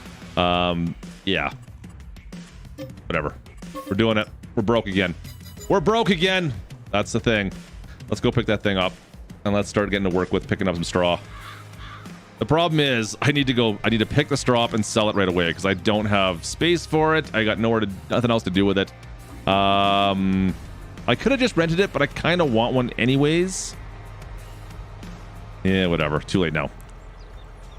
Yeah. Whatever. We're doing it. We're broke again. That's the thing. Let's go pick that thing up, and let's start getting to work with picking up some straw. The problem is I need to pick the straw up and sell it right away because I don't have space for it. I got nothing else to do with it. I could have just rented it, but I kind of want one anyways. Yeah, whatever. Too late now.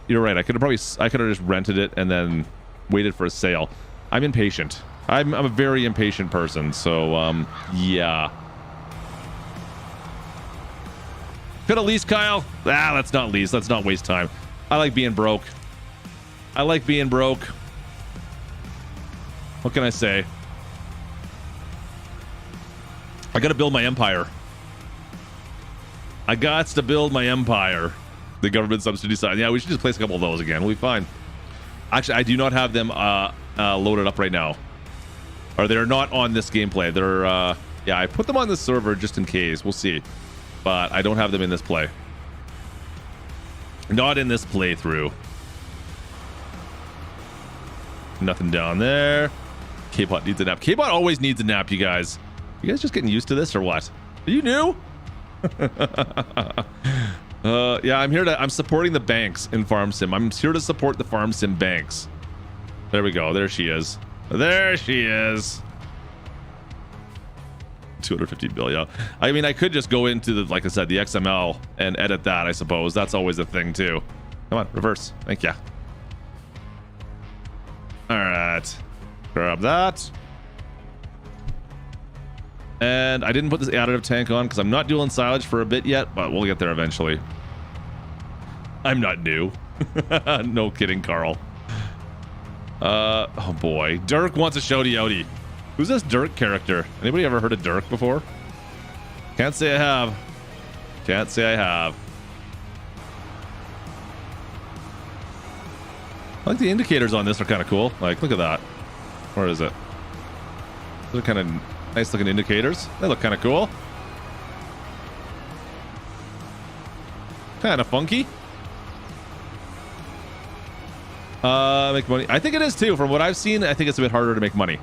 You're right. I could have just rented it and then waited for a sale. I'm impatient. I'm a very impatient person. So, yeah. Could have leased Kyle. Let's not lease. Let's not waste time. I like being broke. What can I say? I gotta build my empire. The government subsidy side. Yeah, we should just place a couple of those again. We'll be fine. Actually, I do not have them loaded up right now. Or they're not on this gameplay. They're, yeah, I put them on the server just in case. We'll see. But I don't have them in this play. Not in this playthrough. Nothing down there. K-Bot needs a nap. K-Bot always needs a nap, you guys. You guys just getting used to this or what? Are you new? Yeah, I'm supporting the banks in Farm Sim. I'm here to support the Farm Sim banks. There we go. There she is. There she is. 250 bill, yeah. I mean, I could just go into the, like I said, the XML and edit that, I suppose. That's always a thing too. Come on, reverse. Thank ya. All right. Grab that. And I didn't put this additive tank on because I'm not doing silage for a bit yet, but we'll get there eventually. I'm not new. No kidding, Carl. Oh boy. Dirk wants a shouty outie. Who's this Dirk character? Anybody ever heard of Dirk before? Can't say I have. Can't say I have. I like the indicators on this are kind of cool. Like, look at that. Where is it? Those are kind of nice looking indicators. They look kind of cool. Kind of funky. Make money. I think it is too. From what I've seen, I think it's a bit harder to make money.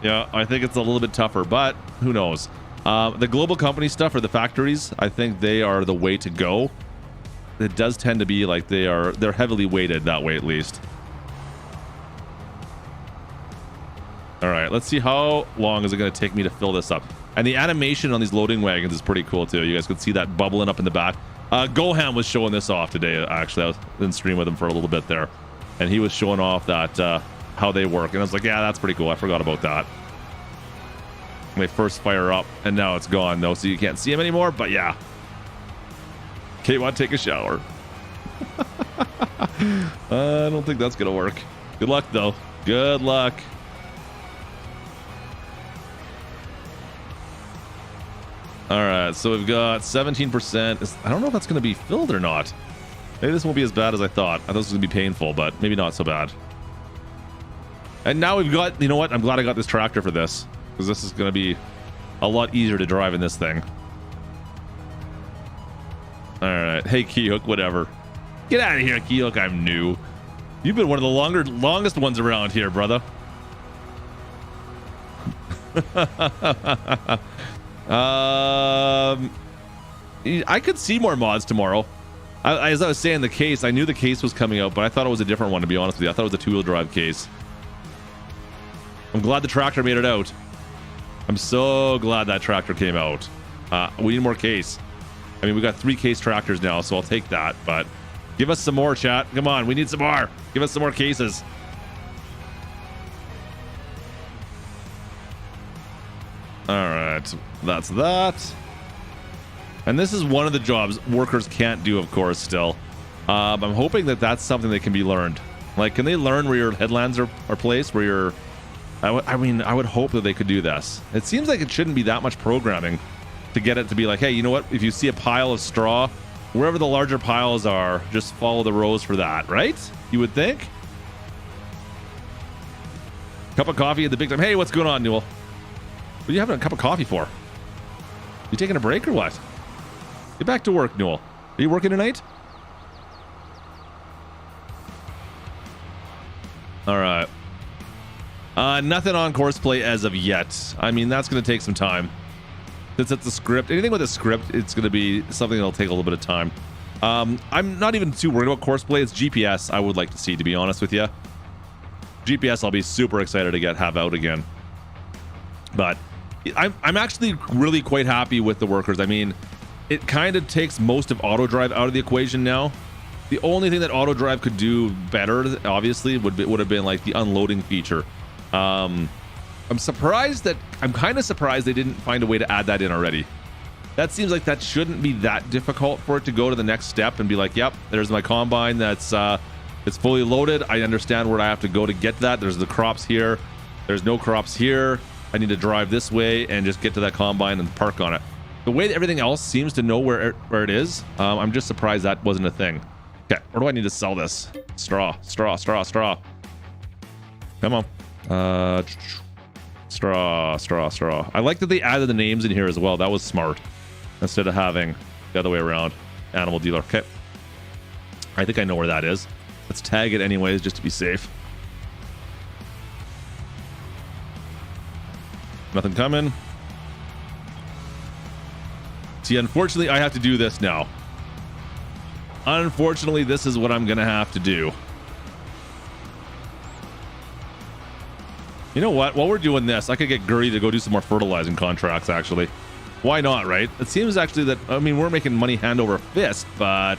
Yeah, I think it's a little bit tougher, but who knows? The global company stuff or the factories, I think they are the way to go. It does tend to be like they're heavily weighted that way, at least. All right, let's see how long is it going to take me to fill this up. And the animation on these loading wagons is pretty cool too. You guys can see that bubbling up in the back. Gohan was showing this off today. Actually, I was in stream with him for a little bit there, and he was showing off that how they work. And I was like, yeah, that's pretty cool. I forgot about that. When they first fire up, and now it's gone though, so you can't see him anymore. But yeah, Kate, want to take a shower? I don't think that's gonna work. Good luck though. Good luck. All right, so we've got 17%. I don't know if that's going to be filled or not. Maybe this won't be as bad as I thought. I thought this was going to be painful, but maybe not so bad. And now we've got, you know what? I'm glad I got this tractor for this, because this is going to be a lot easier to drive in this thing. All right. Hey, Keyhook, whatever. Get out of here, Keyhook. I'm new. You've been one of the longest ones around here, brother. I could see more mods tomorrow. As I was saying, the case, I knew the case was coming out, but I thought it was a different one, to be honest with you. I thought it was a two-wheel drive case. I'm glad the tractor made it out. I'm so glad that tractor came out. We need more case. I mean, we got 3 case tractors now, so I'll take that, but give us some more, chat. Come on, we need some more. Give us some more cases. All right, that's that. And this is one of the jobs workers can't do, of course, still. I'm hoping that that's something that can be learned. Like, can they learn where your headlands are placed, where your... I mean, I would hope that they could do this. It seems like it shouldn't be that much programming to get it to be like, hey, you know what? If you see a pile of straw, wherever the larger piles are, just follow the rows for that, right? You would think? Cup of coffee at the big time. Hey, what's going on, Newell? What are you having a cup of coffee for? You taking a break or what? Get back to work, Newell. Are you working tonight? All right. Nothing on courseplay as of yet. I mean, that's going to take some time. Since it's a script, anything with a script, it's going to be something that'll take a little bit of time. I'm not even too worried about courseplay. It's GPS I would like to see, to be honest with you. GPS I'll be super excited to have out again. But I'm actually really quite happy with the workers. I mean, it kind of takes most of auto drive out of the equation now. The only thing that auto drive could do better, obviously, would have been like the unloading feature. I'm kind of surprised they didn't find a way to add that in already. That seems like that shouldn't be that difficult for it to go to the next step and be like, yep, there's my combine that's it's fully loaded. I understand where I have to go to get that. There's the crops here. There's no crops here. I need to drive this way and just get to that combine and park on it. The way that everything else seems to know where it is, I'm just surprised that wasn't a thing. Okay, where do I need to sell this? Straw. Come on. Straw. I like that they added the names in here as well. That was smart. Instead of having the other way around. Animal dealer. Okay. I think I know where that is. Let's tag it anyways, just to be safe. Nothing coming. See, unfortunately, I have to do this now. Unfortunately, this is what I'm going to have to do. You know what? While we're doing this, I could get Gurdy to go do some more fertilizing contracts, actually. Why not, right? It seems actually that, I mean, we're making money hand over fist, but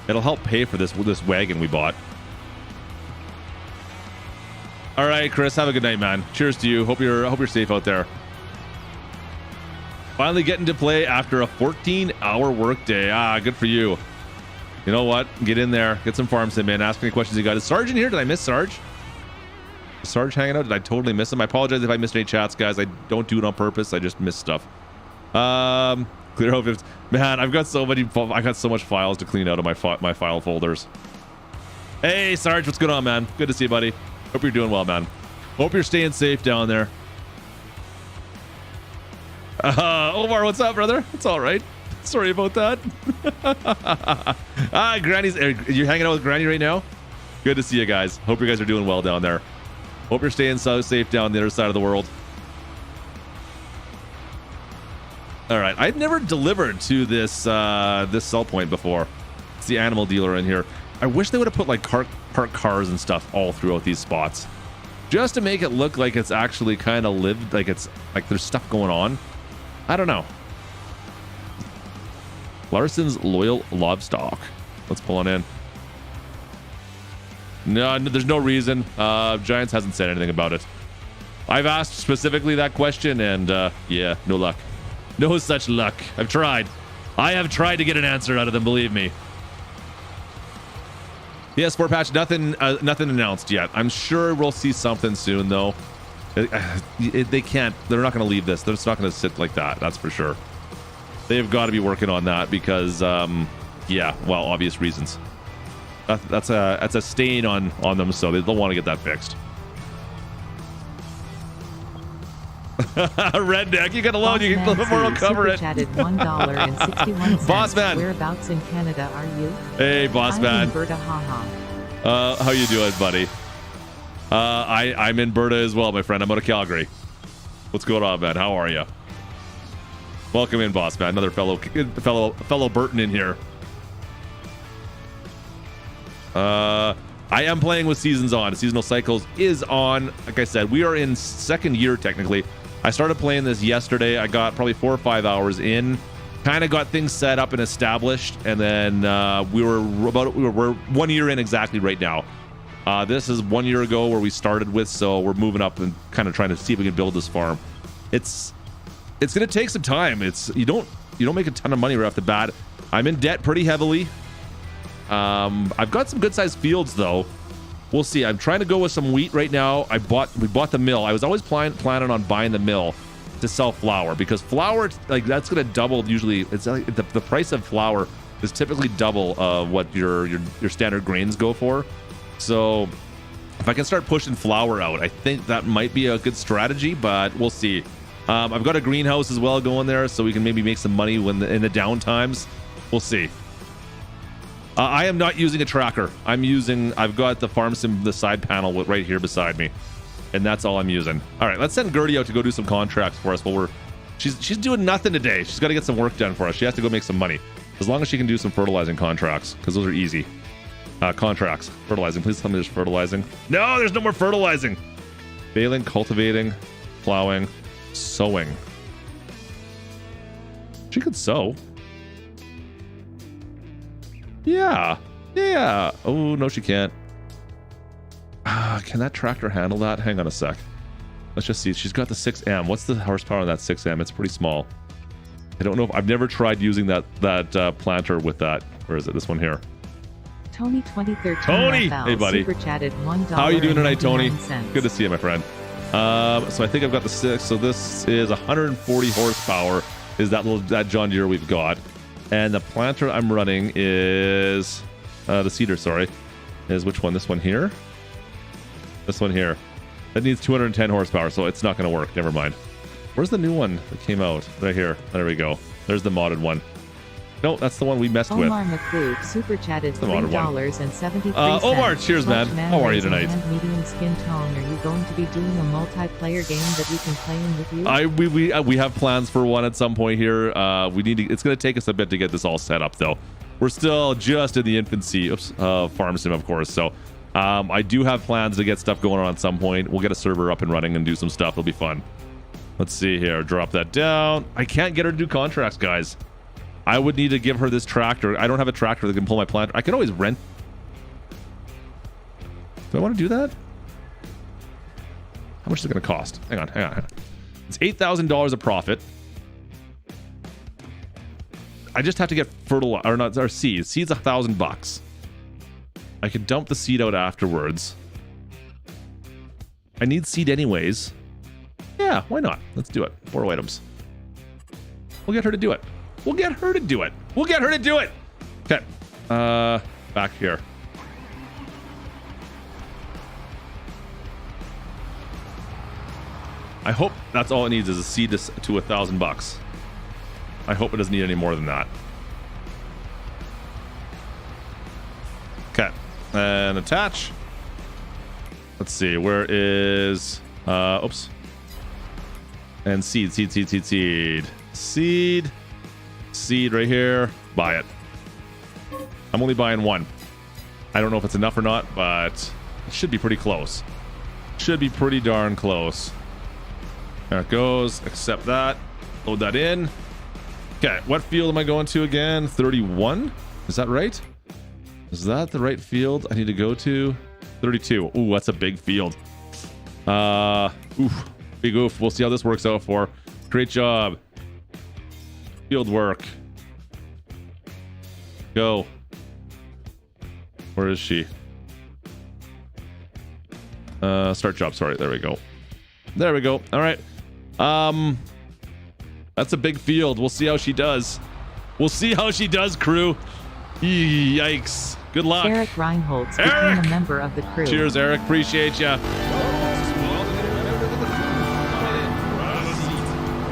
it'll help pay for this wagon we bought. All right, Chris, have a good night, man. Cheers to you. Hope you're safe out there. Finally getting to play after a 14-hour workday. Ah, good for you. You know what? Get in there. Get some farm sim in. Ask any questions you got. Is Sarge in here? Did I miss Sarge? Is Sarge hanging out? Did I totally miss him? I apologize if I missed any chats, guys. I don't do it on purpose. I just miss stuff. Clear hope. Man, I've got so much files to clean out of my file folders. Hey, Sarge, what's going on, man? Good to see you, buddy. Hope you're doing well, man. Hope you're staying safe down there. Omar, what's up, brother? It's all right. Sorry about that. Granny's. You're hanging out with Granny right now? Good to see you guys. Hope you guys are doing well down there. Hope you're staying so safe down the other side of the world. All right, I've never delivered to this sell point before. It's the animal dealer in here. I wish they would have put like parked cars and stuff all throughout these spots, just to make it look like it's actually kind of lived, like it's like there's stuff going on. I don't know. Larson's Loyal Livestock. Let's pull on in. No, there's no reason. Giants hasn't said anything about it. I've asked specifically that question, and yeah, no luck. No such luck. I've tried. I have tried to get an answer out of them, believe me. PS4 patch, nothing announced yet. I'm sure we'll see something soon, though. They can't. They're not going to leave this. They're just not going to sit like that. That's for sure. They've got to be working on that because, yeah, well, obvious reasons. That's a stain on them, so they'll want to get that fixed. Redneck, you got a loan. You can a little more. I'll cover it. Chatted $1.61. Boss man, whereabouts in Canada are you? Hey, boss man. Alberta, haha. How you doing, buddy? I'm in Alberta as well, my friend. I'm out of Calgary. What's going on, man? How are you? Welcome in, boss man. Another fellow Burton in here. I am playing with Seasons On. Seasonal Cycles is on. Like I said, we are in second year technically. I started playing this yesterday. I got probably 4 or 5 hours in. Kind of got things set up and established, and then we're 1 year in exactly right now. This is 1 year ago where we started with, so we're moving up and kind of trying to see if we can build this farm. It's going to take some time. You don't make a ton of money right off the bat. I'm in debt pretty heavily. I've got some good sized fields though. We'll see. I'm trying to go with some wheat right now. We bought the mill. I was always planning on buying the mill to sell flour, because flour, like, that's going to double. Usually it's like the price of flour is typically double what your standard grains go for. So if I can start pushing flour out, I think that might be a good strategy, but we'll see. I've got a greenhouse as well going there, so we can maybe make some money in the down times. We'll see. I am not using a tracker. I've got the farm sim, the side panel right here beside me, and that's all I'm using. All right, let's send Gertie out to go do some contracts for us. While she's doing nothing today. She's got to get some work done for us. She has to go make some money. As long as she can do some fertilizing contracts, because those are easy. Contracts. Fertilizing. Please tell me there's fertilizing. No, there's no more fertilizing. Baling, cultivating, plowing, sowing. She could sow. Yeah. Oh, no, she can't. Can that tractor handle that? Hang on a sec. Let's just see. She's got the 6M. What's the horsepower on that 6M? It's pretty small. I don't know if I've never tried using that planter with that. Where is it? This one here. Tony 2013. Tony! FL, hey, buddy. Super chatted $1. How are you doing tonight, Tony? Cents. Good to see you, my friend. So I think I've got the 6. So this is 140 horsepower. Is that John Deere we've got. And the planter I'm running is the seeder, sorry, is which one? This one here? This one here. That needs 210 horsepower, so it's not going to work. Never mind. Where's the new one that came out? Right here. There we go. There's the modded one. No, that's the one we messed with. Omar McCreek super chatted The modded one. $3.73. Omar, cheers, man. How are you tonight? Medium skin tone. Are you going to be doing a multiplayer game that we can play in with you? We have plans for one at some point here. We need to. It's going to take us a bit to get this all set up, though. We're still just in the infancy of Farm Sim, of course. So I do have plans to get stuff going on at some point. We'll get a server up and running and do some stuff. It'll be fun. Let's see here. Drop that down. I can't get her to do contracts, guys. I would need to give her this tractor. I don't have a tractor that can pull my planter. I can always rent. Do I want to do that? How much is it going to cost? Hang on. It's $8,000 a profit. I just have to get fertilizer, or not, or seeds. Seeds $1,000. I can dump the seed out afterwards. I need seed anyways. Yeah, why not? Let's do it. 4 items. We'll get her to do it. We'll get her to do it. We'll get her to do it. Okay. Back here. I hope that's all it needs is a seed to $1,000. I hope it doesn't need any more than that. Okay. And attach. Let's see. Where is... oops. And seed. Seed right here. Buy it. I'm only buying one. I don't know if it's enough or not, but it should be pretty close. Should be pretty darn close. There it goes. Accept that. Load that in. Okay, what field am I going to again? 31? Is that right? Is that the right field I need to go to? 32. Ooh, that's a big field. Oof. Big oof. We'll see how this works out for. Great job. Field work. Go. Where is she? Start job. Sorry. There we go. There we go. All right. That's a big field. We'll see how she does. We'll see how she does, crew. Yikes. Good luck. Eric Reinholtz became a member of the crew. Cheers, Eric. Appreciate ya.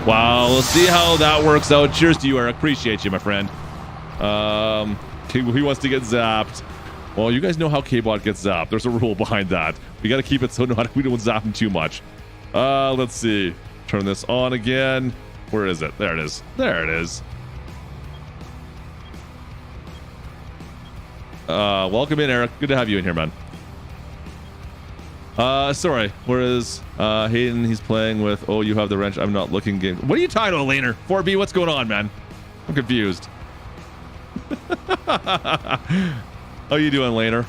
Wow, we'll see how that works out. Cheers to you, Eric. Appreciate you, my friend. He wants to get zapped. Well, you guys know how K-Bot gets zapped. There's a rule behind that. We got to keep it so we don't zap him too much. Let's see. Turn this on again. Where is it? There it is. There it is. Welcome in, Eric. Good to have you in here, man. Sorry. Whereas Hayden, he's playing with. Oh, you have the wrench. I'm not looking game. What are you talking about, Laner? 4B, what's going on, man? I'm confused. How you doing, Laner?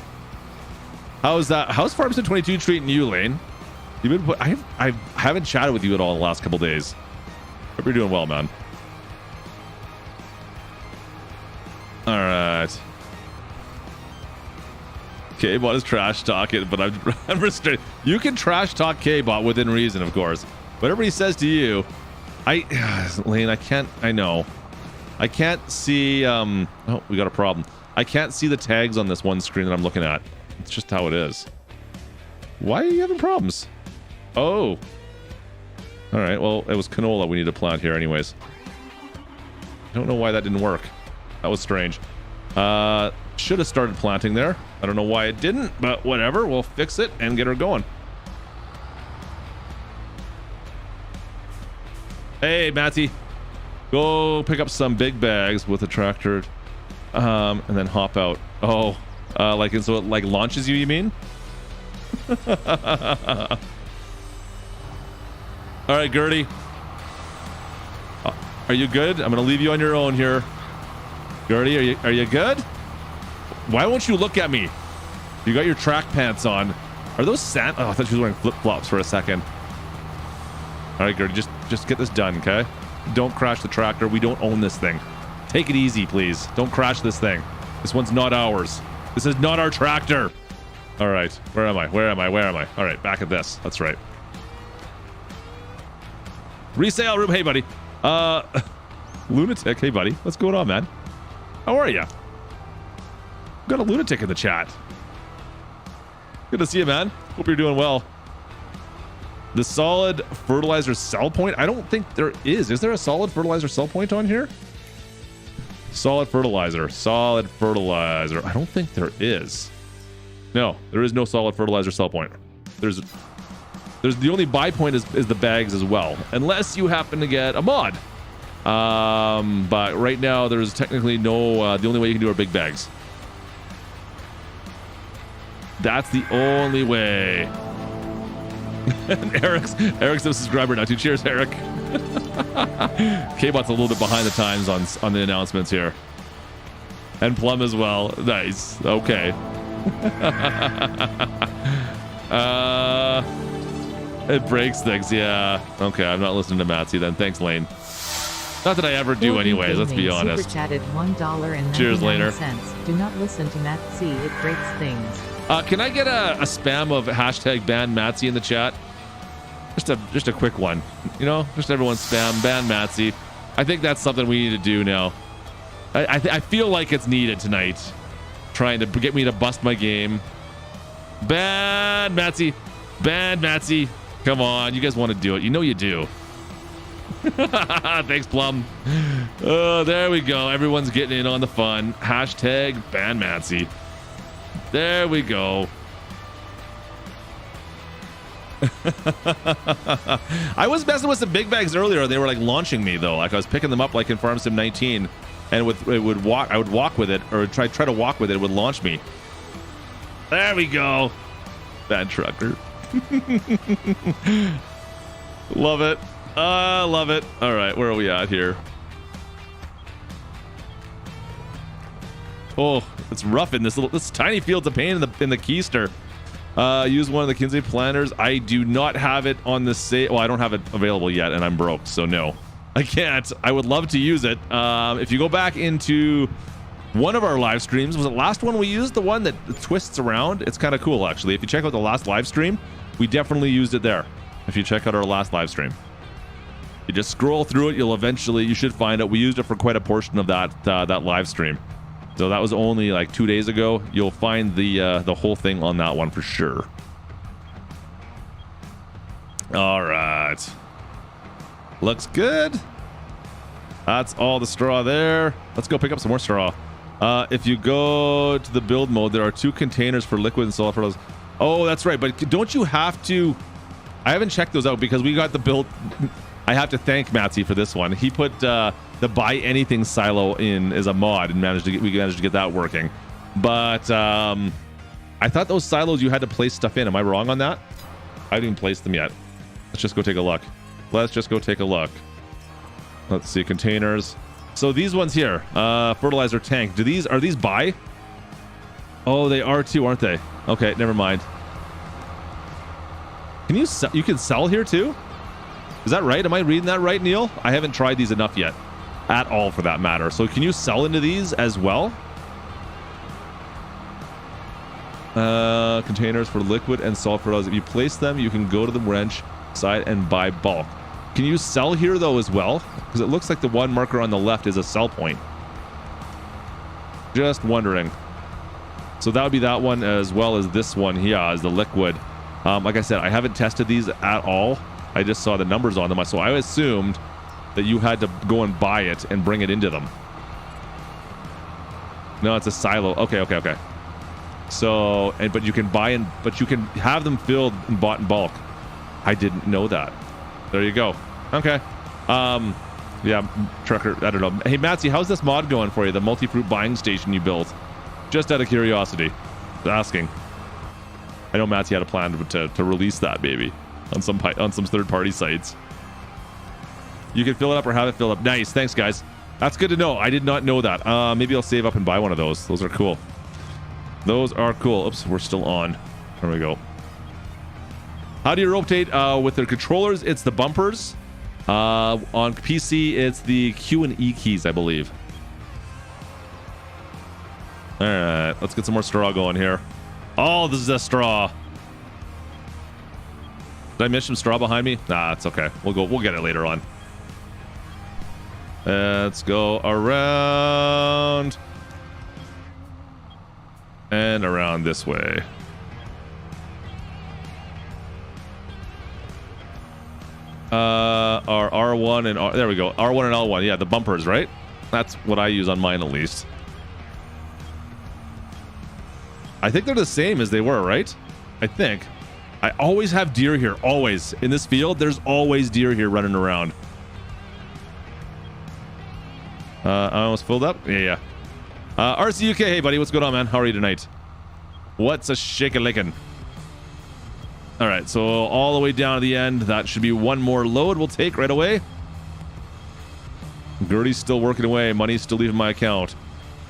How's that? How's Farm Sim 22 treating you, Lane? You've been. I haven't chatted with you at all in the last couple days. Hope you're doing well, man. All right. K-Bot is trash talking, but I'm restricted. You can trash talk K-Bot within reason, of course. Whatever he says to you, Lane, I can't. I know. I can't see. Oh, we got a problem. I can't see the tags on this one screen that I'm looking at. It's just how it is. Why are you having problems? Oh. All right. Well, it was canola we need to plant here, anyways. I don't know why that didn't work. That was strange. Should have started planting there. I don't know why it didn't, but whatever. We'll fix it and get her going. Hey, Matty. Go pick up some big bags with a tractor, and then hop out. Oh, and so it like launches you mean? All right, Gertie. Are you good? I'm gonna leave you on your own here. Gertie, are you good? Why won't you look at me? You got your track pants on. Are those sand? Oh, I thought she was wearing flip-flops for a second. All right, Gertie, just get this done, okay? Don't crash the tractor. We don't own this thing. Take it easy, please. Don't crash this thing. This one's not ours. This is not our tractor. All right, where am I? Where am I? Where am I? All right, back at this. That's right. Resale room. Hey, buddy. Lunatic. Hey, buddy. What's going on, man? How are you? Got a lunatic in the chat. Good to see you, man. Hope you're doing well. The solid fertilizer sell point? I don't think there is. Is there a solid fertilizer sell point on here? Solid fertilizer. Solid fertilizer. I don't think there is. No, there is no solid fertilizer sell point. There's the only buy point is the bags as well, unless you happen to get a mod. But right now there's technically no. The only way you can do are big bags. That's the only way. Eric's a subscriber now too. Cheers, Eric. K-Bot's a little bit behind the times on the announcements here. And Plum as well. Nice. Okay. It breaks things. Yeah. Okay, I'm not listening to Matsy then. Thanks, Lane. Not that I ever do anyways, let's be honest. Super chatted $1.99. Cheers, later. Do not listen to Matsy. It breaks things. Can I get a spam of hashtag ban Matsy in the chat? Just a quick one. You know, just everyone spam ban Matsy. I think that's something we need to do now. I feel like it's needed tonight. Trying to get me to bust my game. Ban Matsy. Ban Matsy. Come on, you guys want to do it. You know you do. Thanks, Plum. Oh, there we go. Everyone's getting in on the fun. Hashtag ban Matsy. There we go. I was messing with some big bags earlier. They were like launching me though. Like I was picking them up like in Farm Sim 19, and I would walk with it, or try to walk with it. It would launch me. There we go. Bad trucker. Love it. Love it. All right, where are we at here? Oh, it's rough in this tiny field's a pain in the keister. Use one of the Kinsey planners. I do not have it on the sale. Well, I don't have it available yet, and I'm broke, so no, I can't. I would love to use it. If you go back into one of our live streams, was it last one we used? The one that twists around? It's kind of cool, actually. If you check out the last live stream, we definitely used it there. If you check out our last live stream, you just scroll through it. You should find it. We used it for quite a portion of that live stream. So that was only like 2 days ago. You'll find the whole thing on that one for sure. All right. Looks good. That's all the straw there. Let's go pick up some more straw. If you go to the build mode, there are 2 containers for liquid and solid fertilizer. Oh, that's right. But don't you have to... I haven't checked those out because we got the build... I have to thank Matsy for this one. He put the buy anything silo in as a mod and we managed to get that working. But I thought those silos you had to place stuff in. Am I wrong on that? I didn't place them yet. Let's just go take a look. Let's see, containers. So these ones here, fertilizer tank. Are these buy? Oh, they are too, aren't they? Okay, never mind. You can sell here too? Is that right? Am I reading that right, Neil? I haven't tried these enough yet. At all, for that matter. So can you sell into these as well? Containers for liquid and solid fertilizer. If you place them, you can go to the wrench side and buy bulk. Can you sell here, though, as well? Because it looks like the one marker on the left is a sell point. Just wondering. So that would be that one as well as this one here, as the liquid. Like I said, I haven't tested these at all. I just saw the numbers on them, so I assumed that you had to go and buy it and bring it into them. No, it's a silo. Okay. So, but you can buy but you can have them filled and bought in bulk. I didn't know that. There you go. Okay. Yeah, trucker. I don't know. Hey, Matsy, how's this mod going for you? The multi-fruit buying station you built? Just out of curiosity, asking. I know Matsy had a plan to release that baby on some third-party sites. You can fill it up or have it fill up. Nice. Thanks, guys. That's good to know. I did not know that. Maybe I'll save up and buy one of those. Those are cool. Oops, we're still on. There we go. How do you rotate with the controllers? It's the bumpers. On PC, it's the Q and E keys, I believe. All right, let's get some more straw going here. Oh, this is a straw. Did I miss some straw behind me? Nah, it's okay. We'll get it later on. Let's go around. And around this way. Our R1 and there we go. R1 and L1. Yeah, the bumpers, right? That's what I use on mine at least. I think they're the same as they were, right? I think. I always have deer here. Always. In this field, there's always deer here running around. I almost filled up. Yeah. RCUK, hey buddy, what's going on, man? How are you tonight? What's a shake-a-lickin'? All right, so all the way down to the end. That should be one more load we'll take right away. Gertie's still working away. Money's still leaving my account.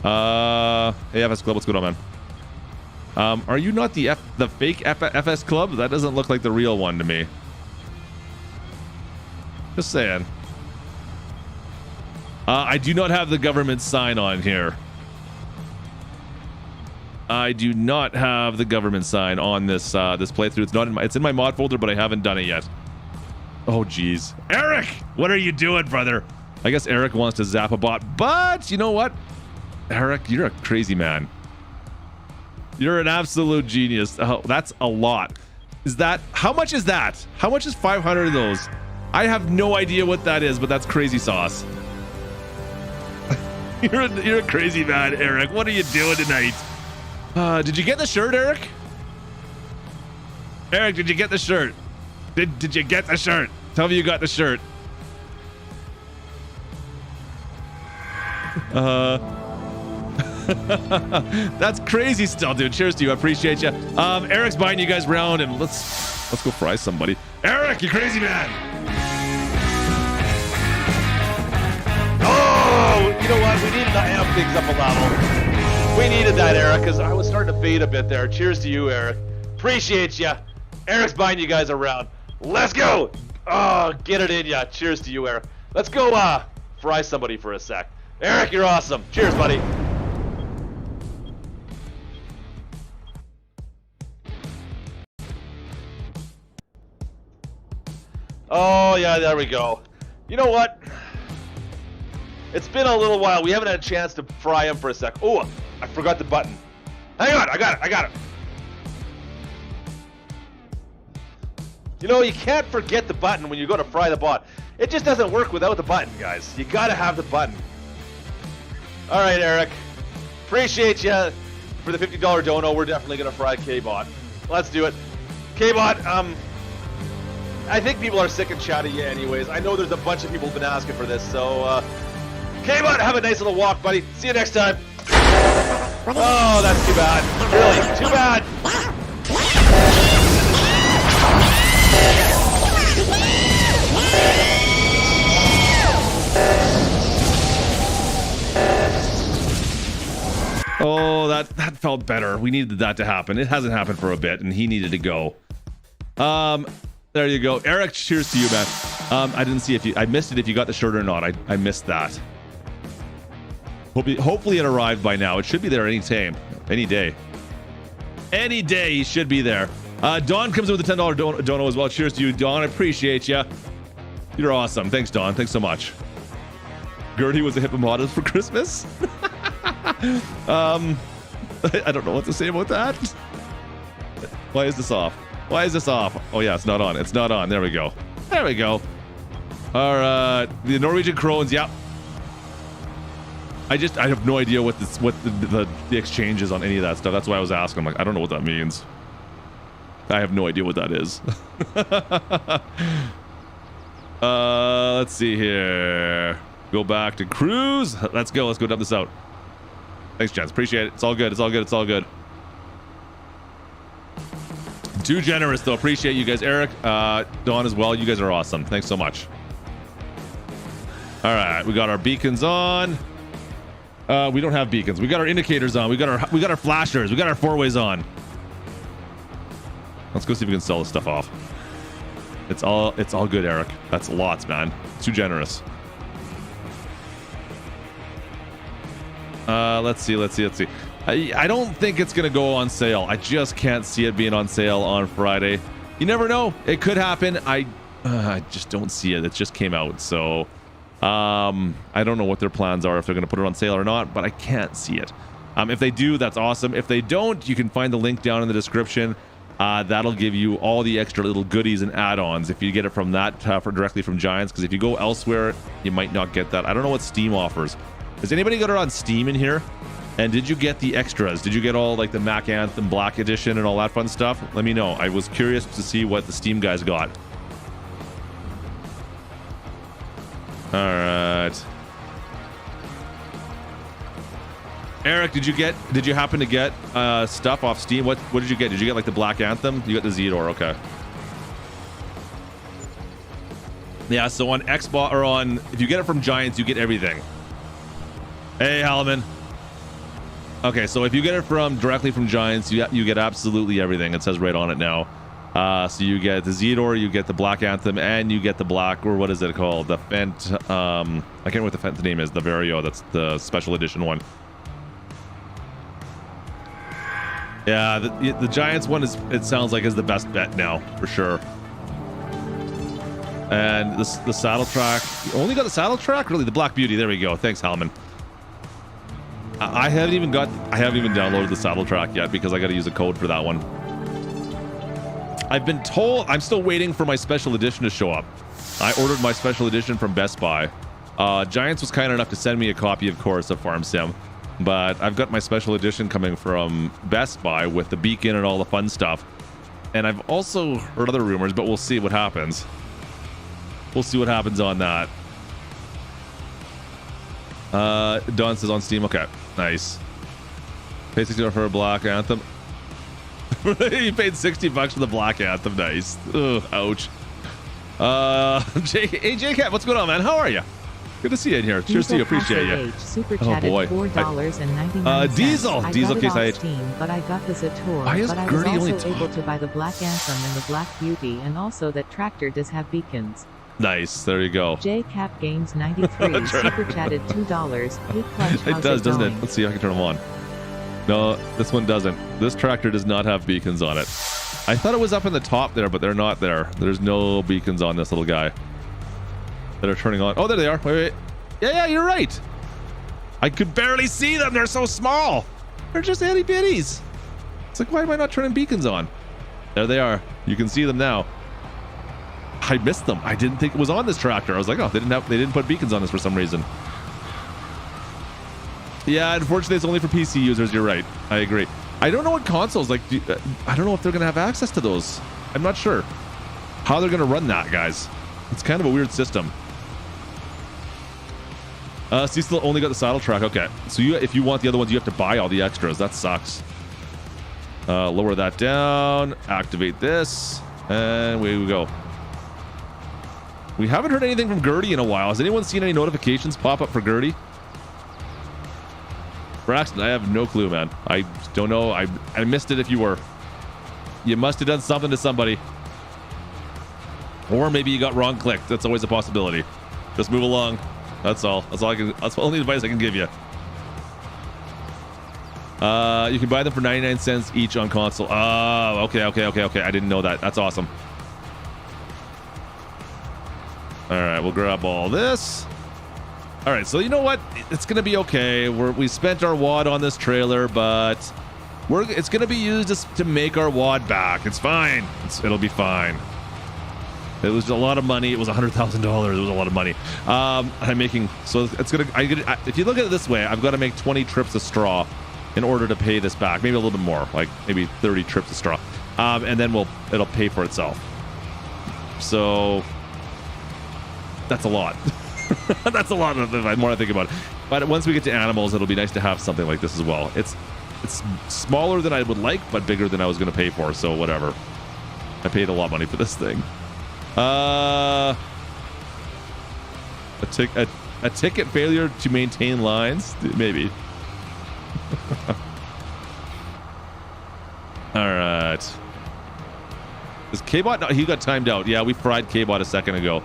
Hey, FS Club, what's going on, man? Are you not the fake FS Club? That doesn't look like the real one to me. Just saying. I do not have the government sign on here. I do not have the government sign on this this playthrough. It's not in my, it's in my mod folder, but I haven't done it yet. Oh geez, Eric, what are you doing, brother? I guess Eric wants to zap a bot, but you know what, Eric, you're a crazy man. You're an absolute genius. Oh, that's a lot. Is that how much is that? How much is 500 of those? I have no idea what that is, but that's crazy sauce. You're a crazy man, Eric. What are you doing tonight? Did you get the shirt, Eric? Eric, did you get the shirt? Did you get the shirt? Tell me you got the shirt. That's crazy still, dude. Cheers to you. I appreciate you. Eric's buying you guys round, and let's go fry somebody. Eric, you crazy man. Oh, you know what? We needed to amp things up a level. We needed that, Eric, because I was starting to fade a bit there. Cheers to you, Eric. Appreciate you. Eric's buying you guys around. Let's go. Oh, get it in ya. Cheers to you, Eric. Let's go fry somebody for a sec. Eric, you're awesome. Cheers, buddy. Oh, yeah, there we go. You know what? It's been a little while. We haven't had a chance to fry him for a sec. Oh, I forgot the button. Hang on, I got it. You know, you can't forget the button when you go to fry the bot. It just doesn't work without the button, guys. You gotta have the button. All right, Eric. Appreciate you for the $50 dono. We're definitely gonna fry K-Bot. Let's do it. K-Bot, I think people are sick and chatty you anyways. I know there's a bunch of people who've been asking for this, so K-Bot, have a nice little walk, buddy. See you next time. Oh, that's too bad. Really, too bad. Oh, that felt better. We needed that to happen. It hasn't happened for a bit, and he needed to go. There you go. Eric, cheers to you, man. I didn't see I missed it if you got the shirt or not. I missed that. Hopefully it arrived by now. It should be there any time, any day. Any day he should be there. Don comes in with a $10 dono as well. Cheers to you, Don. I appreciate you. You're awesome. Thanks, Don. Thanks so much. Gertie was a hippopotamus for Christmas. I don't know what to say about that. Why is this off? Why is this off? Oh yeah, it's not on. It's not on. There we go. There we go. All right, the Norwegian Crones. Yeah. I have no idea what the exchange is on any of that stuff. That's why I was asking. I'm like, I don't know what that means. I have no idea what that is. Let's see here. Go back to cruise. Let's go. Let's go dump this out. Thanks, gents. Appreciate it. It's all good. It's all good. It's all good. Too generous, though. Appreciate you guys. Eric, Dawn as well. You guys are awesome. Thanks so much. All right. We got our beacons on. We don't have beacons. We got our indicators on. We got our flashers. We got our four-ways on. Let's go see if we can sell this stuff off. It's all good, Eric. That's lots, man. Too generous. Let's see. I don't think it's gonna go on sale. I just can't see it being on sale on Friday. You never know. It could happen. I just don't see it. It just came out, so I don't know what their plans are, if they're gonna put it on sale or not, but I can't see it. If they do, that's awesome. If they don't, you can find the link down in the description. That'll give you all the extra little goodies and add-ons if you get it from that directly from Giants, because if you go elsewhere, you might not get that. I don't know what Steam offers. Has anybody got it on Steam in here? And did you get the extras? Did you get all like the Mac Anthem Black Edition and all that fun stuff? Let me know. I was curious to see what the Steam guys got. All right. Eric, did you happen to get stuff off Steam? What did you get? Did you get like the Black Anthem? You got the Zedor, okay. Yeah, so on Xbox or on, if you get it from Giants, you get everything. Hey, Halleman. Okay, so if you get it directly from Giants, you get absolutely everything. It says right on it now. So you get the Zedor, you get the Black Anthem, and you get the Black, or what is it called? The Fent. I can't remember what the Fent name is. The Vario. That's the special edition one. Yeah, the Giants one it sounds like is the best bet now for sure. And the saddle track. You only got the saddle track? Really? The Black Beauty. There we go. Thanks, Halleman. I haven't even downloaded the saddle track yet because I got to use a code for that one. I've been told I'm still waiting for my special edition to show up. I ordered my special edition from Best Buy. Giants was kind enough to send me a copy, of course, of Farm Sim, but I've got my special edition coming from Best Buy with the beacon and all the fun stuff. And I've also heard other rumors, but we'll see what happens. We'll see what happens on that. Don says on Steam. Okay, nice. Pay $60 for a Black Anthem. You paid $60 for the Black Anthem. Nice. Ugh, ouch. Hey, J-Cat, what's going on, man? How are you? Good to see you in here. Cheers to you. Appreciate you. Super chatted $4.99. Diesel case I Steam, but I got the Zator. Why is but I Gertie was only also able to buy the Black Anthem and the Black Beauty, and also that Tractor does have beacons. Nice. There you go. JCap Games 93 super chatted $2. Hey Clutch, it does, doesn't it? Let's see if I can turn them on. No, this one doesn't. This tractor does not have beacons on it. I thought it was up in the top there, but they're not there. There's no beacons on this little guy that are turning on. Oh, there they are. Wait. Yeah, you're right. I could barely see them. They're so small. They're just itty bitties. It's like, why am I not turning beacons on? There they are. You can see them now. I missed them. I didn't think it was on this tractor. I was like, oh, they didn't put beacons on this for some reason. Yeah, unfortunately, it's only for PC users. You're right. I agree. I don't know what consoles like. I don't know if they're gonna have access to those. I'm not sure how they're gonna run that, guys. It's kind of a weird system. Cecil only got the saddle track. Okay, so if you want the other ones, you have to buy all the extras. That sucks. Lower that down. Activate this, and away we go. We haven't heard anything from Gertie in a while. Has anyone seen any notifications pop up for Gertie? Braxton, I have no clue, man. I don't know. I missed it if you were. You must have done something to somebody. Or maybe you got wrong clicked. That's always a possibility. Just move along. That's all. That's the only advice I can give you. You can buy them for 99 cents each on console. Oh, okay. I didn't know that. That's awesome. All right, we'll grab all this. All right, so you know what? It's gonna be okay. We spent our wad on this trailer, but it's gonna be used to make our wad back. It's fine. It'll be fine. It was a lot of money. It was $100,000. It was a lot of money. I'm making so it's gonna. If you look at it this way, I've got to make 20 trips of straw in order to pay this back. Maybe a little bit more, like maybe 30 trips of straw, and then it'll pay for itself. So that's a lot. That's a lot the more I think about it. But once we get to animals, it'll be nice to have something like this as well. It's smaller than I would like, but bigger than I was going to pay for. So whatever. I paid a lot of money for this thing. A ticket failure to maintain lines, maybe. All right. Is K-Bot? No, he got timed out. Yeah, we fried K-Bot a second ago.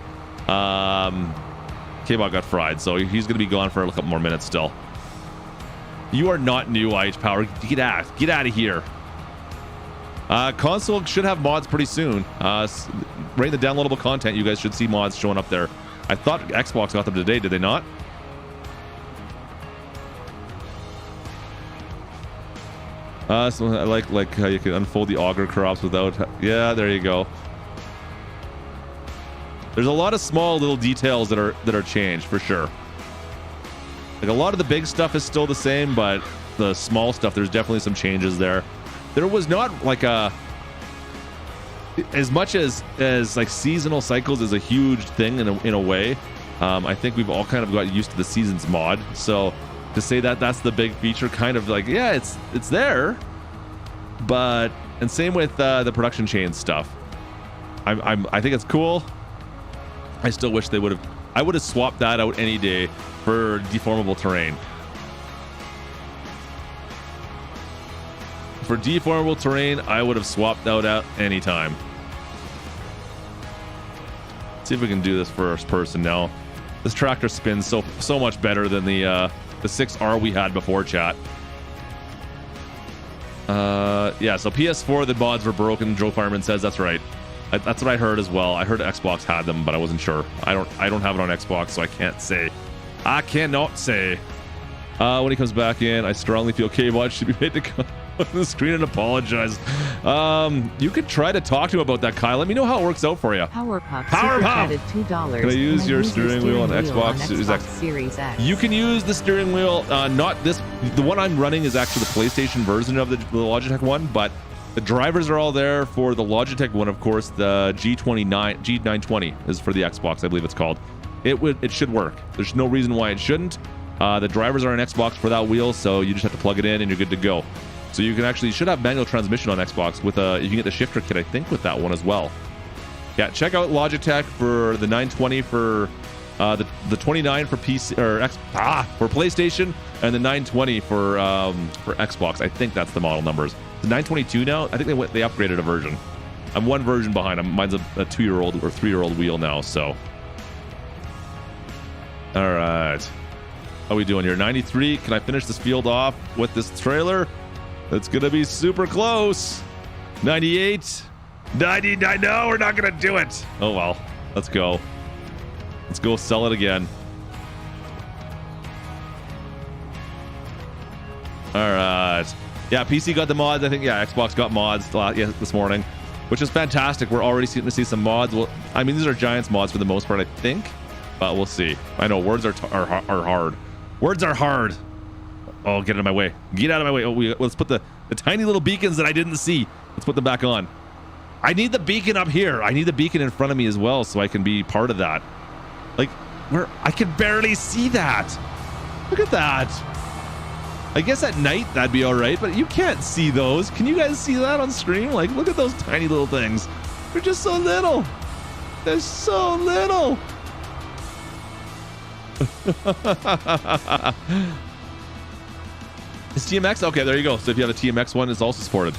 K-Bot got fried, so he's going to be gone for a couple more minutes still. You are not new, IH Power. Get out of here. Console should have mods pretty soon. Right in the downloadable content, you guys should see mods showing up there. I thought Xbox got them today. Did they not? So I like how you can unfold the auger crops without. Yeah, there you go. There's a lot of small little details that are changed for sure. Like a lot of the big stuff is still the same, but the small stuff, there's definitely some changes there. There was not like as much as like seasonal cycles is a huge thing in a way. I think we've all kind of got used to the seasons mod. So to say that that's the big feature, kind of like, yeah, it's there. But and same with the production chain stuff. I think it's cool. I still wish they would have. I would have swapped that out any day for deformable terrain. For deformable terrain, I would have swapped out at any time. Let's see if we can do this first person now. This tractor spins so much better than the 6R we had before, chat. Yeah, so PS4, the mods were broken. Joe Fireman says that's right. That's what I heard as well. I heard Xbox had them, but I wasn't sure. I don't have it on Xbox, so I can't say. I cannot say. When he comes back in, I strongly feel K-Bot should be made to come on the screen and apologize. You could try to talk to him about that, Kyle. Let me know how it works out for you. Power Pop. Power Pop. $2. Can I use your steering wheel on Xbox Series X? You can use the steering wheel. Not this. The one I'm running is actually the PlayStation version of the Logitech one, but the drivers are all there for the Logitech one, of course. The G920 is for the Xbox, I believe it's called. It should work. There's no reason why it shouldn't. The drivers are on Xbox for that wheel, so you just have to plug it in and you're good to go. So you should have manual transmission on Xbox with you can get the shifter kit, I think, with that one as well. Yeah, check out Logitech for the 920 for the 29 for PC or for PlayStation, and the 920 for Xbox. I think that's the model numbers. The 922 now. I think they upgraded a version. I'm one version behind. Mine's a 2-year-old or 3-year-old wheel now. So, all right. How are we doing here? 93. Can I finish this field off with this trailer? It's gonna be super close. 98. 99. No, we're not gonna do it. Oh well. Let's go. Let's go sell it again. All right. Yeah, PC got the mods. I think, yeah, Xbox got mods this morning, which is fantastic. We're already starting to see some mods. Well, I mean, these are Giants mods for the most part, I think, but we'll see. I know words are hard. Words are hard. Oh, get out of my way. Get out of my way. Oh, let's put the tiny little beacons that I didn't see. Let's put them back on. I need the beacon up here. I need the beacon in front of me as well so I can be part of that. Like, where I can barely see that. Look at that. I guess at night that'd be all right, but you can't see those. Can you guys see that on stream? Like, look at those tiny little things. They're just so little. They're so little. Is TMX? Okay, there you go. So if you have a TMX one, it's also supported.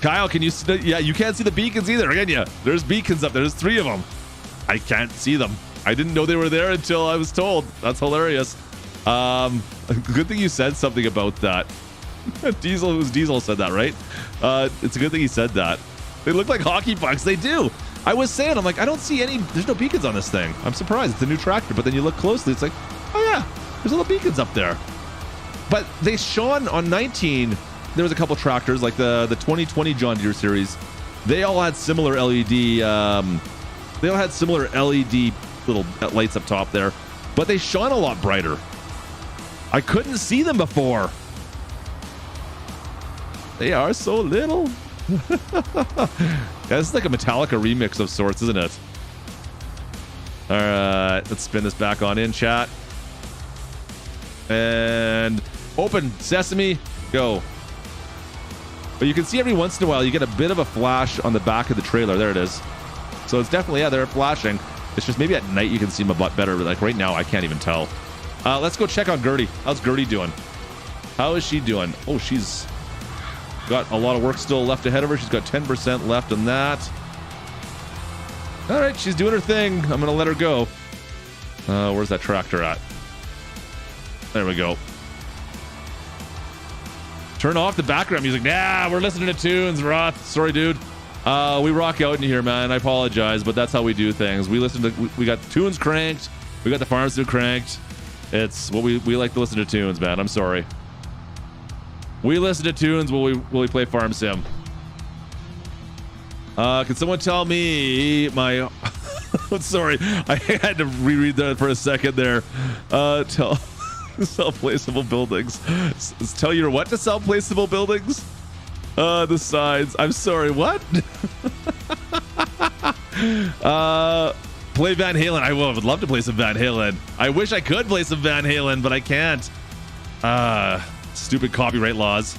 Kyle, can you see? Yeah, you can't see the beacons either, can you? There's beacons up there. There's 3 of them. I can't see them. I didn't know they were there until I was told. That's hilarious. Good thing you said something about that. Diesel said that, right? It's a good thing he said that. They look like hockey pucks. They do. I was saying, I'm like, I don't see any. There's no beacons on this thing. I'm surprised. It's a new tractor, but then you look closely. It's like, oh yeah, there's little beacons up there. But they shone on 19. There was a couple tractors like the 2020 John Deere series. They all had similar LED. They all had similar LED little lights up top there, but they shone a lot brighter. I couldn't see them before. They are so little. Yeah, this is like a Metallica remix of sorts, isn't it? All right, let's spin this back on in, chat. And open sesame, go. But you can see every once in a while you get a bit of a flash on the back of the trailer. There it is. So it's definitely, yeah, they're flashing. It's just maybe at night you can see them a lot better, but like right now I can't even tell. Let's go check on Gertie. How's Gertie doing? How is she doing? Oh, she's got a lot of work still left ahead of her. She's got 10% left on that. All right, she's doing her thing. I'm gonna let her go. Where's that tractor at? There we go. Turn off the background music. Nah, we're listening to tunes, Roth. Sorry, dude. We rock out in here, man. I apologize, but that's how we do things. We got tunes cranked, We got the farm sim cranked. It's what we like to listen to tunes, man. I'm sorry. We listen to tunes while we play farm sim. Can someone tell me my... Sorry, I had to reread that for a second there. Tell sell placeable buildings. Tell your what to sell placeable buildings? The sides. I'm sorry, what? Play Van Halen. I would love to play some Van Halen. I wish I could play some Van Halen, but I can't. Stupid copyright laws.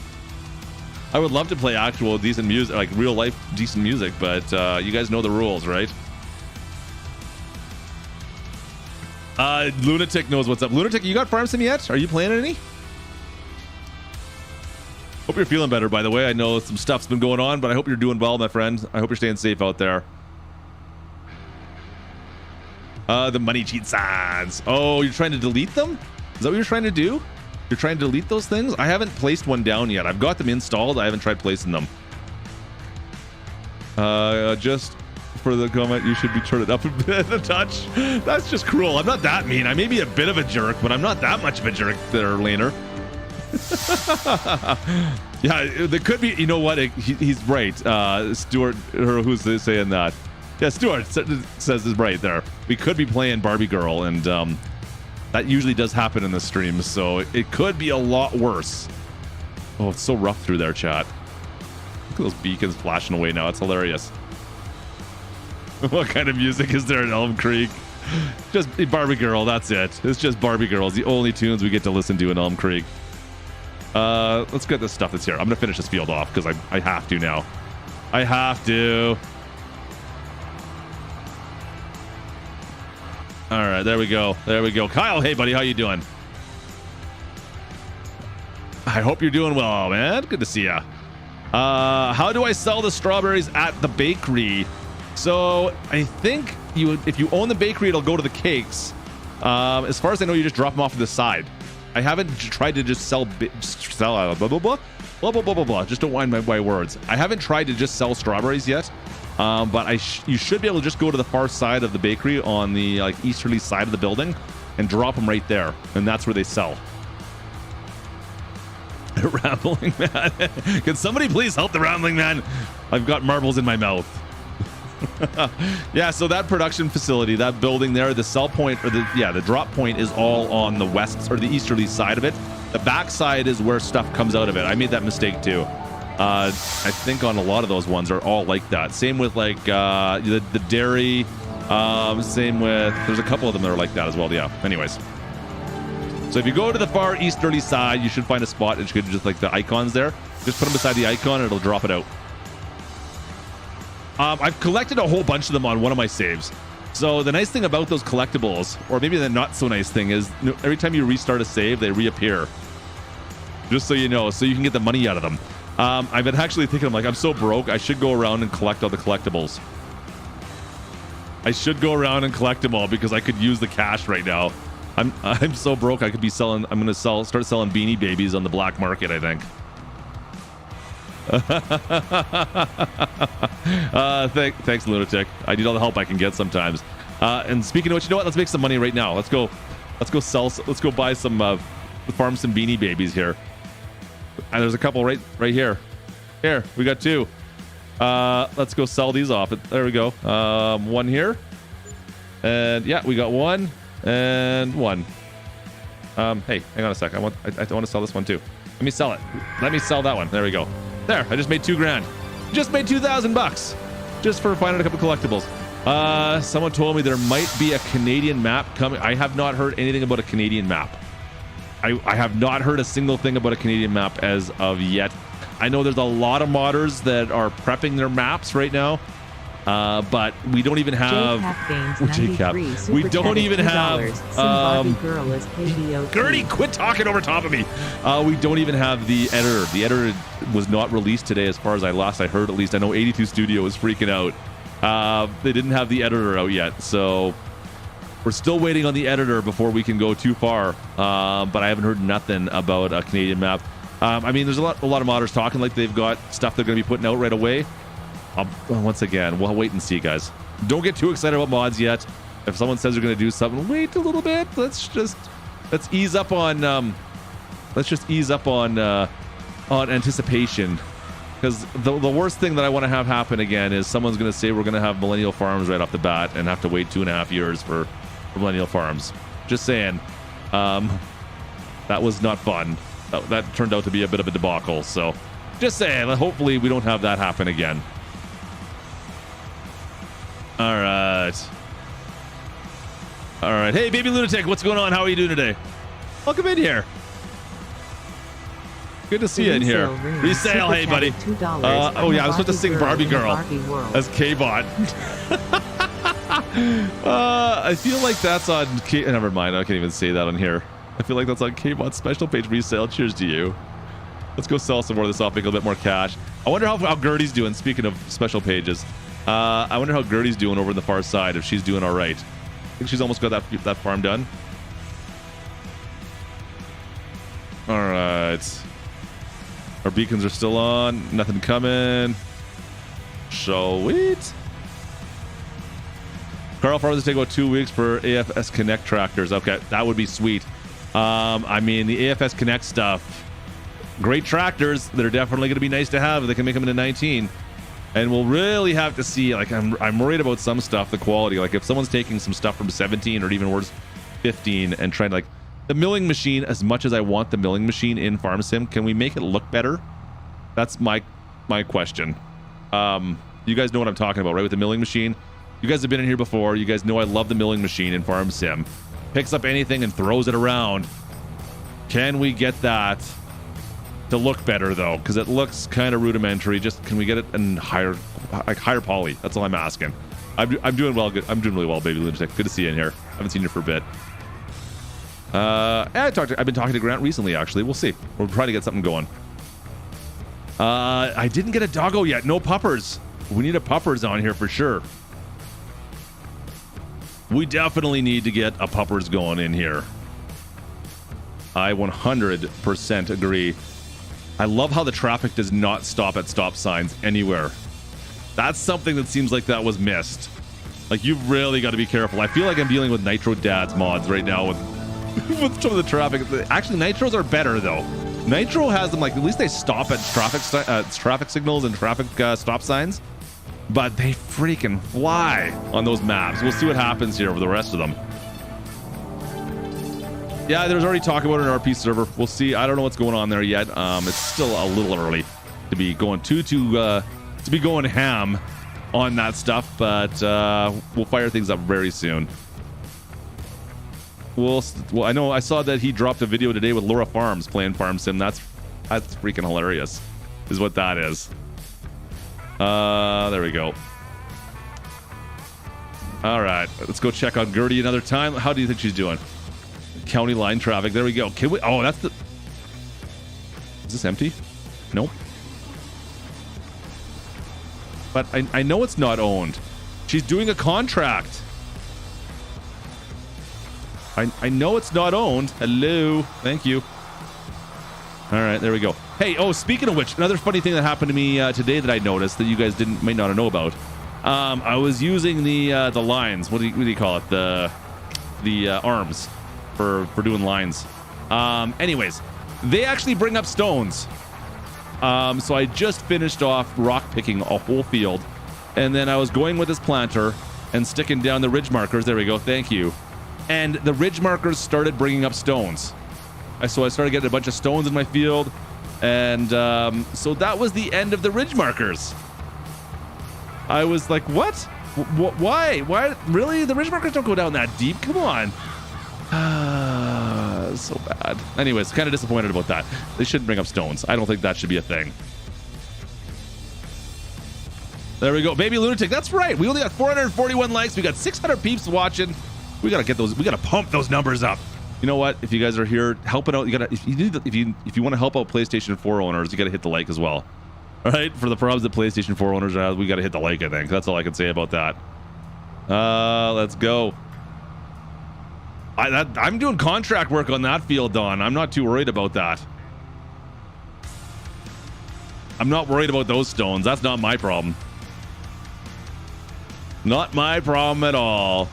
I would love to play actual decent music, like real life decent music, but you guys know the rules, right? Lunatic knows what's up. Lunatic, you got farm sim yet? Are you playing any? Hope you're feeling better, by the way. I know some stuff's been going on, but I hope you're doing well, my friend. I hope you're staying safe out there. The money cheat signs. Oh, you're trying to delete them? Is that what you're trying to do? You're trying to delete those things? I haven't placed one down yet. I've got them installed. I haven't tried placing them. Just for the comment, you should be turning up a bit a touch. That's just cruel. I'm not that mean. I may be a bit of a jerk, but I'm not that much of a jerk there, Laner. Yeah, there could be. You know what? He's right. Stuart, or who's saying that? Yeah, Stuart says is right there. We could be playing Barbie Girl, and that usually does happen in the streams, so it could be a lot worse. Oh, it's so rough through there, chat. Look at those beacons flashing away now. It's hilarious. What kind of music is there in Elmcreek? Just Barbie Girl, that's it. It's just Barbie Girl. It's the only tunes we get to listen to in Elmcreek. Let's get this stuff that's here. I'm gonna finish this field off because I have to now. I have to. All right, there we go. There we go. Kyle, hey buddy, how you doing? I hope you're doing well, man. Good to see ya. How do I sell the strawberries at the bakery? So I think if you own the bakery, it'll go to the cakes. As far as I know, you just drop them off to the side. I haven't tried to just sell blah blah blah blah blah blah blah blah. Just don't mind my words. I haven't tried to just sell strawberries yet. But you should be able to just go to the far side of the bakery on the easterly side of the building and drop them right there, and that's where they sell. Rambling man, can somebody please help the rambling man? I've got marbles in my mouth. Yeah, so that production facility, that building there, the sell point or the drop point is all on the west or the easterly side of it. The back side is where stuff comes out of it. I made that mistake too. I think on a lot of those ones are all like that. Same with like the dairy. Same with, there's a couple of them that are like that as well. Yeah. Anyways, so if you go to the far easterly side, you should find a spot and you could just like the icons there. Just put them beside the icon and it'll drop it out. I've collected a whole bunch of them on one of my saves. So the nice thing about those collectibles, or maybe the not so nice thing, is every time you restart a save, they reappear. Just so you know, so you can get the money out of them. I've been actually thinking, I'm so broke, I should go around and collect all the collectibles. I should go around and collect them all because I could use the cash right now. I'm so broke, I could be selling. I'm gonna start selling Beanie Babies on the black market, I think. Thanks, Lunatic. I need all the help I can get sometimes. And speaking of which, you know what? Let's make some money right now. Let's go buy some farm some Beanie Babies here. And there's a couple right here. Here, we got two. Let's go sell these off. There we go. One here. And yeah, we got one and one. Hey, hang on a sec. I want to sell this one too. Let me sell it. Let me sell that one. There we go. There, I just made $2,000. Just made $2,000 just for finding a couple collectibles. Someone told me there might be a Canadian map coming. I have not heard anything about a Canadian map. I have not heard a single thing about a Canadian map as of yet. I know there's a lot of modders that are prepping their maps right now, but we don't even have. We don't even have. Gertie, quit talking over top of me. We don't even have the editor. The editor was not released today, as far as I heard. At least I know 82 Studio was freaking out. They didn't have the editor out yet, so. We're still waiting on the editor before we can go too far, but I haven't heard nothing about a Canadian map. I mean, there's a lot of modders talking like they've got stuff they're going to be putting out right away. Once again, we'll wait and see, guys. Don't get too excited about mods yet. If someone says they're going to do something, wait a little bit. Let's ease up on on anticipation, because the worst thing that I want to have happen again is someone's going to say we're going to have Millennial Farms right off the bat and have to wait 2.5 years for Millennial Farms. Just saying, that was not fun. That turned out to be a bit of a debacle. So just saying, hopefully we don't have that happen again. All right. Hey, Baby Lunatic, what's going on? How are you doing today? Welcome in here. Good to see you in here. Resale, hey, buddy. Oh, yeah, I was supposed to sing Barbie Girl as K-Bot. I feel like that's on never mind, I can't even say that on here. I feel like that's on K-Bot's special page resale. Cheers to you. Let's go sell some more of this off, make a little bit more cash. I wonder how Gertie's doing, speaking of special pages. I wonder how Gertie's doing over on the far side, if she's doing all right. I think she's almost got that farm done. All right. Our beacons are still on. Nothing coming. Sweet. Carl Farms take about 2 weeks for AFS Connect tractors. Okay, that would be sweet. I mean, the AFS Connect stuff, great tractors that are definitely going to be nice to have if they can make them into 19. And we'll really have to see, like, I'm worried about some stuff, the quality. Like, if someone's taking some stuff from 17 or even worse, 15, and trying to, like, the milling machine, as much as I want the milling machine in Farm Sim, can we make it look better? That's my question. You guys know what I'm talking about, right? With the milling machine. You guys have been in here before. You guys know I love the milling machine in Farm Sim. Picks up anything and throws it around. Can we get that to look better, though? Because it looks kind of rudimentary. Just can we get it in higher poly? That's all I'm asking. I'm doing well. Good. I'm doing really well, Baby Lunatic. Good to see you in here. I haven't seen you for a bit. I've been talking to Grant recently, actually. We'll see. We're trying to get something going. I didn't get a doggo yet. No puppers. We need a puppers on here for sure. We definitely need to get a puppers going in here. I 100% agree. I love how the traffic does not stop at stop signs anywhere. That's something that seems like that was missed. Like, you've really got to be careful. I feel like I'm dealing with Nitro Dad's mods right now with some of the traffic. Actually, Nitros are better, though. Nitro has them, like, at least they stop at traffic signals and traffic stop signs. But they freaking fly on those maps. We'll see what happens here with the rest of them. Yeah, there's already talk about an RP server. We'll see. I don't know what's going on there yet. It's still a little early to be going to be going ham on that stuff, but we'll fire things up very soon. Well, I know I saw that he dropped a video today with Laura Farms playing Farm Sim. That's freaking hilarious, is what that is. There we go. All right, let's go check on Gertie another time. How do you think she's doing? County line traffic. There we go. Can we? Oh, that's the. Is this empty? Nope. But I know it's not owned. She's doing a contract. I know it's not owned. Hello. Thank you. All right, there we go. Hey, oh, speaking of which, another funny thing that happened to me today that I noticed that you guys might not know about. I was using the lines. What do you call it? The arms for doing lines. Anyways, they actually bring up stones. So I just finished off rock picking a whole field, and then I was going with this planter and sticking down the ridge markers. There we go. Thank you. And the ridge markers started bringing up stones. So I started getting a bunch of stones in my field, and so that was the end of the ridge markers. I was like, what? Why? Really? The ridge markers don't go down that deep. Come on. So bad. Anyways, kind of disappointed about that. They shouldn't bring up stones. I don't think that should be a thing. There we go. Baby Lunatic. That's right. We only got 441 likes. We got 600 peeps watching. We got to get those. We got to pump those numbers up. You know what? If you guys are here helping out, you got to, if you want to help out PlayStation 4 owners, you got to hit the like as well. All right? For the problems that PlayStation 4 owners have, we got to hit the like, I think. That's all I can say about that. Let's go. I'm doing contract work on that field, Don. I'm not too worried about that. I'm not worried about those stones. That's not my problem. Not my problem at all.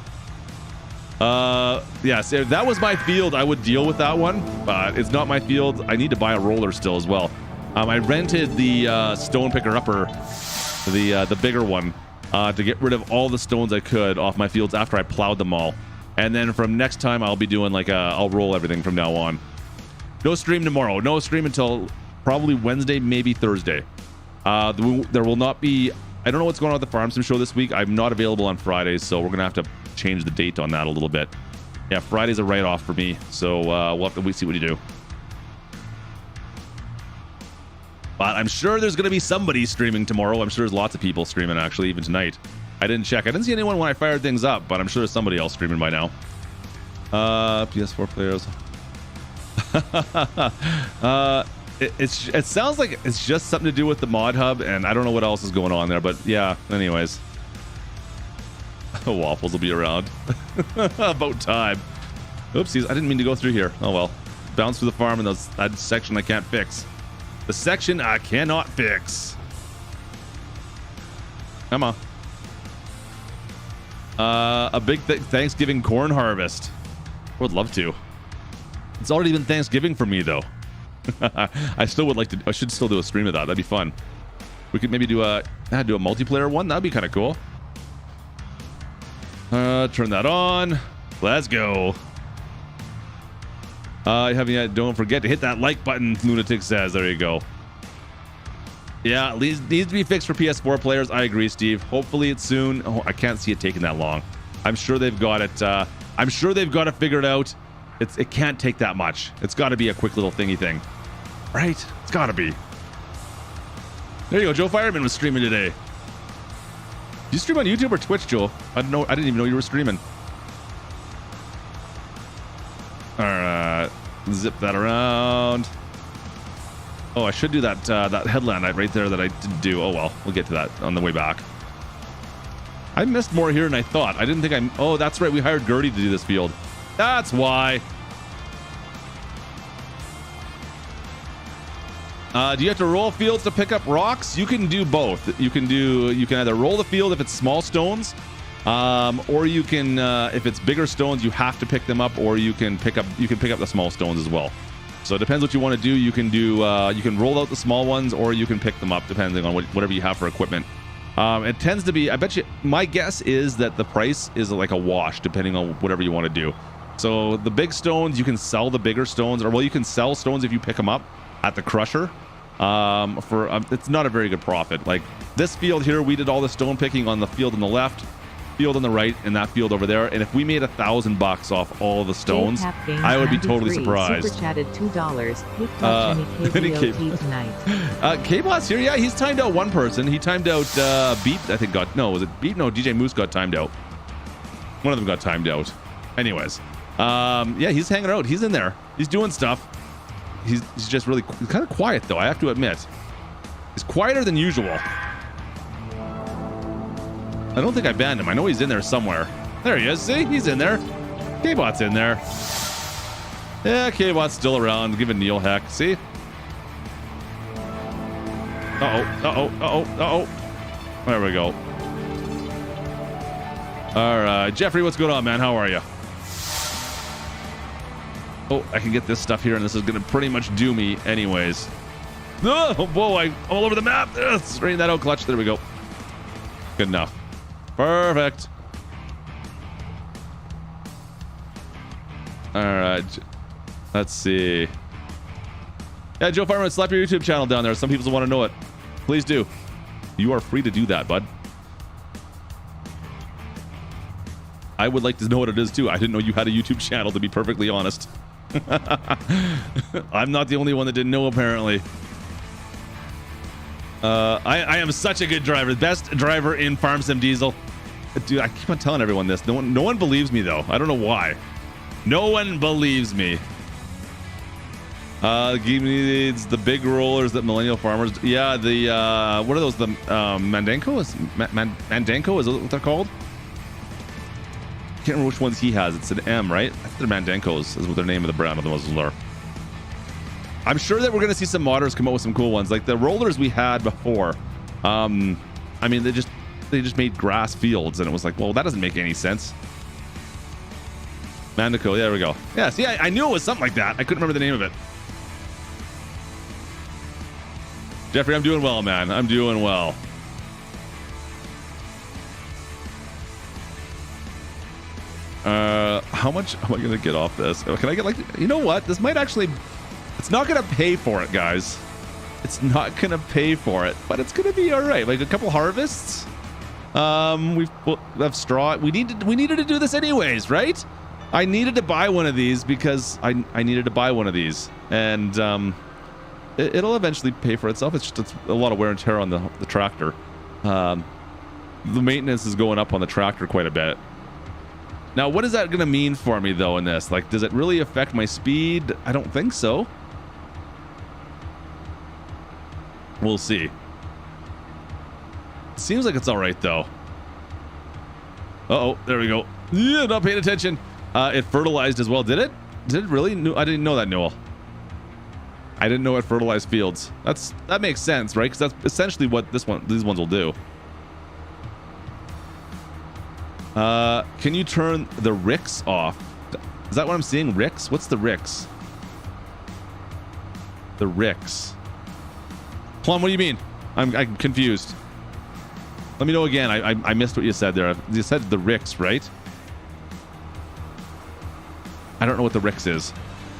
Yeah, so if that was my field, I would deal with that one, but it's not my field. I need to buy a roller still as well. I rented the stone picker upper, the bigger one, to get rid of all the stones I could off my fields after I plowed them all. And then from next time, I'll be doing like I'll roll everything from now on. No stream tomorrow. No stream until probably Wednesday, maybe Thursday. There will not be. I don't know what's going on with the Farm Sim show this week. I'm not available on Fridays, so we're gonna have to change the date on that a little bit. Yeah, Friday's a write-off for me, so we'll have to see what you do. But I'm sure there's gonna be somebody streaming tomorrow. I'm sure there's lots of people streaming actually, even tonight. I didn't check. I didn't see anyone when I fired things up, but I'm sure there's somebody else streaming by now. PS4 players. It sounds like it's just something to do with the mod hub, and I don't know what else is going on there, but yeah, anyways. Waffles will be around. About time. Oopsies, I didn't mean to go through here. Oh well. Bounce through the farm and that section I can't fix. The section I cannot fix. Come on. A big Thanksgiving corn harvest. Would love to. It's already been Thanksgiving for me though. I still would like to. I should still do a stream of that. That'd be fun. We could maybe do a multiplayer one. That'd be kind of cool. Turn that on. Let's go. Don't forget to hit that like button. Lunatic says. There you go. Yeah, needs to be fixed for PS4 players. I agree, Steve. Hopefully it's soon. Oh, I can't see it taking that long. I'm sure they've got it. I'm sure they've got it figured out. It can't take that much. It's got to be a quick little thingy thing, right? It's got to be. There you go. Joe Fireman was streaming today. Do you stream on YouTube or Twitch, Joe? I didn't even know you were streaming. All right, zip that around. Oh, I should do that headland right there that I didn't do. Oh well, we'll get to that on the way back. I missed more here than I thought. I didn't think oh, that's right. We hired Gertie to do this field. That's why. Do you have to roll fields to pick up rocks? You can do both. You can either roll the field if it's small stones, or you can if it's bigger stones, you have to pick them up, or you can pick up the small stones as well. So it depends what you want to do. You can roll out the small ones, or you can pick them up depending on whatever you have for equipment. It tends to be, I bet you, my guess is that the price is like a wash depending on whatever you want to do. So the big stones, you can sell the bigger stones, or well, you can sell stones if you pick them up at the crusher. It's not a very good profit. Like this field here, we did all the stone picking on the field on the left, field on the right, and that field over there. And if we made $1,000 off all the stones, I would be totally surprised. Super chatted $2. Tonight. K-Bot's here. Yeah, he's timed out one person. He timed out Beat. I think was it Beat? No, DJ Moose got timed out. One of them got timed out. Anyways, yeah, he's hanging out. He's in there. He's doing stuff. He's just really kind of quiet though. I have to admit, he's quieter than usual. I don't think I banned him. I know he's in there somewhere. There he is. See, he's in there. K-Bot's in there. Yeah, K-Bot's still around, giving Neil heck. See? Uh-oh. There we go. All right, Jeffrey, what's going on, man? How are you? Oh, I can get this stuff here, and this is going to pretty much do me anyways. Oh, whoa, I'm all over the map. Straighten that out, clutch. There we go. Good enough. Perfect. All right. Let's see. Yeah, Joe Fireman, slap your YouTube channel down there. Some people want to know it. Please do. You are free to do that, bud. I would like to know what it is, too. I didn't know you had a YouTube channel, to be perfectly honest. I'm not the only one that didn't know, apparently. I am such a good driver. Best driver in Farm Sim Diesel. Dude, I keep on telling everyone this. No one believes me, though. I don't know why. No one believes me. Give me the big rollers that millennial farmers. Yeah, the what are those? The Mandanko Mandanko is what they're called. I can't remember which ones he has. It's an M, right? I think they're Mandankos is what their name of the brand of the ones are. I'm sure that we're going to see some modders come out with some cool ones, like the rollers we had before. I mean, they just made grass fields, and it was like, well, that doesn't make any sense. Mandico, there we go. Yeah, see, I knew it was something like that. I couldn't remember the name of it. Jeffrey, I'm doing well, man. I'm doing well. How much am I going to get off this? Can I get like, you know what? This might actually, it's not going to pay for it, guys. It's not going to pay for it, but it's going to be all right. Like a couple harvests. We have straw. We needed to do this anyways, right? I needed to buy one of these because I needed to buy one of these, and it'll eventually pay for itself. It's just a lot of wear and tear on the tractor. The maintenance is going up on the tractor quite a bit. Now, what is that going to mean for me though in this? Like, does it really affect my speed? I don't think so. We'll see. Seems like it's all right though. Uh-oh, there we go. Yeah, not paying attention. It fertilized as well, did it? Did it really? No, I didn't know that, Noel. I didn't know it fertilized fields. That makes sense, right? Because that's essentially what these ones will do. Can you turn the ricks off? Is that what I'm seeing? Ricks? What's the ricks? The ricks. Plum, what do you mean? I'm confused. Let me know again. I missed what you said there. You said the ricks, right? I don't know what the ricks is.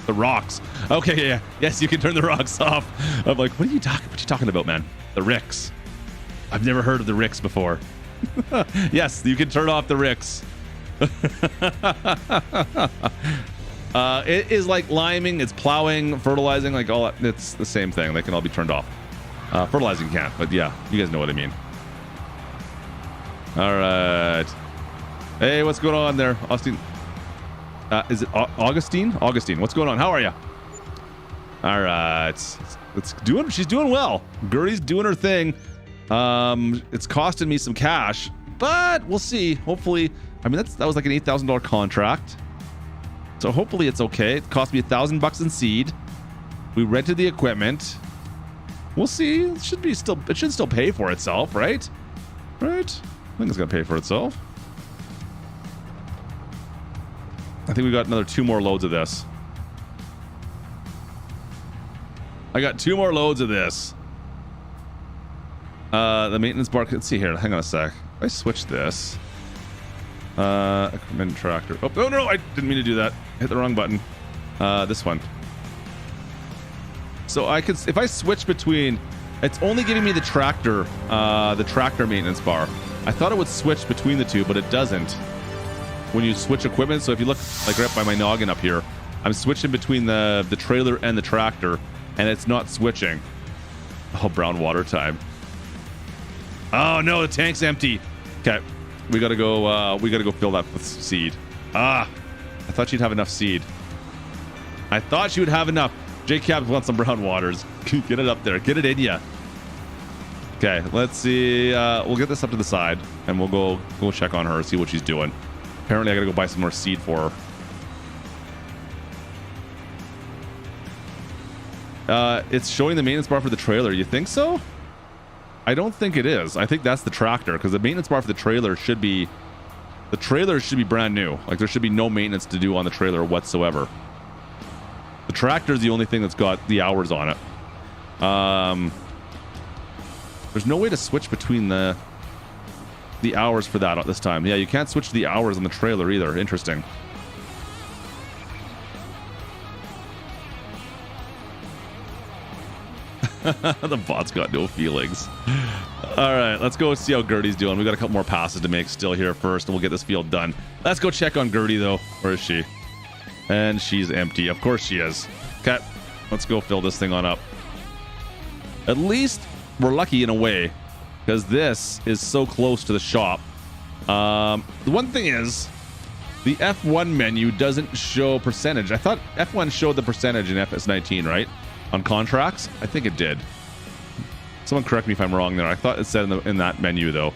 The rocks. Okay, yeah. Yes, you can turn the rocks off. I'm like, what are you talking about, man? The ricks. I've never heard of the ricks before. Yes, you can turn off the ricks. It is like liming, it's plowing, fertilizing, like all that. It's the same thing. They can all be turned off. Fertilizing can't, but yeah, you guys know what I mean. All right. Hey, what's going on there, Austin? Is it Augustine? Augustine, what's going on? How are you? All right. She's doing well. Gertie's doing her thing. It's costing me some cash, but we'll see. Hopefully, I mean, that was like an $8,000 contract. So hopefully it's okay. It cost me $1,000 in seed. We rented the equipment. We'll see. It should still pay for itself, right? Right? I think it's gonna pay for itself. I think we got another 2 more loads of this. I got 2 more loads of this. The maintenance bar. Let's see here. Hang on a sec. If I switch this. Equipment tractor. Oh, no, I didn't mean to do that. Hit the wrong button. This one. So I could, if I switch between, it's only giving me the tractor maintenance bar. I thought it would switch between the two, but it doesn't. When you switch equipment, so if you look like right by my noggin up here, I'm switching between the trailer and the tractor, and it's not switching. Oh, brown water time. Oh no, the tank's empty. Okay, we gotta go fill that with seed. I thought she'd have enough seed. I thought she would have enough. J-Cabs wants some brown waters. Get it up there. Get it in ya. Okay, let's see. We'll get this up to the side, and we'll go check on her, see what she's doing. Apparently, I gotta go buy some more seed for her. It's showing the maintenance bar for the trailer. You think so? I don't think it is. I think that's the tractor, because the maintenance bar for the trailer should be brand new. Like, there should be no maintenance to do on the trailer whatsoever. The tractor is the only thing that's got the hours on it. There's no way to switch between the hours for that this time. Yeah, you can't switch the hours on the trailer either. Interesting. The bot's got no feelings. All right, let's go see how Gertie's doing. We got a couple more passes to make still here first, and we'll get this field done. Let's go check on Gertie though. Where is she? And she's empty. Of course she is. Okay, let's go fill this thing on up. At least we're lucky in a way, because this is so close to the shop. The one thing is, the F1 menu doesn't show percentage. I thought F1 showed the percentage in FS19, right? On contracts? I think it did. Someone correct me if I'm wrong there. I thought it said in that menu, though.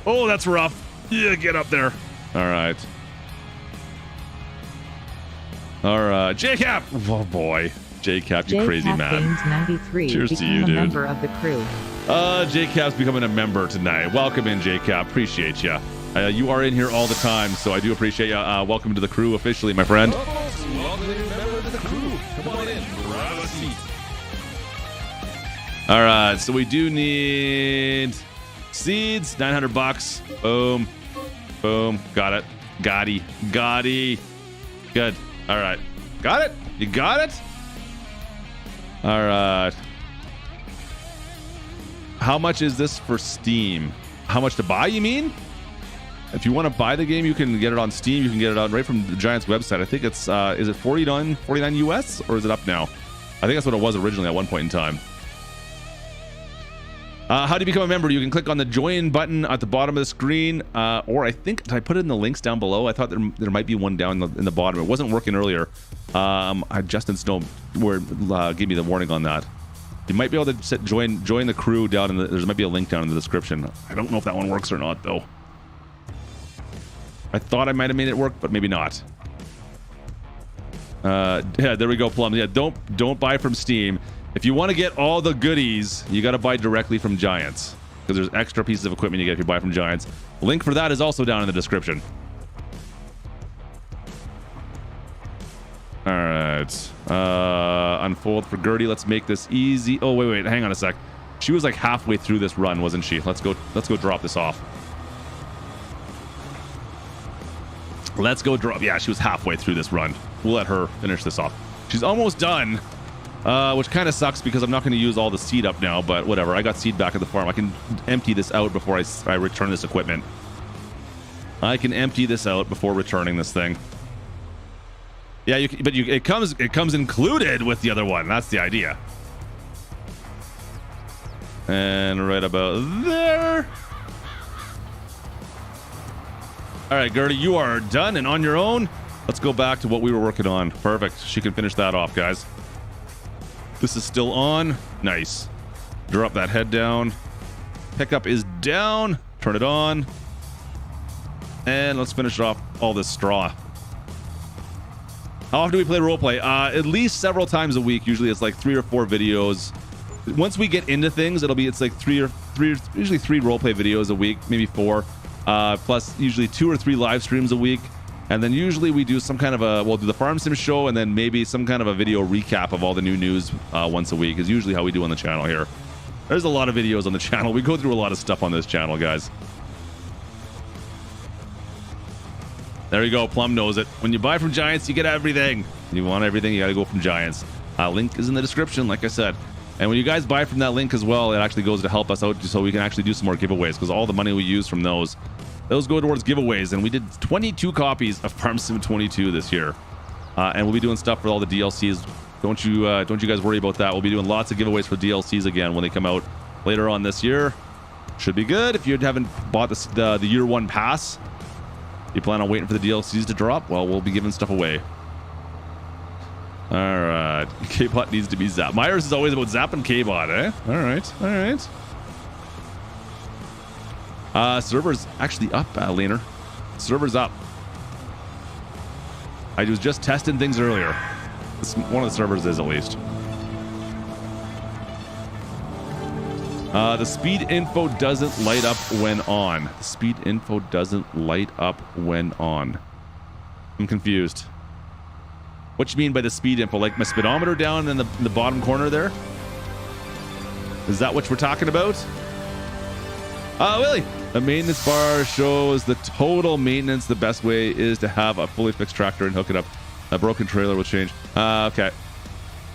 Oh, that's rough. Yeah, get up there. All right. All right. J-Cap! Oh, boy. J-Cap, you crazy man. 93. Cheers to you, a dude. Member of the crew. J-Cap's becoming a member tonight. Welcome in, J-Cap. Appreciate you. You are in here all the time, so I do appreciate you. Welcome to the crew officially, my friend. Welcome to the crew. Come on in, grab a seat. All right, so we do need seeds, $900. Boom, boom, got it. Gotti. Good. All right, got it. You got it. All right. How much is this for Steam? How much to buy, you mean? If you want to buy the game, you can get it on Steam. You can get it on right from the Giants website. I think it's, is it 49 US or is it up now? I think that's what it was originally at one point in time. How do you become a member? You can click on the join button at the bottom of the screen, or I think, did I put it in the links down below? I thought there might be one down in the bottom. It wasn't working earlier. Justin Snow gave me the warning on that. You might be able to join the crew down in the, there might be a link down in the description. I don't know if that one works or not though. I thought I might have made it work, but maybe not. Yeah, there we go, Plum. Yeah, don't buy from Steam. If you want to get all the goodies, you got to buy directly from Giants, because there's extra pieces of equipment you get if you buy from Giants. Link for that is also down in the description. All right. Unfold for Gertie. Let's make this easy. Oh, wait. Hang on a sec. She was like halfway through this run, wasn't she? Let's go drop this off. Let's go drop. Yeah, she was halfway through this run. We'll let her finish this off. She's almost done. Which kind of sucks because I'm not going to use all the seed up now, but whatever. I got seed back at the farm. I can empty this out before I return this equipment. I can empty this out before returning this thing. Yeah, it comes included with the other one. That's the idea. And right about there. All right, Gertie, you are done and on your own. Let's go back to what we were working on. Perfect. She can finish that off, guys. This is still on. Nice. Drop that head down. Pickup is down. Turn it on. And let's finish off all this straw. How often do we play roleplay? At least several times a week. Usually it's like 3 or 4 videos. Once we get into things, it's like usually 3 roleplay videos a week, maybe 4. Plus usually 2 or 3 live streams a week. And then usually we do some kind of we'll do the Farm Sim show and then maybe some kind of a video recap of all the new news once a week is usually how we do on the channel here. There's a lot of videos on the channel. We go through a lot of stuff on this channel, guys. There you go. Plum knows it. When you buy from Giants, you get everything. When you want everything, you got to go from Giants. Link is in the description, like I said. And when you guys buy from that link as well, it actually goes to help us out so we can actually do some more giveaways because all the money we use from those go towards giveaways. And we did 22 copies of Farm Sim 22 this year. And we'll be doing stuff for all the DLCs. Don't you guys worry about that. We'll be doing lots of giveaways for DLCs again when they come out later on this year. Should be good. If you haven't bought the year 1 pass, you plan on waiting for the DLCs to drop, well, we'll be giving stuff away. All right. K-Bot needs to be zapped. Myers is always about zapping K-Bot, eh? All right. Server's actually up, Laner. Server's up. I was just testing things earlier. One of the servers is, at least. The speed info doesn't light up when on. The speed info doesn't light up when on. I'm confused. What you mean by the speed info? Like my speedometer down in the bottom corner there? Is that what we're talking about? Willie. The maintenance bar shows the total maintenance. The best way is to have a fully fixed tractor and hook it up. A broken trailer will change. Okay.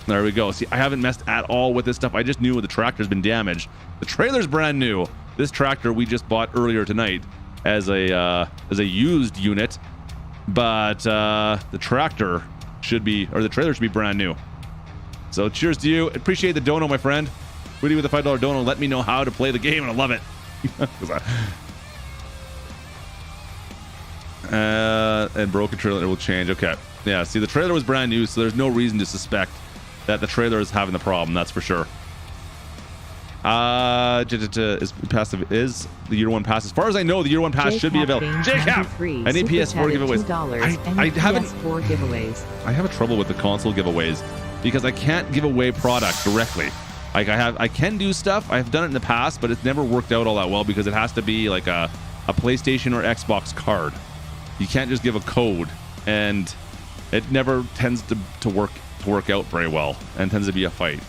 There we go. See, I haven't messed at all with this stuff. I just knew the tractor's been damaged. The trailer's brand new. This tractor we just bought earlier tonight as a used unit, but the tractor should be, or the trailer should be brand new. So cheers to you. Appreciate the dono, my friend. Rudy with a $5 dono. Let me know how to play the game, and I love it. And broken trailer will change. Okay. Yeah. See, the trailer was brand new, so there's no reason to suspect that the trailer is having the problem. That's for sure. Is passive is the year 1 pass? As far as I know, the year 1 pass should be available. JCap, I need PS4 giveaways. I haven't. PS4 giveaways. I have a trouble with the console giveaways because I can't give away product directly. Like I can do stuff. I've done it in the past, but it's never worked out all that well because it has to be like a a PlayStation or Xbox card. You can't just give a code, and it never tends to work out very well, and tends to be a fight.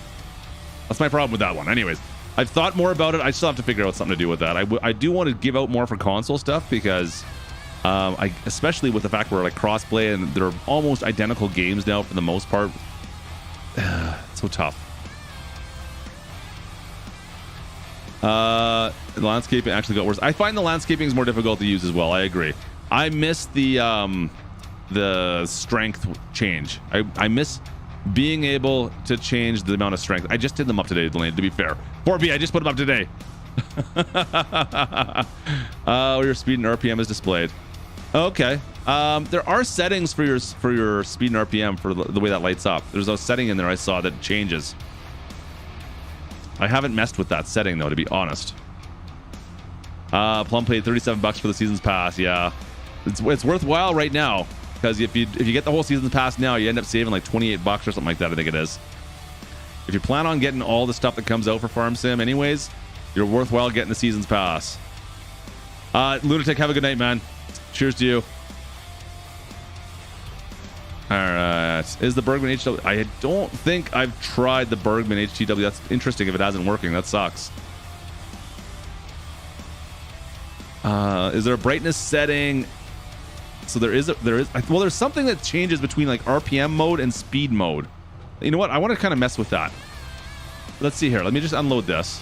That's my problem with that one. Anyways, I've thought more about it. I still have to figure out something to do with that. I do want to give out more for console stuff because especially with the fact we're like crossplay and they're almost identical games now for the most part. It's so tough. The landscaping actually got worse. I find the landscaping is more difficult to use as well. I agree. I miss the strength change. I miss being able to change the amount of strength. I just did them up today, Delaney, to be fair. 4B, I just put them up today. Your speed and RPM is displayed. Okay. There are settings for your speed and RPM for the way that lights up. There's a setting in there I saw that changes. I haven't messed with that setting though, to be honest. Plum paid $37 for the season's pass. Yeah, it's worthwhile right now because if you get the whole season's pass now, you end up saving like $28 or something like that. I think it is. If you plan on getting all the stuff that comes out for Farm Sim, anyways, you're worthwhile getting the season's pass. Lunatic, have a good night, man. Cheers to you. All right. Is the Bergman HW? I don't think I've tried the Bergman HTW. That's interesting if it hasn't working. That sucks. Is there a brightness setting? So there is. Well, there's something that changes between like RPM mode and speed mode. You know what? I want to kind of mess with that. Let's see here. Let me just unload this.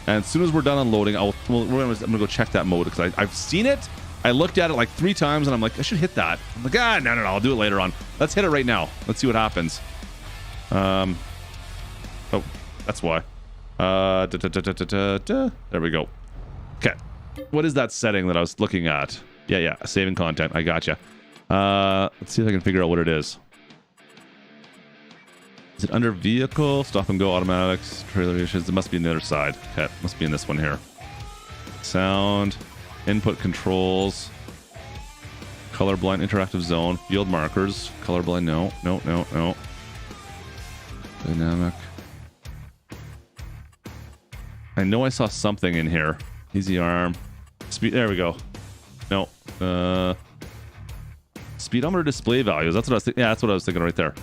And as soon as we're done unloading, I'm gonna go check that mode because I've seen it. I looked at it like 3 times and I'm like, I should hit that. I'm like, no, I'll do it later on. Let's hit it right now. Let's see what happens. Oh, that's why. There we go. Okay. What is that setting that I was looking at? Yeah, saving content. I gotcha. Let's see if I can figure out what it is. Is it under vehicle? Stop and go automatics, trailer issues. It must be on the other side. Okay, must be in this one here. Sound. Input controls, colorblind interactive zone, field markers, colorblind, no. Dynamic. I know I saw something in here. Easy arm. Speed, there we go. No. Speedometer display values. That's what I was thinking. Yeah, that's what I was thinking right there.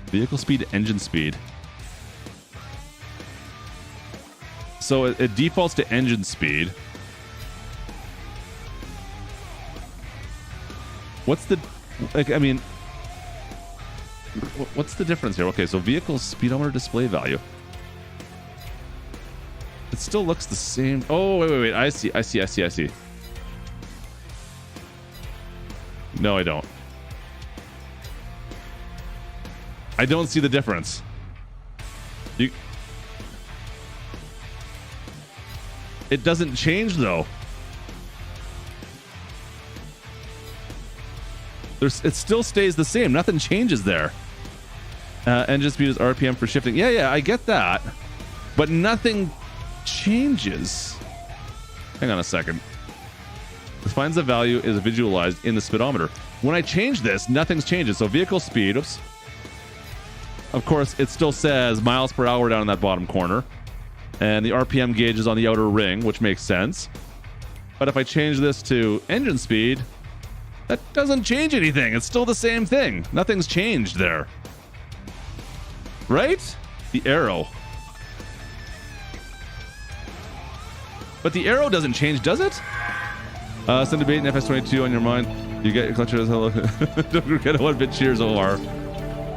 Vehicle speed, engine speed. So it defaults to engine speed. What's the, like, I mean, what's the difference here? Okay, so vehicle speedometer display value. It still looks the same. Oh, wait. I see. No, I don't. I don't see the difference. It doesn't change though. It still stays the same. Nothing changes there. Engine speed is RPM for shifting. Yeah, I get that. But nothing changes. Hang on a second. Defines the value is visualized in the speedometer. When I change this, nothing's changing. So vehicle speed, oops. Of course, it still says miles per hour down in that bottom corner. And the RPM gauge is on the outer ring, which makes sense. But if I change this to engine speed, that doesn't change anything. It's still the same thing. Nothing's changed there. Right? The arrow. But the arrow doesn't change, does it? Send debate in FS22 on your mind. You get your clutcher as hello. Don't forget a 1-bit cheers, OR.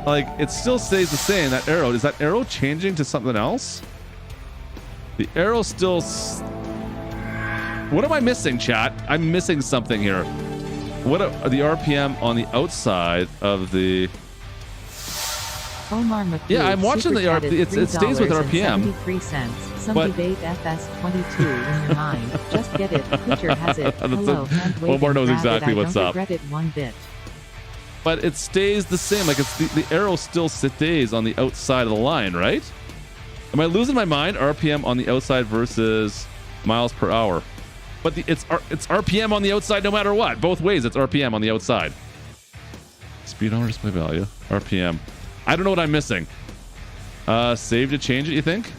Like, it still stays the same. That arrow. Is that arrow changing to something else? The arrow still... What am I missing, chat? I'm missing something here. What are the RPM on the outside of the... Omar McCool, yeah, I'm watching the RPM. It stays with RPM. 73 cents. Some debate FS22 in your mind. Just get it. Picture has it. Hello, Omar knows exactly what's up. Regret it one bit. But it stays the same. Like, it's the arrow still stays on the outside of the line, right? Am I losing my mind? RPM on the outside versus miles per hour. But it's RPM on the outside no matter what. Both ways, it's RPM on the outside. Speedometer display value. RPM. I don't know what I'm missing. Save to change it, you think?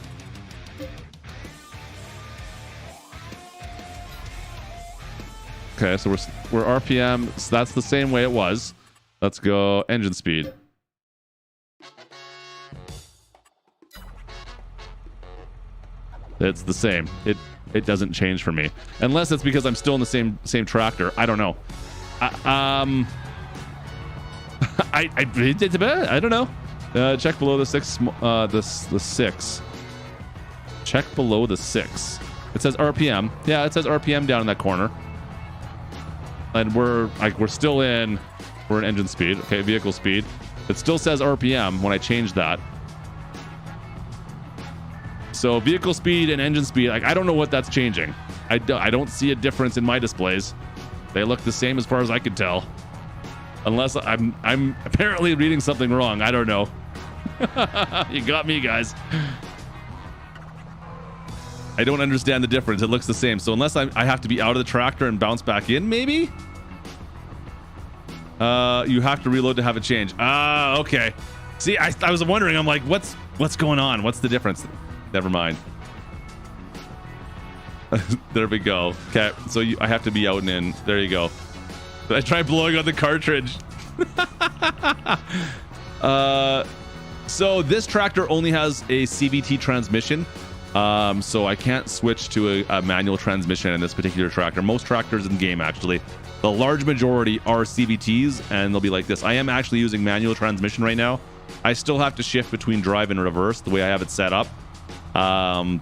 Okay, so we're RPM. So that's the same way it was. Let's go engine speed. It's the same. It doesn't change for me, unless it's because I'm still in the same tractor. I don't know. I don't know. Check below the 6. The 6. Check below the 6. It says RPM. Yeah, it says RPM down in that corner. And we're still in. We're in engine speed. Okay, vehicle speed. It still says RPM when I change that. So vehicle speed and engine speed, like I don't know what that's changing. I don't see a difference in my displays. They look the same as far as I can tell. Unless I'm apparently reading something wrong. I don't know. You got me, guys. I don't understand the difference. It looks the same. So unless I have to be out of the tractor and bounce back in, maybe? You have to reload to have it change. Okay. See, I was wondering. I'm like, what's going on? What's the difference? Never mind. There we go. Okay, so I have to be out and in. There you go. Did I try blowing on the cartridge? So this tractor only has a CVT transmission. So I can't switch to a manual transmission in this particular tractor. Most tractors in game, actually. The large majority are CVTs, and they'll be like this. I am actually using manual transmission right now. I still have to shift between drive and reverse the way I have it set up. And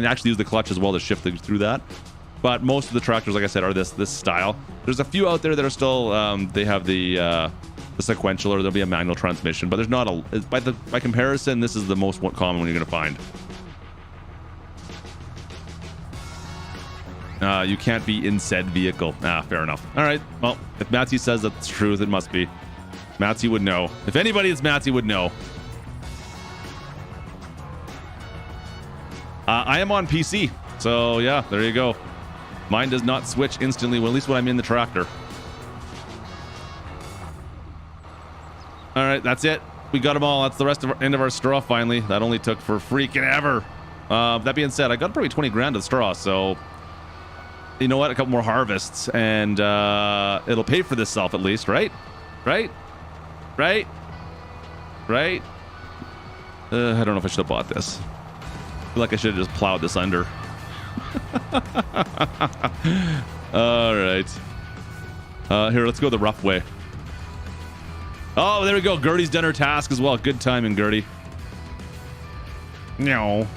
actually use the clutch as well to shift through that. But most of the tractors, like I said, are this style. There's a few out there that are still they have the sequential, or there'll be a manual transmission, but there's not a by comparison, this is the most common one you're going to find. You can't be in said vehicle. Fair enough. All right. Well, if Matsy says that's the truth, it must be. Matsy would know. If anybody, it's Matsy would know. I am on PC, so yeah, there you go. Mine does not switch instantly, well, at least when I'm in the tractor. All right, that's it. We got them all. That's the end of our straw finally. That only took for freaking ever. That being said, I got probably 20 grand of straw, so you know what? A couple more harvests, and it'll pay for itself at least, right? Right? I don't know if I should have bought this. I feel like I should have just plowed this under. All right. Here, let's go the rough way. Oh, there we go. Gertie's done her task as well. Good timing, Gertie. No.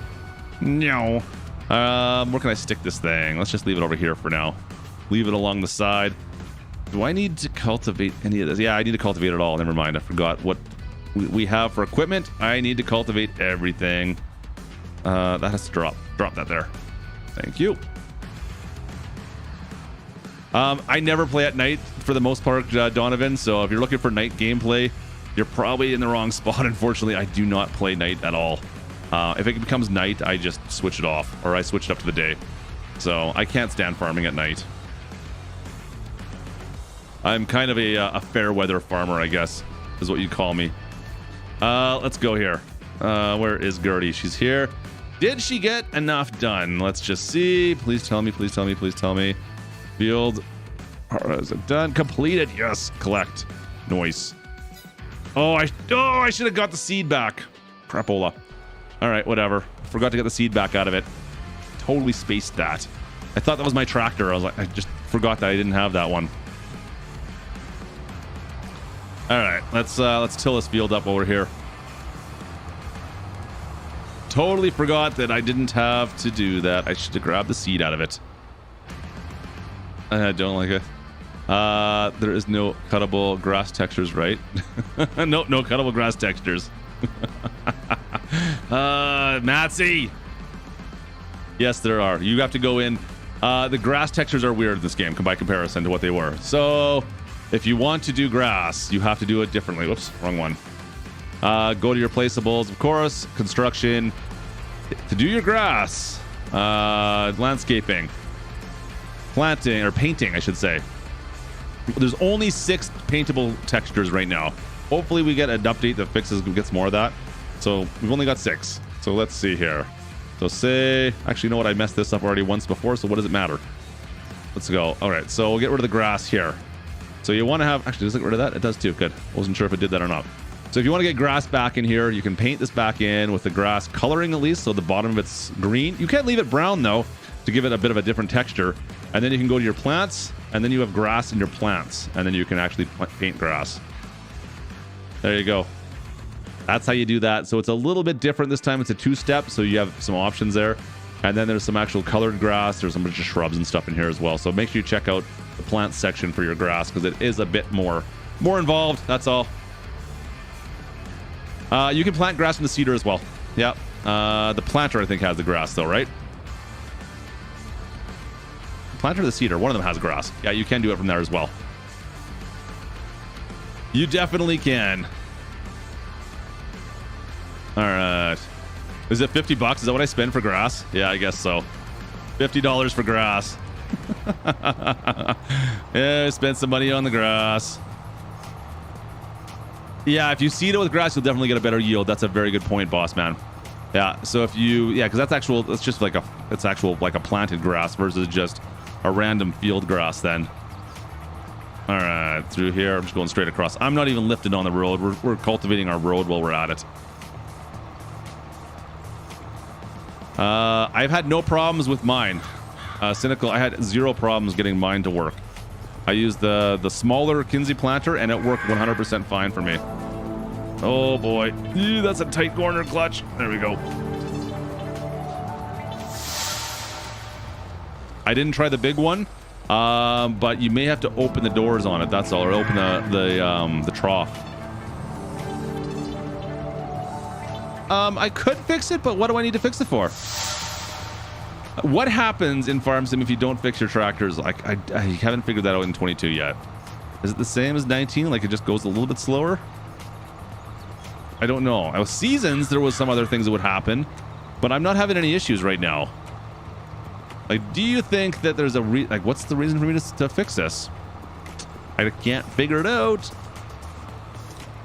Where can I stick this thing? Let's just leave it over here for now. Leave it along the side. Do I need to cultivate any of this? Yeah, I need to cultivate it all. Never mind. I forgot what we have for equipment. I need to cultivate everything. That has to drop. Drop that there. Thank you. I never play at night for the most part, Donovan. So if you're looking for night gameplay, you're probably in the wrong spot. Unfortunately, I do not play night at all. If it becomes night, I just switch it off, or I switch it up to the day. So I can't stand farming at night. I'm kind of a fair weather farmer, I guess, is what you'd call me. Let's go here. Where is Gertie? She's here. Did she get enough done? Let's just see. Please tell me. Please tell me. Please tell me. Field. Is it done? Completed. Yes. Collect. Noise. Oh, I should have got the seed back. Crapola. All right, whatever. Forgot to get the seed back out of it. Totally spaced that. I thought that was my tractor. I was like, I just forgot that I didn't have that one. All right, let's till this field up over here. Totally forgot that I didn't have to do that. I should have grabbed the seed out of it. I don't like it. There is no cuttable grass textures, right? No cuttable grass textures. Matsy. Yes, there are. You have to go in. The grass textures are weird in this game by comparison to what they were. So if you want to do grass, you have to do it differently. Whoops, wrong one. Go to your placeables, of course. Construction. To do your grass. Landscaping. Planting, or painting, I should say. There's only 6 paintable textures right now. Hopefully we get an update that gets more of that. So we've only got 6. So let's see here. So say, actually, you know what? I messed this up already once before, so what does it matter? let's go. All right, so we'll get rid of the grass here. So you want to have, actually, does it get rid of that? It does too. Good. Wasn't sure if it did that or not. So if you want to get grass back in here, you can paint this back in with the grass coloring at least, so the bottom of it's green. You can't leave it brown though, to give it a bit of a different texture. And then you can go to your plants, and then you have grass in your plants, and then you can actually paint grass. There you go. That's how you do that. So it's a little bit different this time. It's a 2-step, so you have some options there. And then there's some actual colored grass. There's a bunch of shrubs and stuff in here as well. So make sure you check out the plant section for your grass, because it is a bit more involved. That's all. You can plant grass in the cedar as well. Yeah. The planter, I think, has the grass though, right? The planter or the cedar, one of them has grass. Yeah, you can do it from there as well. You definitely can. All right. Is it $50? Is that what I spend for grass? Yeah, I guess so. $50 for grass. Yeah, spend some money on the grass. Yeah, if you seed it with grass, you'll definitely get a better yield. That's a very good point, boss man. Yeah, so if you, yeah, because that's just like a planted grass versus just a random field grass then. All right, through here, I'm just going straight across. I'm not even lifting on the road. We're cultivating our road while we're at it. I've had no problems with mine. Cynical, I had 0 problems getting mine to work. I used the smaller Kinsey planter, and it worked 100% fine for me. Oh boy, ew, that's a tight corner clutch. There we go. I didn't try the big one, but you may have to open the doors on it. That's all, or open the trough. I could fix it, but what do I need to fix it for? What happens in Farm Sim if you don't fix your tractors? Like I haven't figured that out in 22 yet. Is it the same as 19? Like it just goes a little bit slower? I don't know. With Seasons, there was some other things that would happen, but I'm not having any issues right now. Like, do you think that there's what's the reason for me to fix this? I can't figure it out.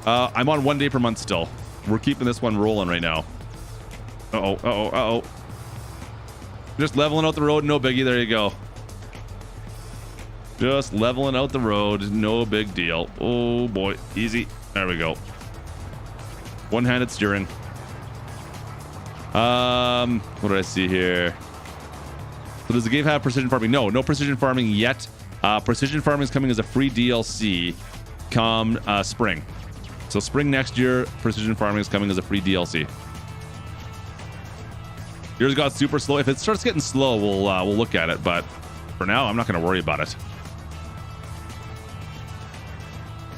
I'm on 1 day per month still. We're keeping this one rolling right now. Uh-oh. Just leveling out the road, no biggie. There you go. Just leveling out the road, no big deal. Oh boy, easy. There we go. One-handed steering. What did I see here? So does the game have precision farming? No precision farming yet. Precision farming is coming as a free DLC come spring. So spring next year, precision farming is coming as a free DLC. Yours got super slow. If it starts getting slow, we'll look at it. But for now, I'm not going to worry about it.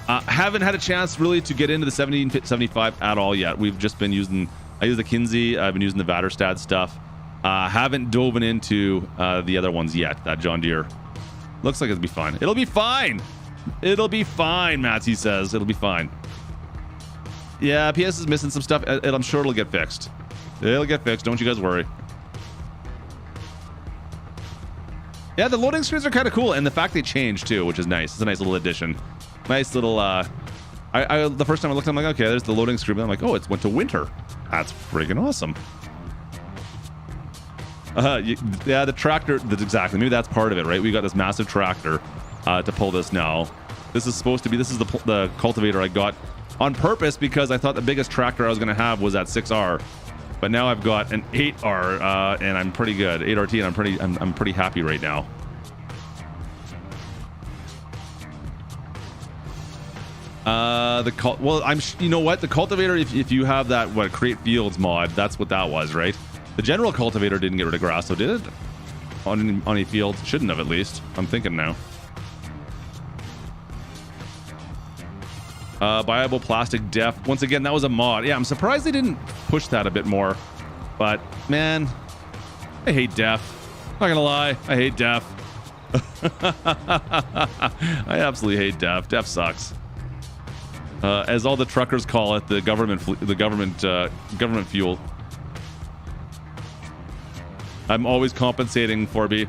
Haven't had a chance really to get into the 1775 at all yet. We've just been using. I use the Kinsey. I've been using the Vaderstad stuff. Haven't dove into the other ones yet. That John Deere looks like it'll be fine. It'll be fine. It'll be fine. Matsy says it'll be fine. Yeah, PS is missing some stuff, and I'm sure it'll get fixed. It'll get fixed. Don't you guys worry. Yeah, the loading screens are kind of cool, and the fact they changed too, which is nice. It's a nice little addition. Nice little. The first time I looked, I'm like, okay, there's the loading screen. I'm like, oh, it's went to winter. That's freaking awesome. Yeah, the tractor. That's exactly. Maybe that's part of it, right? We got this massive tractor to pull this now. This is supposed to be. This is the cultivator I got on purpose because I thought the biggest tractor I was going to have was that 6R. But now I've got an 8R, and I'm pretty good. 8RT, and I'm pretty happy right now. You know what? The cultivator, if you have that create fields mod, that's what that was, right? The general cultivator didn't get rid of grass, so did it? On a field, shouldn't have at least. I'm thinking now. Viable plastic def. Once again, that was a mod. Yeah, I'm surprised they didn't push that a bit more. But man, I hate def. Not gonna lie, I hate def. I absolutely hate def. Def sucks. As all the truckers call it, the government fuel. I'm always compensating, Forby.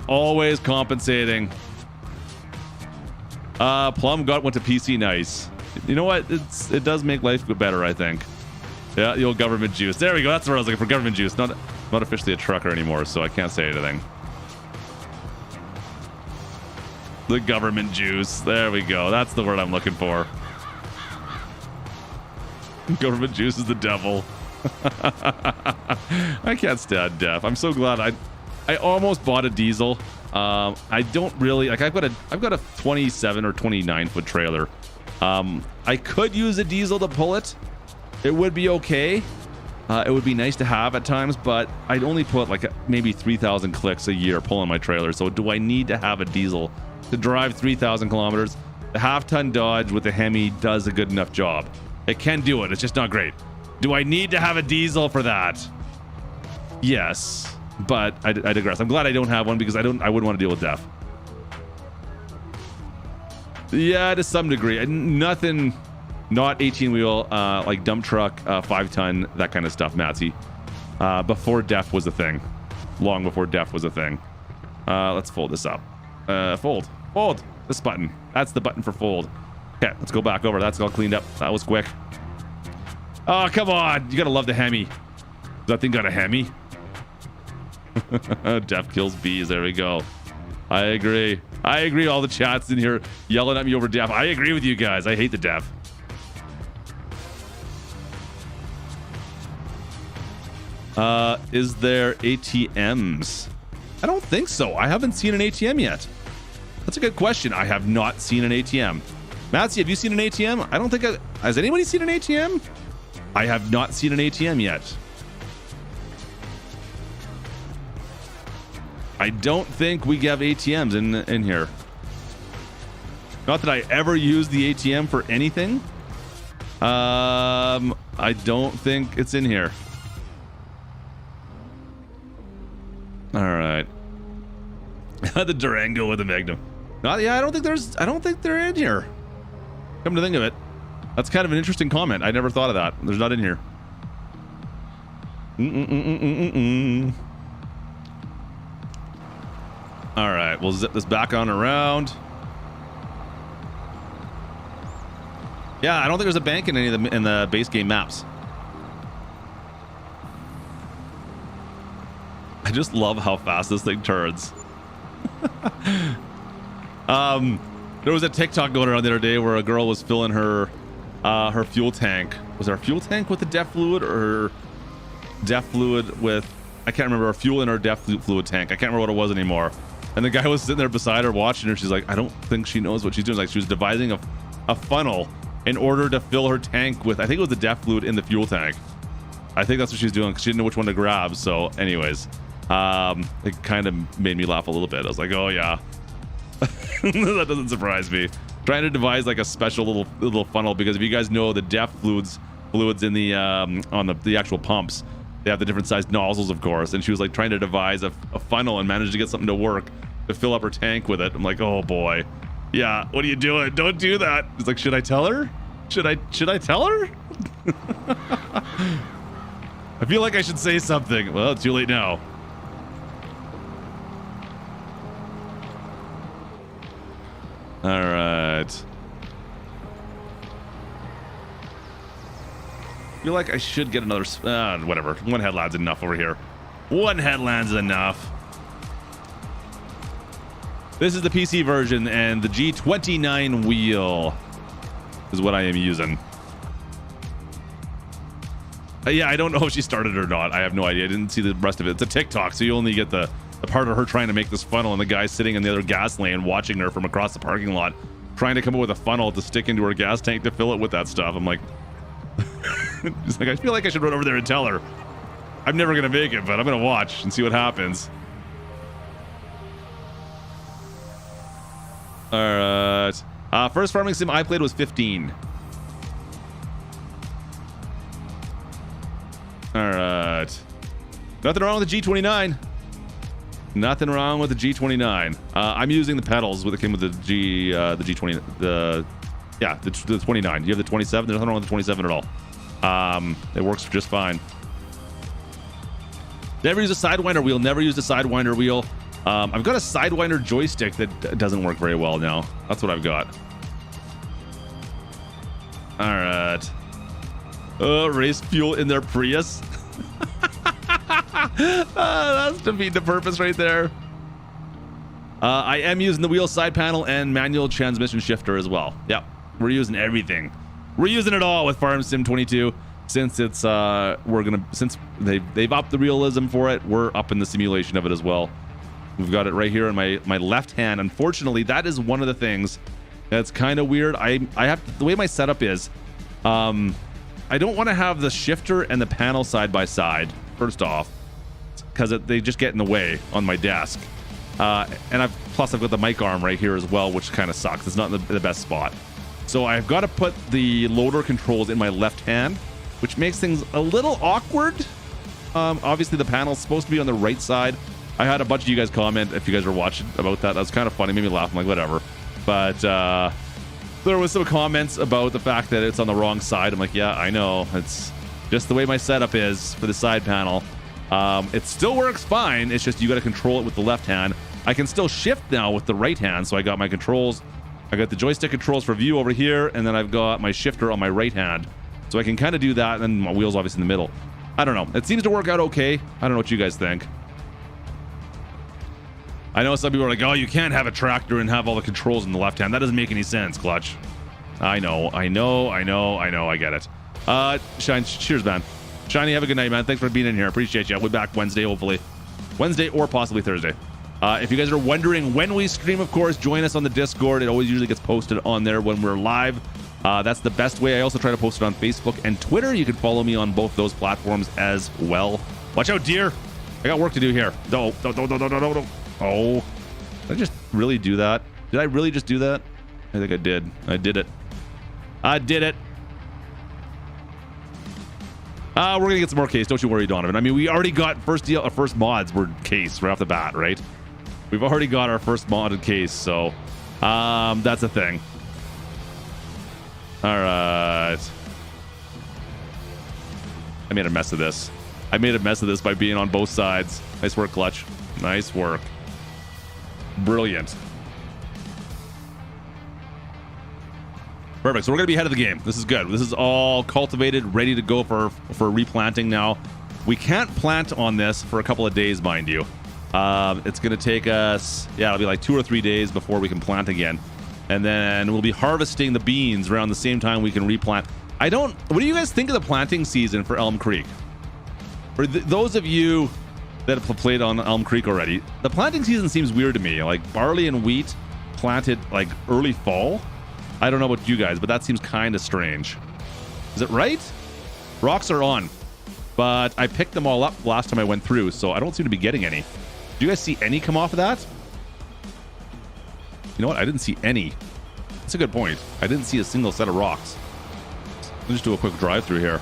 Always compensating. Plum went to PC. Nice. You know what? It does make life better, I think. Yeah, the old government juice. There we go. That's what I was looking for. Government juice. Not officially a trucker anymore, so I can't say anything. The government juice. There we go. That's the word I'm looking for. Government juice is the devil. I can't stand DEF. I'm so glad I almost bought a diesel. I don't really like. I've got a 27 or 29 foot trailer. I could use a diesel to pull it. It would be okay. It would be nice to have at times, but I'd only put like maybe 3,000 clicks a year pulling my trailer. So do I need to have a diesel to drive 3,000 kilometers? The half-ton Dodge with the Hemi does a good enough job. It can do it. It's just not great. Do I need to have a diesel for that? Yes, but I digress. I'm glad I don't have one because I wouldn't want to deal with DEF. Yeah, to some degree. Nothing, not 18 wheel, like dump truck, 5-ton, that kind of stuff, Matsy. Before DEF was a thing. Long before DEF was a thing. Let's fold this up. Fold. This button. That's the button for fold. Okay, let's go back over. That's all cleaned up. That was quick. Oh, come on. You gotta love the Hemi. That thing got a Hemi? DEF kills bees. There we go. I agree. All the chats in here yelling at me over DEF. I agree with you guys. I hate the DEF. Is there ATMs? I don't think so. I haven't seen an ATM yet. That's a good question. I have not seen an ATM. Matsy, have you seen an ATM? I don't think has anybody seen an ATM? I have not seen an ATM yet. I don't think we have ATMs in here. Not that I ever use the ATM for anything. I don't think it's in here. All right. The Durango with the Magnum. Yeah, I don't think they're in here. Come to think of it, that's kind of an interesting comment. I never thought of that. There's not in here. All right, we'll zip this back on around. Yeah, I don't think there's a bank in any of the base game maps. I just love how fast this thing turns. There was a TikTok going around the other day where a girl was filling her fuel tank. Was there a fuel tank with the DEF fluid or DEF fluid with, I can't remember, a fuel in her DEF fluid tank. I can't remember what it was anymore. And the guy was sitting there beside her watching her. She's like, I don't think she knows what she's doing. Like, she was devising a funnel in order to fill her tank with, I think it was the DEF fluid in the fuel tank. I think that's what she was doing because she didn't know which one to grab. So anyways, it kind of made me laugh a little bit. I was like, oh yeah. That doesn't surprise me. Trying to devise like a special little funnel, because if you guys know the DEF fluids in the on the actual pumps, they have the different sized nozzles, of course, and she was like trying to devise a funnel and managed to get something to work to fill up her tank with it. I'm like, oh boy, yeah, what are you doing? Don't do that. It's like, should I tell her? Should I tell her? I feel like I should say something. Well, it's too late now. All right. I feel like I should get another, whatever. One headland's enough over here. One headland's enough. This is the PC version, and the G29 wheel is what I am using. Yeah, I don't know if she started or not. I have no idea. I didn't see the rest of it. It's a TikTok, so you only get the part of her trying to make this funnel and the guy sitting in the other gas lane watching her from across the parking lot, trying to come up with a funnel to stick into her gas tank to fill it with that stuff. I'm like, just like, I feel like I should run over there and tell her. I'm never going to make it, but I'm going to watch and see what happens. All right. First farming sim I played was 15. All right. Nothing wrong with the G29. Nothing wrong with the G29. I'm using the pedals with it came with the G20, the 29. You have the 27. There's nothing wrong with the 27 at all. It works just fine. Never use a sidewinder wheel. Never used a sidewinder wheel. I've got a sidewinder joystick that doesn't work very well now. That's what I've got. All right. Race fuel in their Prius. That's defeating the purpose right there. I am using the wheel side panel and manual transmission shifter as well. Yep, we're using everything. We're using it all with Farm Sim 22 since it's since they've upped the realism for it. We're up in the simulation of it as well. We've got it right here in my left hand. Unfortunately, that is one of the things that's kind of weird. I have the way my setup is. I don't want to have the shifter and the panel side by side. First off, because they just get in the way on my desk. And I've got the mic arm right here as well, which kind of sucks. It's not the best spot. So I've got to put the loader controls in my left hand, which makes things a little awkward. Obviously, the panel's supposed to be on the right side. I had a bunch of you guys comment if you guys were watching about that. That was kind of funny, made me laugh. I'm like, whatever. But there was some comments about the fact that it's on the wrong side. I'm like, yeah, I know. It's just the way my setup is for the side panel. It still works fine. It's just you got to control it with the left hand. I can still shift now with the right hand. So I got my controls. I got the joystick controls for view over here, and then I've got my shifter on my right hand. So I can kind of do that, and then my wheels obviously in the middle. I don't know. It seems to work out okay. I don't know what you guys think. I know some people are like, oh, you can't have a tractor and have all the controls in the left hand. That doesn't make any sense, Clutch. I know. I get it. Shine, cheers, man. Shiny, have a good night, man. Thanks for being in here. Appreciate you. We'll be back Wednesday, hopefully. Wednesday or possibly Thursday. If you guys are wondering when we stream, of course, join us on the Discord. It always usually gets posted on there when we're live. That's the best way. I also try to post it on Facebook and Twitter. You can follow me on both those platforms as well. Watch out, deer. I got work to do here. No. Oh, did I just really do that? Did I really just do that? I think I did. I did it. We're gonna get some more case. Don't you worry, Donovan. I mean, we already got first mods were case right off the bat, right? We've already got our first modded case, so that's a thing. All right. I made a mess of this. By being on both sides. Nice work, Clutch. Nice work. Brilliant. Perfect. So we're going to be ahead of the game. This is good. This is all cultivated, ready to go for replanting now. We can't plant on this for a couple of days, mind you. It's going to take us, it'll be like 2 or 3 days before we can plant again. And then we'll be harvesting the beans around the same time we can replant. What do you guys think of the planting season for Elmcreek? For those of you that have played on Elmcreek already, the planting season seems weird to me. Like barley and wheat planted like early fall. I don't know about you guys, but that seems kind of strange. Is it right? Rocks are on, but I picked them all up last time I went through, so I don't seem to be getting any. Do you guys see any come off of that? You know what? I didn't see any. That's a good point. I didn't see a single set of rocks. Let's just do a quick drive through here.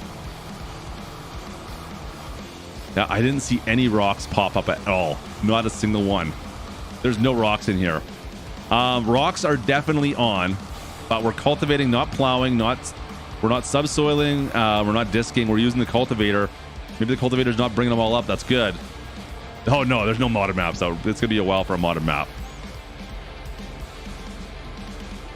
Now, I didn't see any rocks pop up at all. Not a single one. There's no rocks in here. Rocks are definitely on, but we're cultivating, not plowing, we're not subsoiling, we're not disking. We're using the cultivator. Maybe the cultivator's not bringing them all up. That's good. Oh, no, there's no modded maps, though. It's going to be a while for a modded map.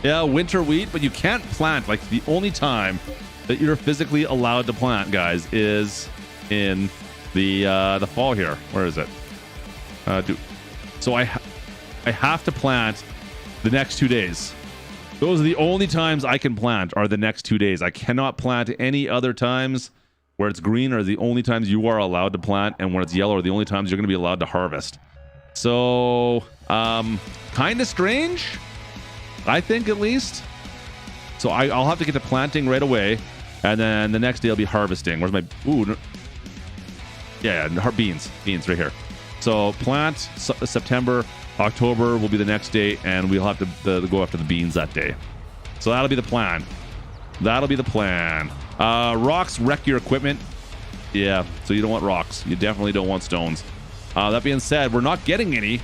Yeah, winter wheat, but you can't plant. Like, the only time that you're physically allowed to plant, guys, is in the fall here. Where is it? So I have to plant the next 2 days. Those are the only times I can plant, are the next 2 days. I cannot plant any other times. Where it's green are the only times you are allowed to plant, and when it's yellow are the only times you're going to be allowed to harvest. So, kind of strange, I think, at least. So I'll have to get to planting right away, and then the next day I'll be harvesting. Where's my... Ooh, yeah, beans right here. So plant September, October will be the next day, and we'll have to go after the beans that day. So that'll be the plan. Rocks wreck your equipment. Yeah, so you don't want rocks. You definitely don't want stones. That being said, we're not getting any,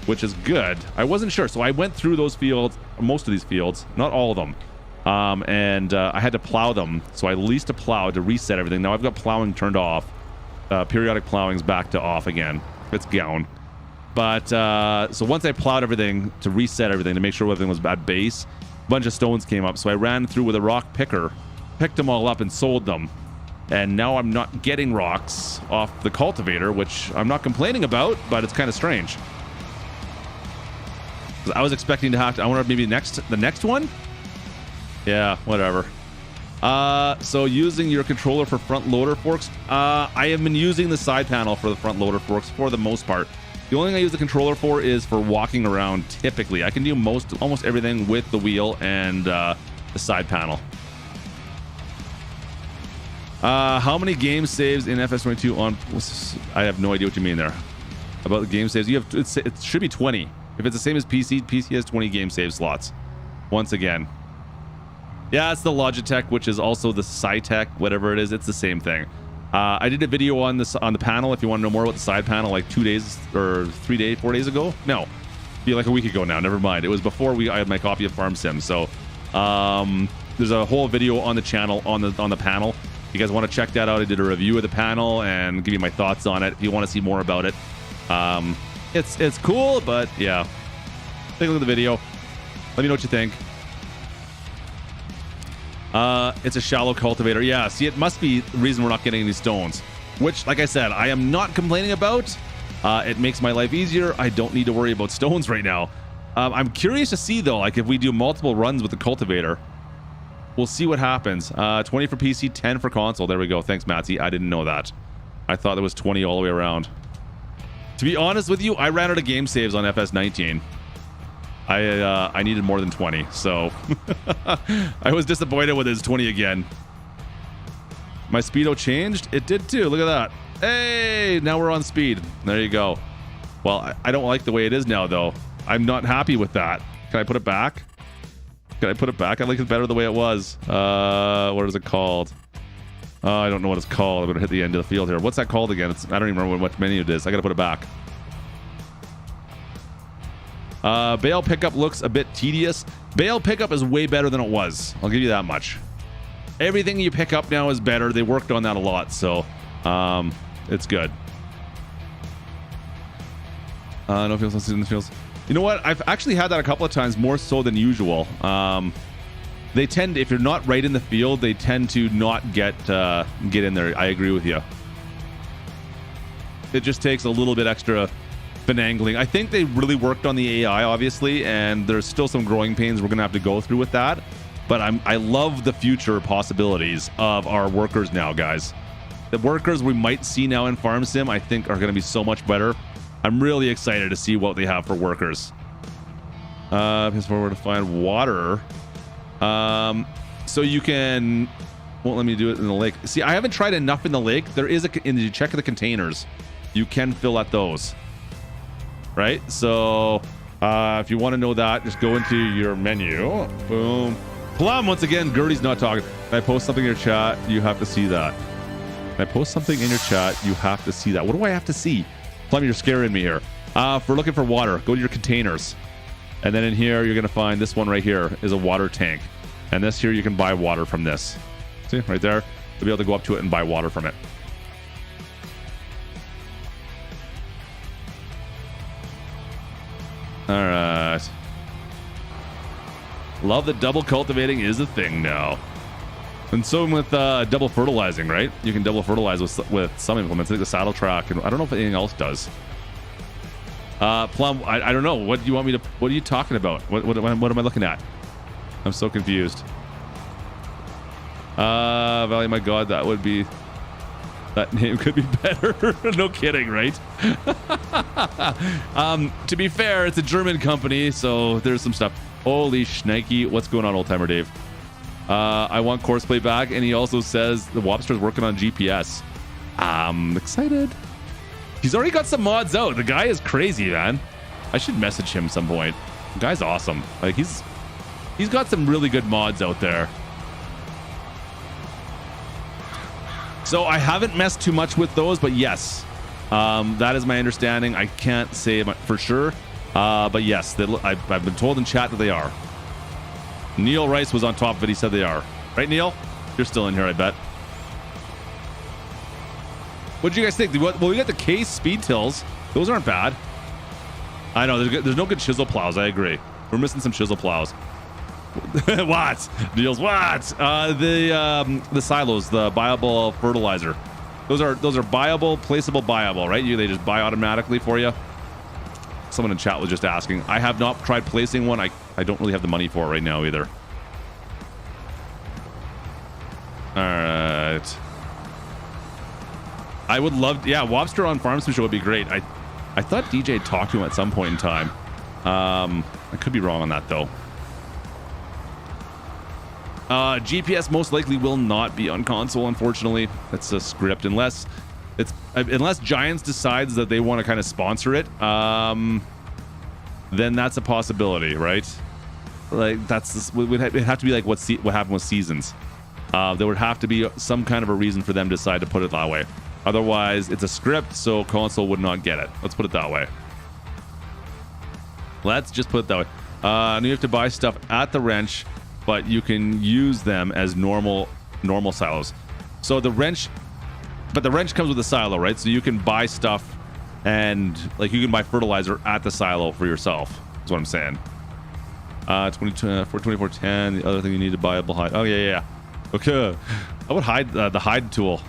which is good. I wasn't sure, so I went through those fields, most of these fields, not all of them. And I had to plow them, so I leased a plow to reset everything. Now I've got plowing turned off. Periodic plowing's back to off again. It's gone. But so once I plowed everything to reset everything to make sure everything was at base, a bunch of stones came up. So I ran through with a rock picker, picked them all up and sold them. And now I'm not getting rocks off the cultivator, which I'm not complaining about, but it's kind of strange. 'Cause I was expecting to have to. I wonder maybe the next one. Yeah, whatever. So using your controller for front loader forks. I have been using the side panel for the front loader forks for the most part. The only thing I use the controller for is for walking around. Typically, I can do almost everything with the wheel and the side panel. How many game saves in FS22 on? I have no idea what you mean there. About the game saves, you have it should be 20. If it's the same as PC, PC has 20 game save slots. Once again, yeah, it's the Logitech, which is also the Cytec, whatever it is. It's the same thing. I did a video on this on the panel. If you want to know more about the side panel, like 4 days ago. No, be like a week ago now. Never mind. It was before I had my copy of Farm Sim. So there's a whole video on the channel on the panel. If you guys want to check that out, I did a review of the panel and give you my thoughts on it. If you want to see more about it, it's cool, but yeah, take a look at the video. Let me know what you think. It's a shallow cultivator. Yeah, see, it must be the reason we're not getting any stones, which, like I said, I am not complaining about. It makes my life easier. I don't need to worry about stones right now. I'm curious to see, though, like if we do multiple runs with the cultivator, we'll see what happens. 20 for PC, 10 for console. There we go. Thanks, Matsy. I didn't know that. I thought there was 20 all the way around. To be honest with you, I ran out of game saves on FS19. I needed more than 20, so I was disappointed with his 20 again. My speedo changed? It did too. Look at that. Hey, now we're on speed. There you go. Well, I don't like the way it is now, though. I'm not happy with that. Can I put it back? Can I put it back? I like it better the way it was. What is it called? I don't know what it's called. I'm going to hit the end of the field here. What's that called again? I don't even remember what menu it is. I got to put it back. Bale pickup looks a bit tedious. Bale pickup is way better than it was. I'll give you that much. Everything you pick up now is better. They worked on that a lot, so it's good. No feels in the fields. You know what? I've actually had that a couple of times, more so than usual. They tend, if you're not right in the field, they tend to not get in there. I agree with you. It just takes a little bit extra finagling. I think they really worked on the AI, obviously, and there's still some growing pains we're gonna have to go through with that. But I love the future possibilities of our workers now, guys. The workers we might see now in Farm Sim, I think, are gonna be so much better. I'm really excited to see what they have for workers. Here's where we're to find water. So you can, won't let me do it in the lake. See, I haven't tried enough in the lake. There is you check the containers. You can fill at those. Right? So if you want to know that, just go into your menu. Boom. Plum, once again, Gertie's not talking. Can I post something in your chat? You have to see that. Can I post something in your chat? You have to see that. What do I have to see? Plum, you're scaring me here. If we're looking for water, go to your containers. And then in here, you're going to find this one right here is a water tank. And this here, you can buy water from this. See, right there? You'll be able to go up to it and buy water from it. All right. Love that double cultivating is a thing now. And so with double fertilizing, right? You can double fertilize with some implements, like the saddle track, and I don't know if anything else does. Plum, I don't know. What do you want me to? What are you talking about? What am I looking at? I'm so confused. Valley, my God, that would be. That name could be better. No kidding, right? To be fair, it's a German company, so there's some stuff. Holy shnikey. What's going on, Old Timer Dave? I want Courseplay back, and he also says the Wobster's working on GPS. I'm excited. He's already got some mods out. The guy is crazy, man. I should message him some point. The guy's awesome. Like he's got some really good mods out there. So I haven't messed too much with those, but yes, that is my understanding. I can't say for sure, but yes, I've been told in chat that they are. Neil Rice was on top of it. He said they are. Right, Neil? You're still in here, I bet. What do you guys think? Well, we got the case speed tills. Those aren't bad. I know there's no good chisel plows. I agree. We're missing some chisel plows. What? Deals what? The silos, the buyable fertilizer. Those are buyable, placeable, buyable, right? They just buy automatically for you. Someone in chat was just asking. I have not tried placing one. I don't really have the money for it right now either. All right. I would love, yeah, Wobster on Farm Sim Show would be great. I thought DJ talked to him at some point in time. I could be wrong on that though. GPS most likely will not be on console, unfortunately. That's a script unless Giants decides that they want to kind of sponsor it. Then that's a possibility, right? Like it would have to be like what happened with Seasons. There would have to be some kind of a reason for them to decide to put it that way. Otherwise, it's a script, so console would not get it. Let's put it that way. Let's just put it that way. And you have to buy stuff at the wrench, but you can use them as normal silos. So the wrench comes with a silo, right? So you can buy stuff and like you can buy fertilizer at the silo for yourself. Is what I'm saying. 2410. The other thing you need to buy a hide. Oh yeah. Okay. I would hide the hide tool.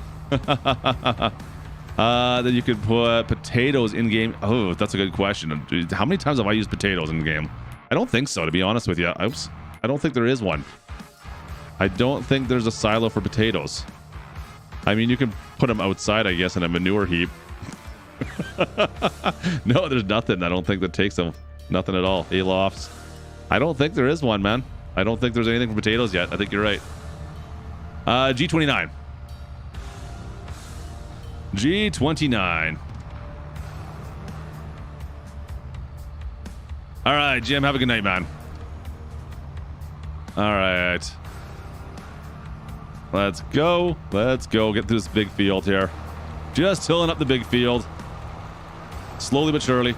Then you could put potatoes in game. Oh, that's a good question. How many times have I used potatoes in game? I don't think so, to be honest with you. I don't think there is one. I don't think there's a silo for potatoes. I mean, you can put them outside, I guess, in a manure heap. No, there's nothing. I don't think that takes them. Nothing at all. Hay-lofts. I don't think there is one, man. I don't think there's anything for potatoes yet. I think you're right. G29. G29. All right, Jim, have a good night, man. All right. Let's go. Let's go get through this big field here. Just tilling up the big field. Slowly but surely.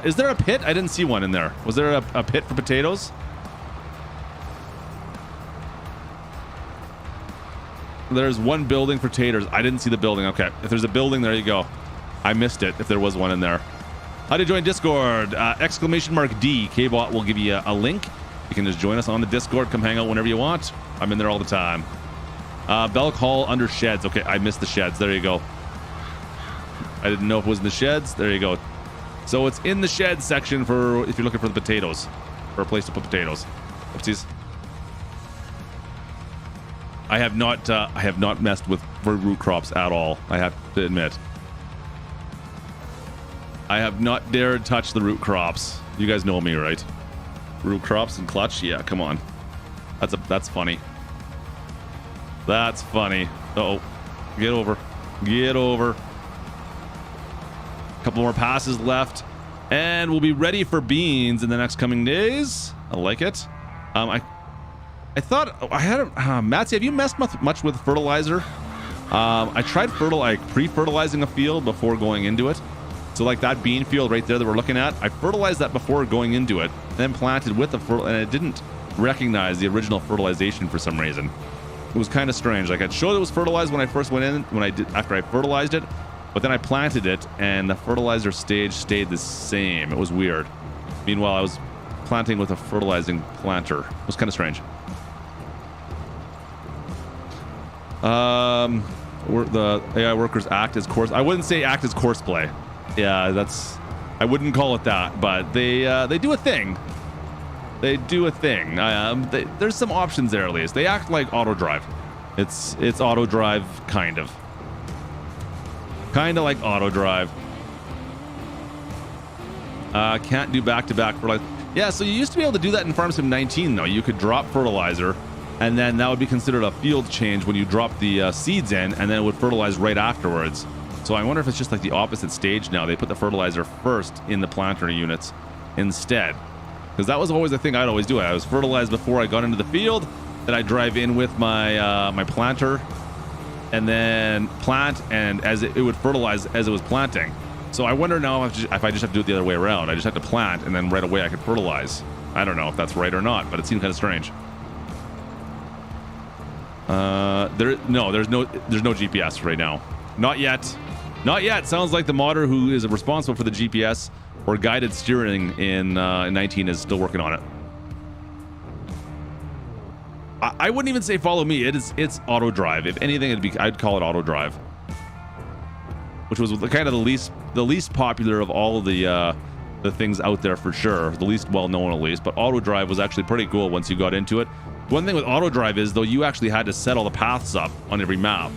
Is there a pit? I didn't see one in there. Was there a pit for potatoes? There's one building for taters. I didn't see the building. Okay. If there's a building, there you go. I missed it if there was one in there. How to join Discord? !D. Kbot will give you a link. You can just join us on the Discord. Come hang out whenever you want. I'm in there all the time. Belk Hall under sheds. Okay, I missed the sheds. There you go. I didn't know if it was in the sheds. There you go. So it's in the shed section for if you're looking for the potatoes. For a place to put potatoes. Oopsies. I have not messed with root crops at all. I have to admit. I have not dared touch the root crops. You guys know me, right? Root crops and clutch? Yeah, come on. That's funny. That's funny. Uh-oh. Get over. Get over. A couple more passes left. And we'll be ready for beans in the next coming days. I like it. I thought I had Matsy, have you messed much with fertilizer? I tried pre-fertilizing a field before going into it. So like that bean field right there that we're looking at, I fertilized that before going into it, then planted with the and it didn't recognize the original fertilization for some reason. It was kind of strange. Like I'd showed it was fertilized when I first went in, after I fertilized it, but then I planted it and the fertilizer stage stayed the same. It was weird. Meanwhile, I was planting with a fertilizing planter. It was kind of strange. The AI workers act as course. I wouldn't say act as courseplay. Yeah, I wouldn't call it that, but they do a thing. They do a thing. There's some options there at least. They act like auto drive. It's auto drive kind of like auto drive. Can't do back-to-back fertilizer. Yeah, so you used to be able to do that in Farm Sim 19 though. You could drop fertilizer, and then that would be considered a field change when you drop the seeds in, and then it would fertilize right afterwards. So I wonder if it's just like the opposite stage now. They put the fertilizer first in the planter units instead. Because that was always the thing I'd always do. I was fertilized before I got into the field. Then I drive in with my my planter and then plant, and as it would fertilize as it was planting. So I wonder now if I just have to do it the other way around. I just have to plant and then right away I could fertilize. I don't know if that's right or not, but it seems kind of strange. There's no GPS right now. Not yet. Not yet. Sounds like the modder who is responsible for the GPS or guided steering in 19 is still working on it. I wouldn't even say follow me. It's auto drive. If anything, I'd call it auto drive. which was kind of the least popular of all of the things out there for sure, the least well known at least. But auto drive was actually pretty cool once you got into it. One thing with auto drive is though you actually had to set all the paths up on every map,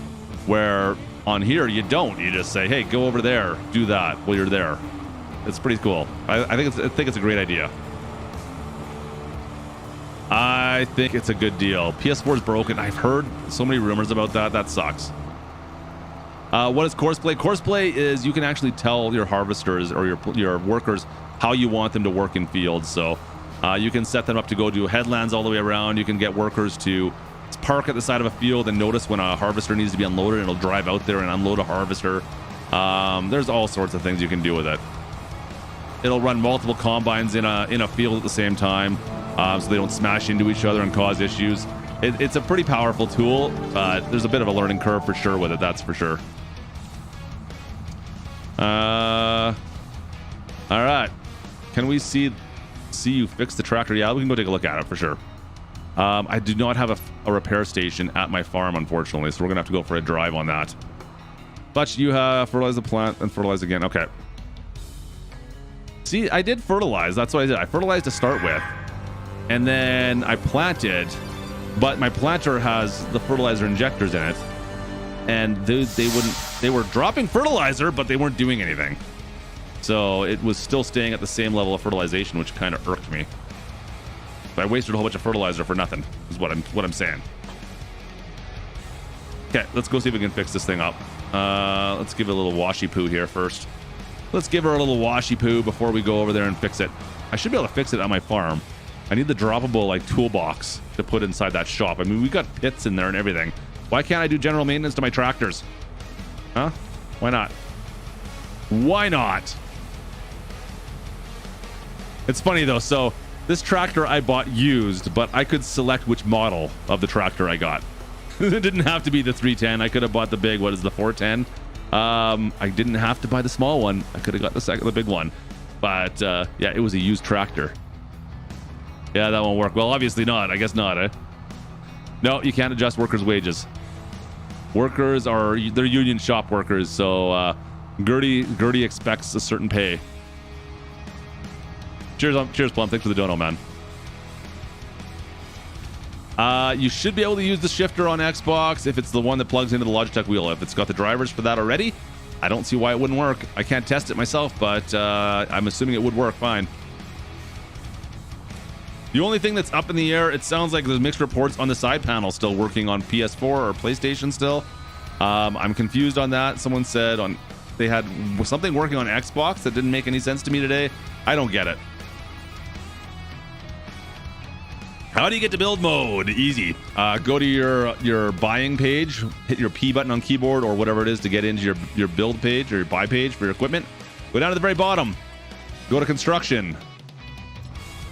where on here you don't. You just say, hey, go over there, do that while you're there. It's pretty cool. I think it's a great idea. I think it's a good deal. PS4 is broken. I've heard so many rumors about that. That sucks. What is course play? Course play is you can actually tell your harvesters or your workers how you want them to work in fields. So you can set them up to go do headlands all the way around. You can get workers to park at the side of a field and notice when a harvester needs to be unloaded, and it'll drive out there and unload a harvester. There's all sorts of things you can do with it. It'll run multiple combines in a field at the same time, so they don't smash into each other and cause issues. It's a pretty powerful tool, but there's a bit of a learning curve for sure with it. That's for sure. All right. Can we see you fix the tractor? Yeah, we can go take a look at it for sure. I do not have a repair station at my farm, unfortunately, so we're gonna have to go for a drive on that. But you have fertilize the plant and fertilize again. Okay. See, I did fertilize. That's what I did. I fertilized to start with, and then I planted, but my planter has the fertilizer injectors in it, and they were dropping fertilizer, but they weren't doing anything. So it was still staying at the same level of fertilization, which kind of irked me. So I wasted a whole bunch of fertilizer for nothing, is what I'm saying. Okay, let's go see if we can fix this thing up. Let's give it a little washy poo here first. Let's give her a little washy poo before we go over there and fix it. I should be able to fix it on my farm. I need the droppable like toolbox to put inside that shop. I mean, we got pits in there and everything. Why can't I do general maintenance to my tractors? Huh? Why not? Why not? It's funny though. So this tractor I bought used, but I could select which model of the tractor I got. It didn't have to be the 310. I could have bought the big, what is the 410? I didn't have to buy the small one. I could have got the big one. But yeah, it was a used tractor. Yeah, that won't work. Well, obviously not. I guess not, eh? No, you can't adjust workers' wages. Workers they're union shop workers, so Gertie expects a certain pay. Cheers, Plum. Thanks for the dono, man. You should be able to use the shifter on Xbox if it's the one that plugs into the Logitech wheel. If it's got the drivers for that already, I don't see why it wouldn't work. I can't test it myself, but I'm assuming it would work fine. The only thing that's up in the air, it sounds like there's mixed reports on the side panel still working on PS4 or PlayStation still. I'm confused on that. Someone said they had something working on Xbox that didn't make any sense to me today. I don't get it. How do you get to build mode? Easy. Go to your buying page, hit your P button on keyboard or whatever it is to get into your build page or your buy page for your equipment. Go down to the very bottom. Go to construction.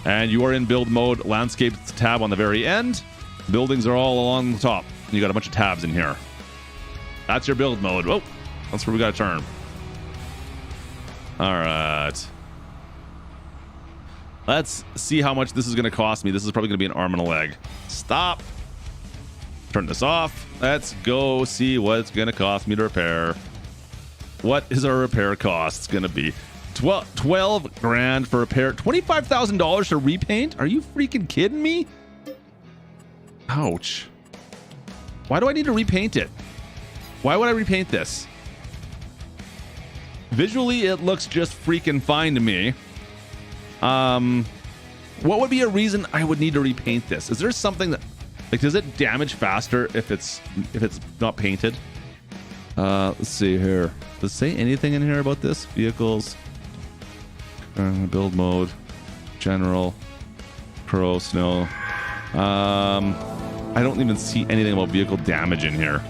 And you are in build mode. Landscape tab on the very end. Buildings are all along the top. You got a bunch of tabs in here. That's your build mode. Oh, that's where we got to turn. All right. Let's see how much this is going to cost me. This is probably going to be an arm and a leg. Stop. Turn this off. Let's go see what it's going to cost me to repair. What is our repair costs going to be? 12 grand for repair. $25,000 to repaint? Are you freaking kidding me? Ouch. Why do I need to repaint it? Why would I repaint this? Visually, it looks just freaking fine to me. What would be a reason I would need to repaint this? Is there something that, like, does it damage faster if it's not painted? Let's see here. Does it say anything in here about this? Vehicles, build mode, general, pro, snow. I don't even see anything about vehicle damage in here.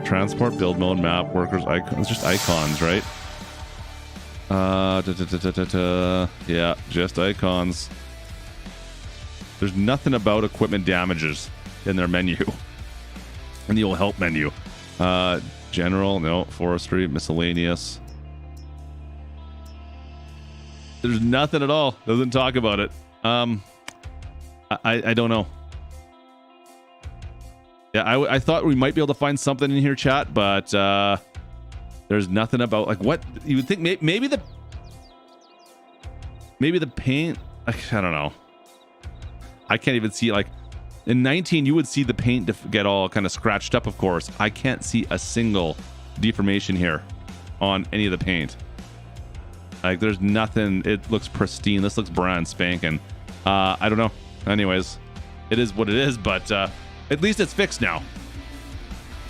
Transport, build mode, map, workers, icons. It's just icons, right? Yeah, just icons. There's nothing about equipment damages in their menu. In the old help menu. General, no. Forestry, miscellaneous. There's nothing at all. Doesn't talk about it. I don't know. Yeah, I thought we might be able to find something in here, chat, but There's nothing about like what you would think. Maybe the paint. I don't know. I can't even see like in 19. You would see the paint get all kind of scratched up. Of course, I can't see a single deformation here on any of the paint. Like there's nothing. It looks pristine. This looks brand spanking. I don't know. Anyways, it is what it is. But at least it's fixed now.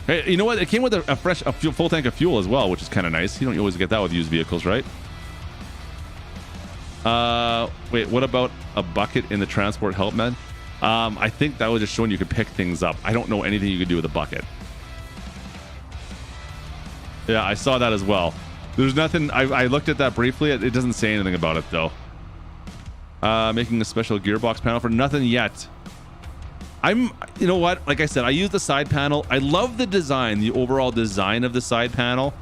Hey, you know what? It came with a full tank of fuel as well, which is kind of nice. You don't always get that with used vehicles, right? Wait, what about a bucket in the transport help med? I think that was just showing you could pick things up. I don't know anything you could do with a bucket. Yeah, I saw that as well. There's nothing. I looked at that briefly. It doesn't say anything about it though. Making a special gearbox panel for nothing yet. You know what? Like I said, I use the side panel. I love the design, the overall design of the side panel.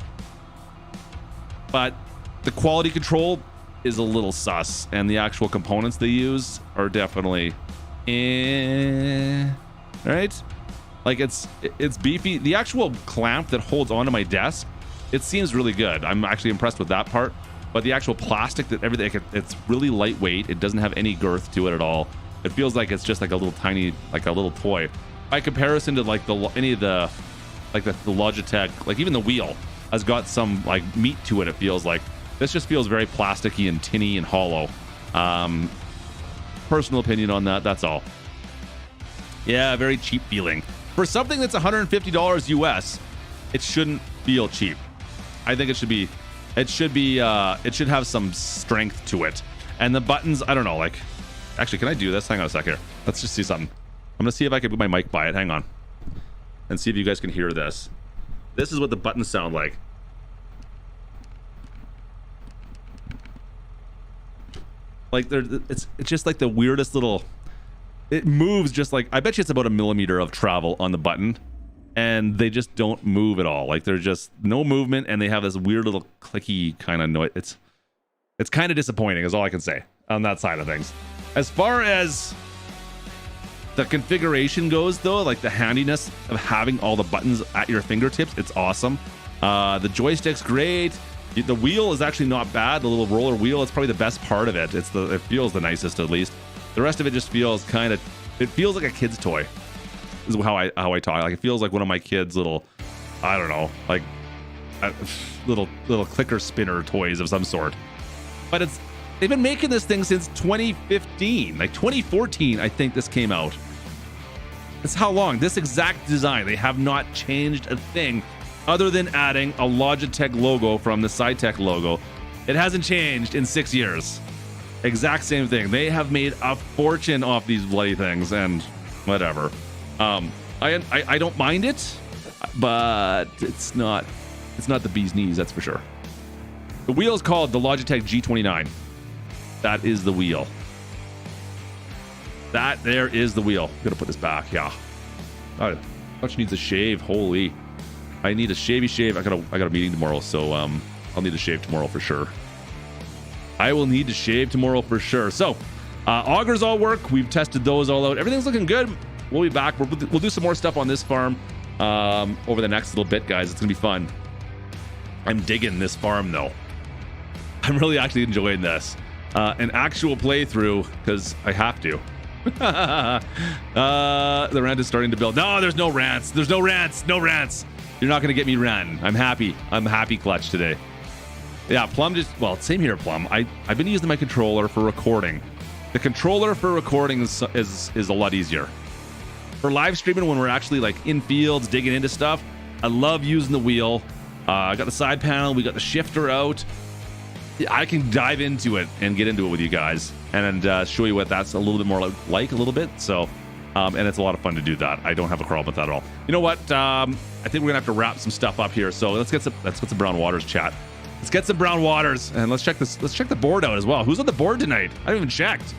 But the quality control is a little sus. And the actual components they use are definitely right? Like it's beefy. The actual clamp that holds onto my desk, it seems really good. I'm actually impressed with that part. But the actual plastic, that everything, it's really lightweight. It doesn't have any girth to it at all. It feels like it's just like a little tiny, like a little toy. By comparison to like the Logitech, like even the wheel has got some like meat to it. It feels like this just feels very plasticky and tinny and hollow. Personal opinion on that. That's all. Yeah, very cheap feeling for something that's $150 US. It shouldn't feel cheap. I think it should be. It should have some strength to it. And the buttons, I don't know, like. Actually, can I do this? Hang on a sec here. Let's just see something. I'm gonna see if I can put my mic by it. Hang on. And see if you guys can hear this. This is what the buttons sound like. Like it's just like the weirdest little. It moves just like, I bet you it's about 1 millimeter of travel on the button, and they just don't move at all. Like there's just no movement, and they have this weird little clicky kind of noise. It's kind of disappointing, is all I can say on that side of things. As far as the configuration goes, though, like the handiness of having all the buttons at your fingertips, it's awesome. The joystick's great. The wheel is actually not bad. The little roller wheel, it's probably the best part of it. It feels the nicest, at least. The rest of it just feels it feels like a kid's toy. This is how I talk. Like it feels like one of my kids' little, I don't know, like little clicker spinner toys of some sort. But they've been making this thing since 2015, like 2014, I think this came out. That's how long. This exact design, they have not changed a thing other than adding a Logitech logo from the SciTech logo. It hasn't changed in 6 years. Exact same thing. They have made a fortune off these bloody things, and whatever. I don't mind it, but it's not the bee's knees, that's for sure. The wheel is called the Logitech G29. That is the wheel. There is the wheel. I'm gonna put this back. Yeah. Much needs a shave. Holy. I need a shavy shave. I got a meeting tomorrow, so I'll need to shave tomorrow for sure. I will need to shave tomorrow for sure. So augers all work. We've tested those all out. Everything's looking good. We'll be back. We'll do some more stuff on this farm over the next little bit, guys. It's gonna be fun. I'm digging this farm though. I'm really actually enjoying this. An actual playthrough, because I have to. The rant is starting to build. No, there's no rants. There's no rants. No rants. You're not going to get me ranting. I'm happy. I'm happy clutch today. Yeah, Plum same here, Plum. I've been using my controller for recording. The controller for recording is a lot easier. For live streaming, when we're actually like in fields, digging into stuff, I love using the wheel. I got the side panel. We got the shifter out. I can dive into it and get into it with you guys and show you what that's a little bit more like a little bit. So, and it's a lot of fun to do that. I don't have a problem with that at all. You know what? I think we're gonna have to wrap some stuff up here. So let's get some Brown Waters chat. Let's get some Brown Waters and let's check this. Let's check the board out as well. Who's on the board tonight? I haven't even checked.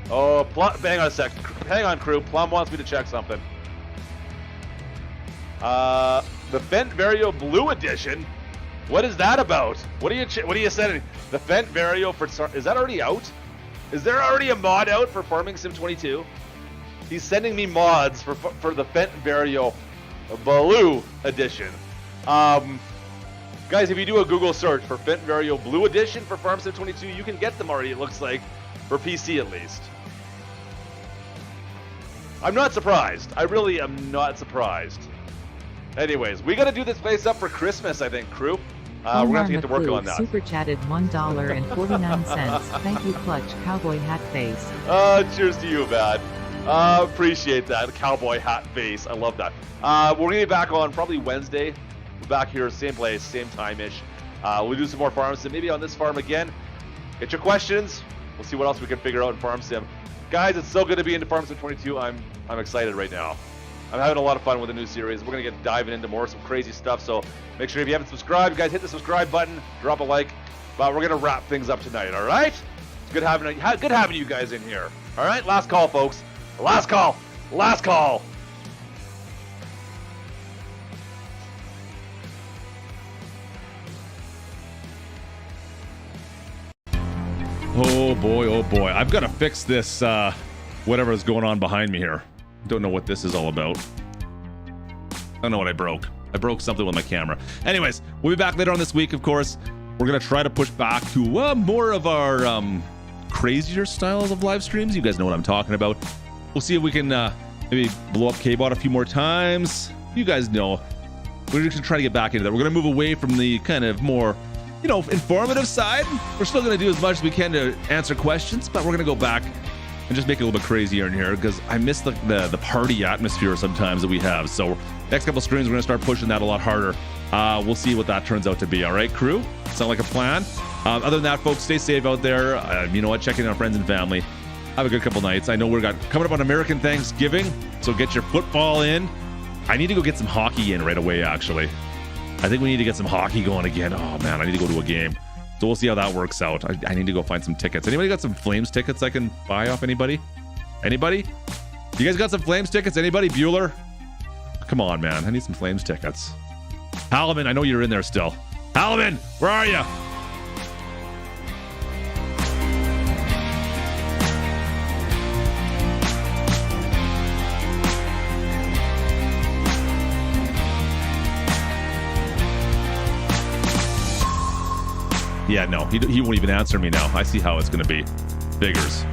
Oh, hang on a sec. Hang on, crew. Plum wants me to check something. The Fendt Vario Blue Edition. What is that about? What are you saying? The Fendt Vario is that already out? Is there already a mod out for Farming Sim 22? He's sending me mods for the Fenton Vario Blue Edition. Guys, if you do a Google search for Fenton Vario Blue Edition for Farm Sim 22, you can get them already, it looks like, for PC at least. I'm not surprised. I really am not surprised. Anyways, we got to do this place up for Christmas, I think, crew. We're going to have to get to work on that. Super chatted $1.49. Thank you, Clutch Cowboy Hat Face. Cheers to you, man. Appreciate that. Cowboy hat face. I love that. We're going to be back on probably Wednesday. We're back here, same place, same time-ish. We'll do some more Farm Sim, maybe on this farm again. Get your questions. We'll see what else we can figure out in Farm Sim. Guys, it's so good to be into Farm Sim 22. I'm excited right now. I'm having a lot of fun with the new series. We're going to get diving into some crazy stuff. So make sure if you haven't subscribed, guys, hit the subscribe button, drop a like. But we're going to wrap things up tonight, all right? It's good having you guys in here. All right, last call, folks. Last call. Last call. Oh boy. I've got to fix this, whatever is going on behind me here. Don't know what this is all about. I don't know what I broke. I broke something with my camera. Anyways, we'll be back later on this week, of course. We're going to try to push back to more of our crazier styles of live streams. You guys know what I'm talking about. We'll see if we can maybe blow up K-Bot a few more times. You guys know. We're just going to try to get back into that. We're going to move away from the kind of more, informative side. We're still going to do as much as we can to answer questions, but we're going to go back and just make it a little bit crazier in here because I miss the party atmosphere sometimes that we have. So next couple streams, we're going to start pushing that a lot harder. We'll see what that turns out to be. All right, crew? Sound like a plan? Other than that, folks, stay safe out there. You know what? Check in on friends and family. Have a good couple nights. I know we're coming up on American Thanksgiving, so get your football in. I need to go get some hockey in right away, actually. I think we need to get some hockey going again. Oh, man, I need to go to a game. So we'll see how that works out. I need to go find some tickets. Anybody got some Flames tickets I can buy off anybody? Anybody? You guys got some Flames tickets? Anybody? Bueller? Come on, man. I need some Flames tickets. Halloman, I know you're in there still. Halloman, where are you? Yeah, no, he won't even answer me now. I see how it's going to be. Figures.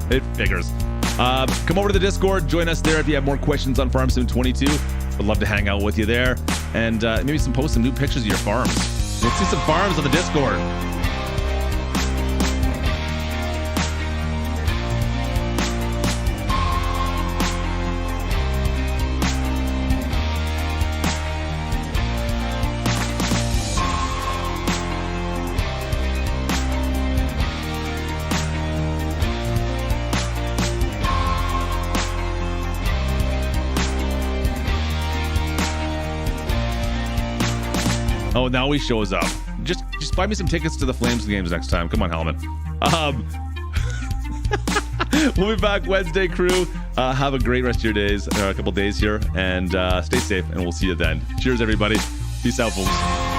It figures. Come over to the Discord. Join us there if you have more questions on Farm Sim 22. Would love to hang out with you there. And maybe post some new pictures of your farms. Let's see some farms on the Discord. Oh, now he shows up. Just buy me some tickets to the Flames games next time. Come on, Hellman. We'll be back Wednesday, crew. Have a great rest of your days, a couple days here, and stay safe, and we'll see you then. Cheers, everybody. Peace out, folks.